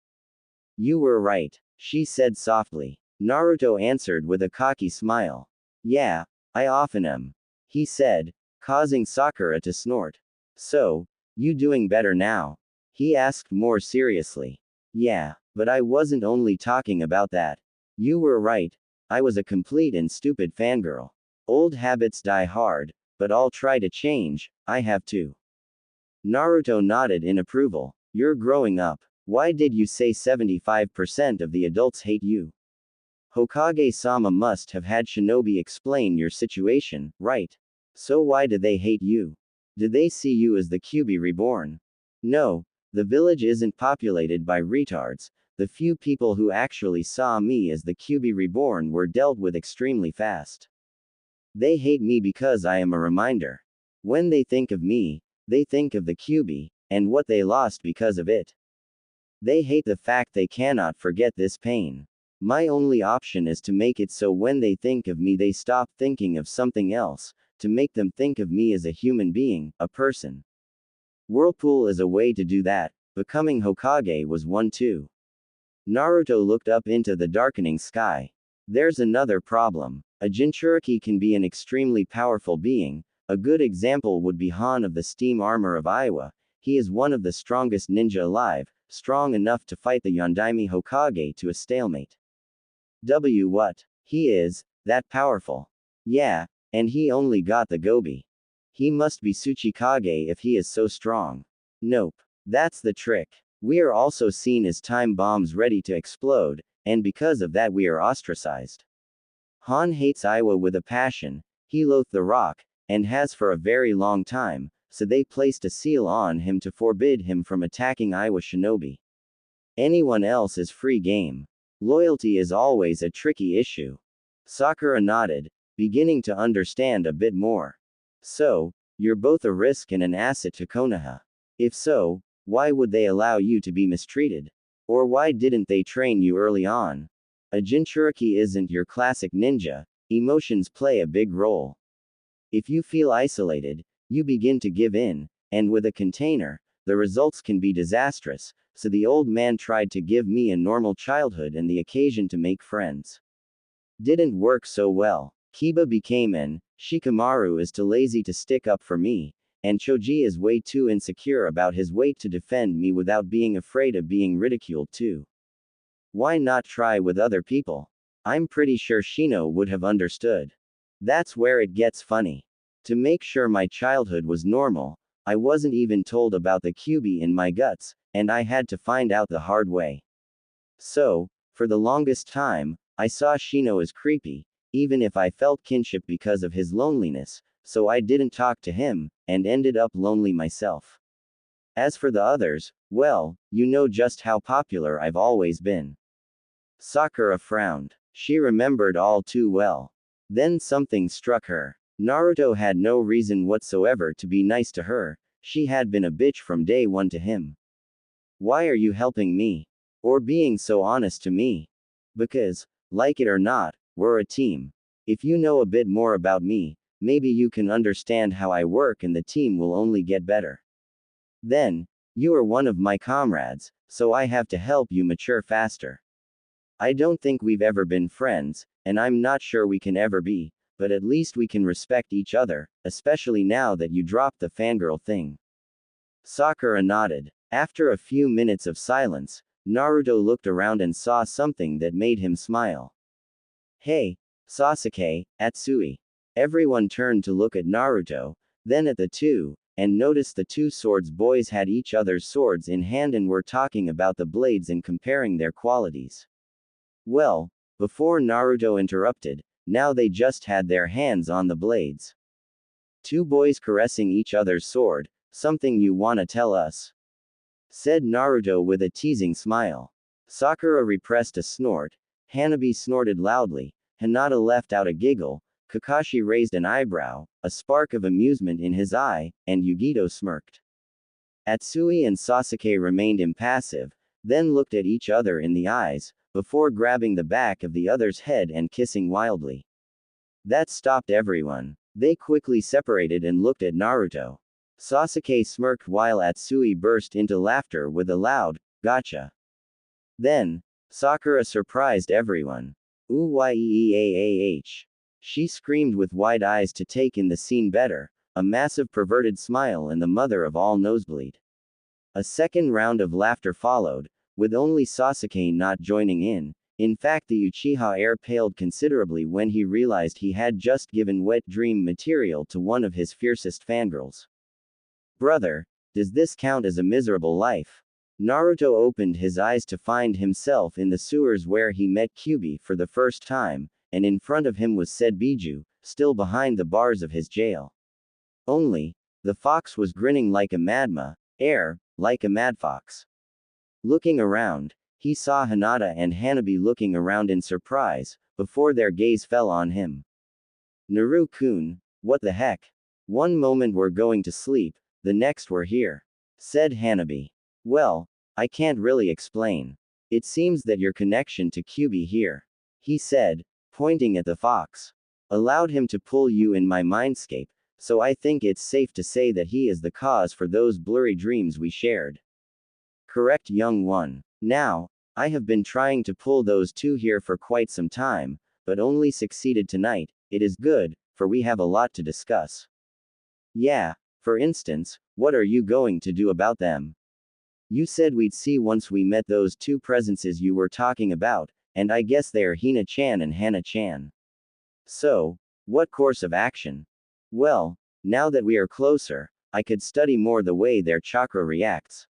You were right, she said softly. Naruto answered with a cocky smile. Yeah, I often am, he said, causing Sakura to snort. So, you doing better now? He asked more seriously. Yeah, but I wasn't only talking about that. You were right, I was a complete and stupid fangirl. Old habits die hard, but I'll try to change, I have to. Naruto nodded in approval. You're growing up. Why did you say 75% of the adults hate you? Hokage-sama must have had Shinobi explain your situation, right? So why do they hate you? Do they see you as the Kyuubi reborn? No, the village isn't populated by retards. The few people who actually saw me as the Kyuubi reborn were dealt with extremely fast. They hate me because I am a reminder. When they think of me, they think of the Kyuubi, and what they lost because of it. They hate the fact they cannot forget this pain. My only option is to make it so when they think of me they stop thinking of something else, to make them think of me as a human being, a person. Whirlpool is a way to do that, becoming Hokage was one too. Naruto looked up into the darkening sky. There's another problem. A Jinchuriki can be an extremely powerful being. A good example would be Han of the Steam Armor of Iowa. He is one of the strongest ninja alive, strong enough to fight the Yondaime Hokage to a stalemate. What? He is that powerful. Yeah, and he only got the Gobi. He must be Tsuchikage if he is so strong. Nope. That's the trick. We are also seen as time bombs ready to explode, and because of that we are ostracized. Han hates Iowa with a passion, he loathed the rock, and has for a very long time, so they placed a seal on him to forbid him from attacking Iowa shinobi. Anyone else is free game. Loyalty is always a tricky issue. Sakura nodded, beginning to understand a bit more. So, you're both a risk and an asset to Konoha. If so, why would they allow you to be mistreated? Or why didn't they train you early on? A Jinchuriki isn't your classic ninja, emotions play a big role. If you feel isolated, you begin to give in, and with a container, the results can be disastrous, so the old man tried to give me a normal childhood and the occasion to make friends. Didn't work so well. Kiba became an Shikamaru is too lazy to stick up for me, and Choji is way too insecure about his weight to defend me without being afraid of being ridiculed too. Why not try with other people? I'm pretty sure Shino would have understood. That's where it gets funny. To make sure my childhood was normal, I wasn't even told about the QB in my guts, and I had to find out the hard way. So, for the longest time, I saw Shino as creepy, even if I felt kinship because of his loneliness, so I didn't talk to him, and ended up lonely myself. As for the others, well, you know just how popular I've always been. Sakura frowned. She remembered all too well. Then something struck her. Naruto had no reason whatsoever to be nice to her, she had been a bitch from day one to him. Why are you helping me? Or being so honest to me? Because, like it or not, we're a team. If you know a bit more about me, maybe you can understand how I work and the team will only get better. Then, you are one of my comrades, so I have to help you mature faster. I don't think we've ever been friends, and I'm not sure we can ever be, but at least we can respect each other, especially now that you dropped the fangirl thing. Sakura nodded. After a few minutes of silence, Naruto looked around and saw something that made him smile. Hey, Sasuke, Atsui. Everyone turned to look at Naruto, then at the two, and noticed the two swords boys had each other's swords in hand and were talking about the blades and comparing their qualities. Well, before Naruto interrupted, now they just had their hands on the blades. Two boys caressing each other's sword, something you wanna tell us? Said Naruto with a teasing smile. Sakura repressed a snort, Hanabi snorted loudly, Hinata left out a giggle, Kakashi raised an eyebrow, a spark of amusement in his eye, and Yugito smirked. Atsui and Sasuke remained impassive, then looked at each other in the eyes, before grabbing the back of the other's head and kissing wildly. That stopped everyone. They quickly separated and looked at Naruto. Sasuke smirked while Atsui burst into laughter with a loud, "Gotcha." Then, Sakura surprised everyone. "Ooh-yeeaah." She screamed with wide eyes to take in the scene better, a massive perverted smile and the mother of all nosebleed. A second round of laughter followed, with only Sasuke not joining in. In fact, the Uchiha heir paled considerably when he realized he had just given wet dream material to one of his fiercest fangirls. Brother, does this count as a miserable life? Naruto opened his eyes to find himself in the sewers where he met Kyubi for the first time, and in front of him was said Biju, still behind the bars of his jail. Only, the fox was grinning like a like a mad fox. Looking around, he saw Hinata and Hanabi looking around in surprise, before their gaze fell on him. Naru-kun, what the heck? One moment we're going to sleep, the next we're here. Said Hanabi. Well, I can't really explain. It seems that your connection to Kyubi here, he said, pointing at the fox, allowed him to pull you in my mindscape, so I think it's safe to say that he is the cause for those blurry dreams we shared. Correct, young one. Now, I have been trying to pull those two here for quite some time, but only succeeded tonight. It is good, for we have a lot to discuss. Yeah, for instance, what are you going to do about them? You said we'd see once we met those two presences you were talking about, and I guess they are Hina-chan and Hana-chan. So, what course of action? Well, now that we are closer, I could study more the way their chakra reacts.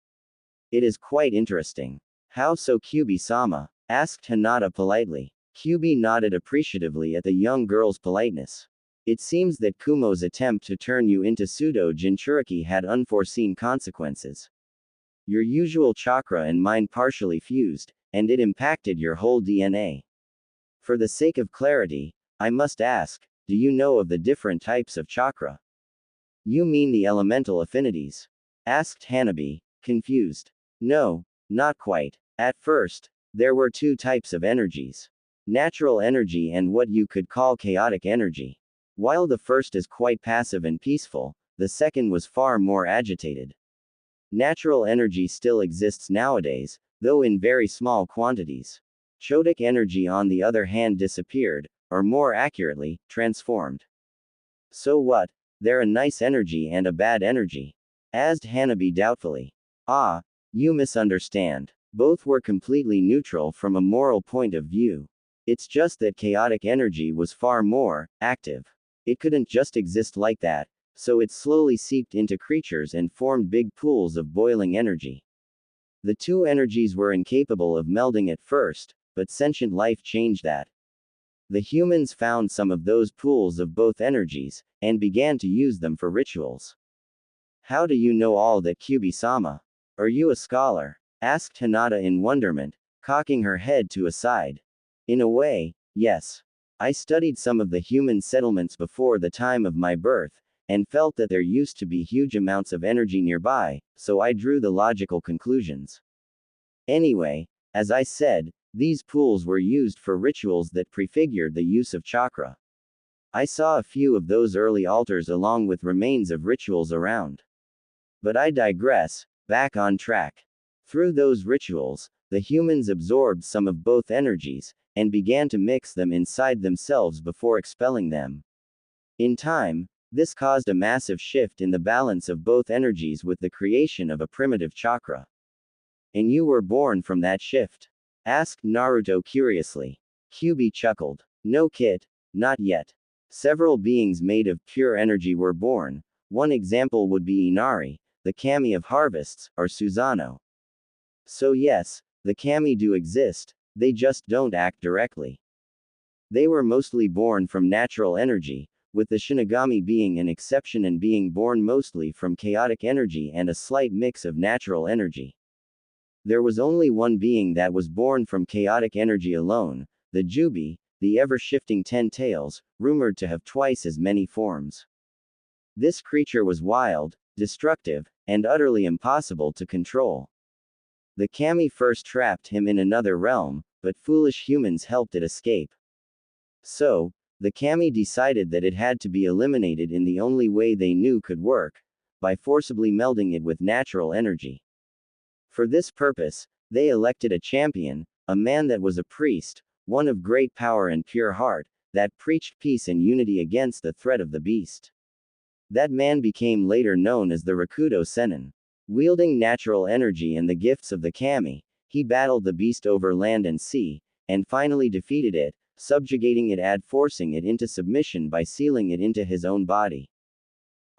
It is quite interesting. How so, Kyubi-sama? Asked Hinata politely. Kyubi nodded appreciatively at the young girl's politeness. It seems that Kumo's attempt to turn you into pseudo-Jinchuriki had unforeseen consequences. Your usual chakra and mind partially fused, and it impacted your whole DNA. For the sake of clarity, I must ask, do you know of the different types of chakra? You mean the elemental affinities? Asked Hanabi, confused. No, not quite. At first, there were two types of energies. Natural energy and what you could call chaotic energy. While the first is quite passive and peaceful, the second was far more agitated. Natural energy still exists nowadays, though in very small quantities. Chaotic energy on the other hand disappeared, or more accurately, transformed. So what? They're a nice energy and a bad energy? Asked Hanabi doubtfully. Ah, you misunderstand. Both were completely neutral from a moral point of view. It's just that chaotic energy was far more active. It couldn't just exist like that, so it slowly seeped into creatures and formed big pools of boiling energy. The two energies were incapable of melding at first, but sentient life changed that. The humans found some of those pools of both energies, and began to use them for rituals. How do you know all that, Kyubi-sama? Are you a scholar? Asked Hinata in wonderment, cocking her head to a side. In a way, yes. I studied some of the human settlements before the time of my birth, and felt that there used to be huge amounts of energy nearby, so I drew the logical conclusions. Anyway, as I said, these pools were used for rituals that prefigured the use of chakra. I saw a few of those early altars along with remains of rituals around. But I digress, back on track. Through those rituals, the humans absorbed some of both energies, and began to mix them inside themselves before expelling them. In time, this caused a massive shift in the balance of both energies with the creation of a primitive chakra. And you were born from that shift? Asked Naruto curiously. Kyubi chuckled. No kid, not yet. Several beings made of pure energy were born. One example would be Inari, the kami of harvests, or Susanoo. So yes, the kami do exist, they just don't act directly. They were mostly born from natural energy, with the Shinigami being an exception and being born mostly from chaotic energy and a slight mix of natural energy. There was only one being that was born from chaotic energy alone, the Jubi, the ever-shifting 10 tails, rumored to have twice as many forms. This creature was wild, destructive, and utterly impossible to control. The kami first trapped him in another realm, but foolish humans helped it escape. So, the kami decided that it had to be eliminated in the only way they knew could work, by forcibly melding it with natural energy. For this purpose, they elected a champion, a man that was a priest, one of great power and pure heart, that preached peace and unity against the threat of the beast. That man became later known as the Rakudo Sennin. Wielding natural energy and the gifts of the kami, he battled the beast over land and sea, and finally defeated it, subjugating it and forcing it into submission by sealing it into his own body.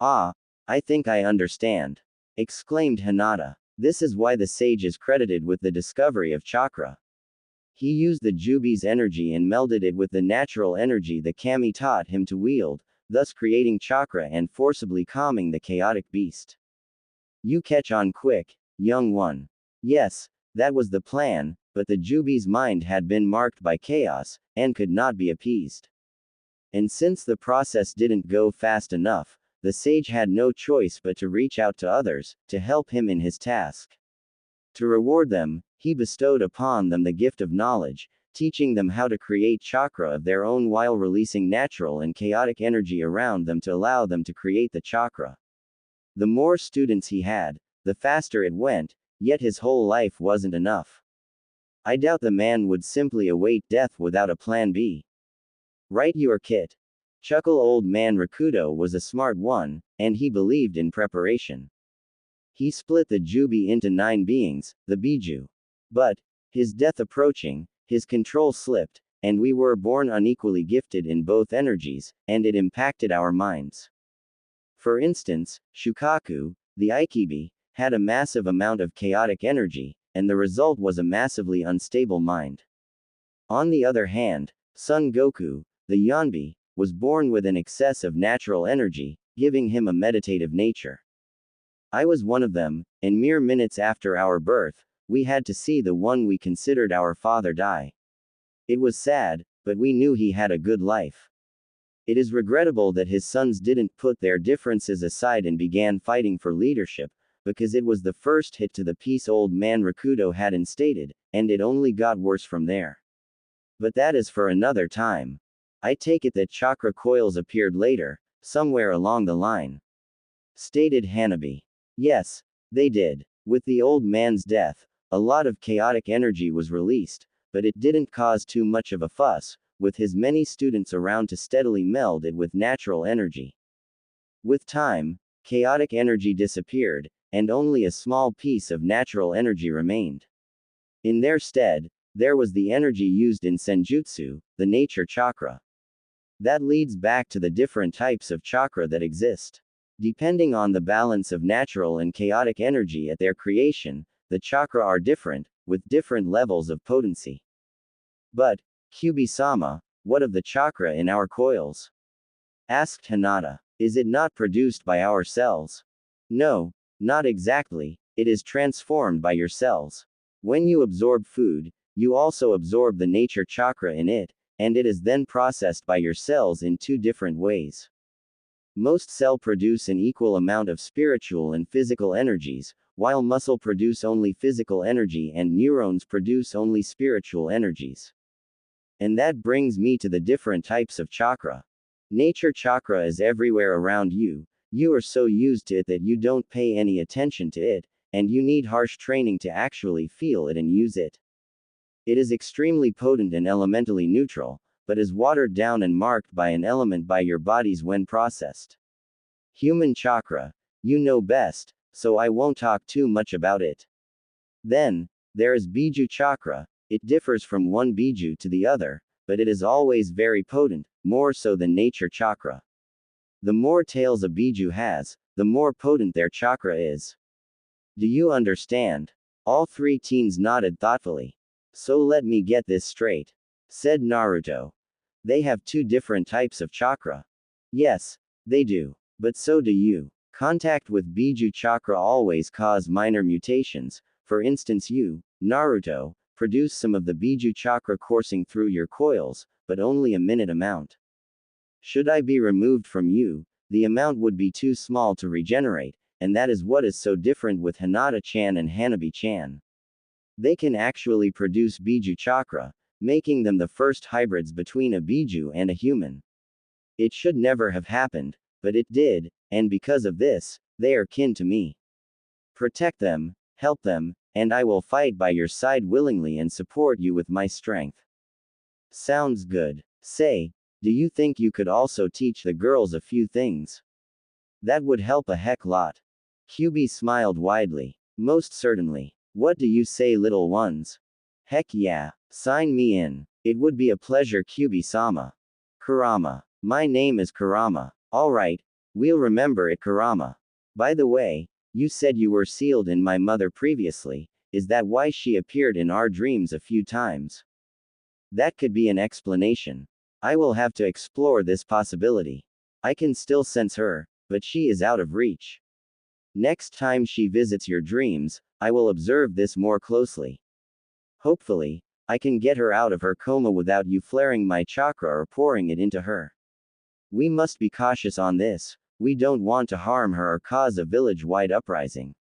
Ah, I think I understand. Exclaimed Hinata. This is why the sage is credited with the discovery of chakra. He used the Jubi's energy and melded it with the natural energy the kami taught him to wield, thus creating chakra and forcibly calming the chaotic beast. You catch on quick, young one. Yes, that was the plan, but the Jubi's mind had been marked by chaos, and could not be appeased. And since the process didn't go fast enough, the sage had no choice but to reach out to others, to help him in his task. To reward them, he bestowed upon them the gift of knowledge, teaching them how to create chakra of their own while releasing natural and chaotic energy around them to allow them to create the chakra. The more students he had, the faster it went, yet his whole life wasn't enough. I doubt the man would simply await death without a plan B. Right, your kit. Chuckle old man Rakudo was a smart one, and he believed in preparation. He split the Jubi into 9 beings, the Biju. But, his death approaching, his control slipped, and we were born unequally gifted in both energies, and it impacted our minds. For instance, Shukaku, the Aikibi, had a massive amount of chaotic energy, and the result was a massively unstable mind. On the other hand, Son Goku, the Yanbi, was born with an excess of natural energy, giving him a meditative nature. I was one of them, and mere minutes after our birth, we had to see the one we considered our father die. It was sad, but we knew he had a good life. It is regrettable that his sons didn't put their differences aside and began fighting for leadership, because it was the first hit to the peace old man Rakudo had instated, and it only got worse from there. But that is for another time. I take it that chakra coils appeared later, somewhere along the line. Stated Hanabi. Yes, they did. With the old man's death, a lot of chaotic energy was released, but it didn't cause too much of a fuss, with his many students around to steadily meld it with natural energy. With time, chaotic energy disappeared, and only a small piece of natural energy remained. In their stead, there was the energy used in senjutsu, the nature chakra. That leads back to the different types of chakra that exist. Depending on the balance of natural and chaotic energy at their creation, the chakra are different, with different levels of potency. But, Kyubi-sama, what of the chakra in our coils? Asked Hinata. Is it not produced by our cells? No, not exactly, it is transformed by your cells. When you absorb food, you also absorb the nature chakra in it, and it is then processed by your cells in two different ways. Most cells produce an equal amount of spiritual and physical energies, while muscle produce only physical energy and neurons produce only spiritual energies. And that brings me to the different types of chakra. Nature chakra is everywhere around you. You are so used to it that you don't pay any attention to it, and you need harsh training to actually feel it and use it. It is extremely potent and elementally neutral, but is watered down and marked by an element by your bodies when processed. Human chakra, you know best, so I won't talk too much about it. Then, there is Biju chakra. It differs from one Biju to the other, but it is always very potent, more so than nature chakra. The more tails a Biju has, the more potent their chakra is. Do you understand? All three teens nodded thoughtfully. So let me get this straight, said Naruto. They have two different types of chakra. Yes, they do. But so do you. Contact with Biju chakra always cause minor mutations. For instance, you, Naruto, produce some of the Biju chakra coursing through your coils, but only a minute amount. Should I be removed from you, the amount would be too small to regenerate, and that is what is so different with Hinata-chan and Hanabi-chan. They can actually produce Biju chakra, making them the first hybrids between a Biju and a human. It should never have happened, but it did, and because of this, they are kin to me. Protect them, help them, and I will fight by your side willingly and support you with my strength. Sounds good. Say, do you think you could also teach the girls a few things? That would help a heck lot. Kyubi smiled widely. Most certainly. What do you say, little ones? Heck yeah. Sign me in. It would be a pleasure, Kyubi-sama. Kurama. My name is Kurama. Alright, we'll remember it, Kurama. By the way, you said you were sealed in my mother previously. Is that why she appeared in our dreams a few times? That could be an explanation. I will have to explore this possibility. I can still sense her, but she is out of reach. Next time she visits your dreams, I will observe this more closely. Hopefully, I can get her out of her coma without you flaring my chakra or pouring it into her. We must be cautious on this. We don't want to harm her or cause a village-wide uprising.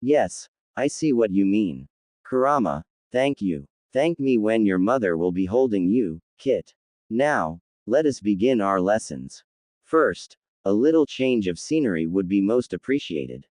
Yes, I see what you mean. Kurama, thank you. Thank me when your mother will be holding you, Kit. Now, let us begin our lessons. First, a little change of scenery would be most appreciated.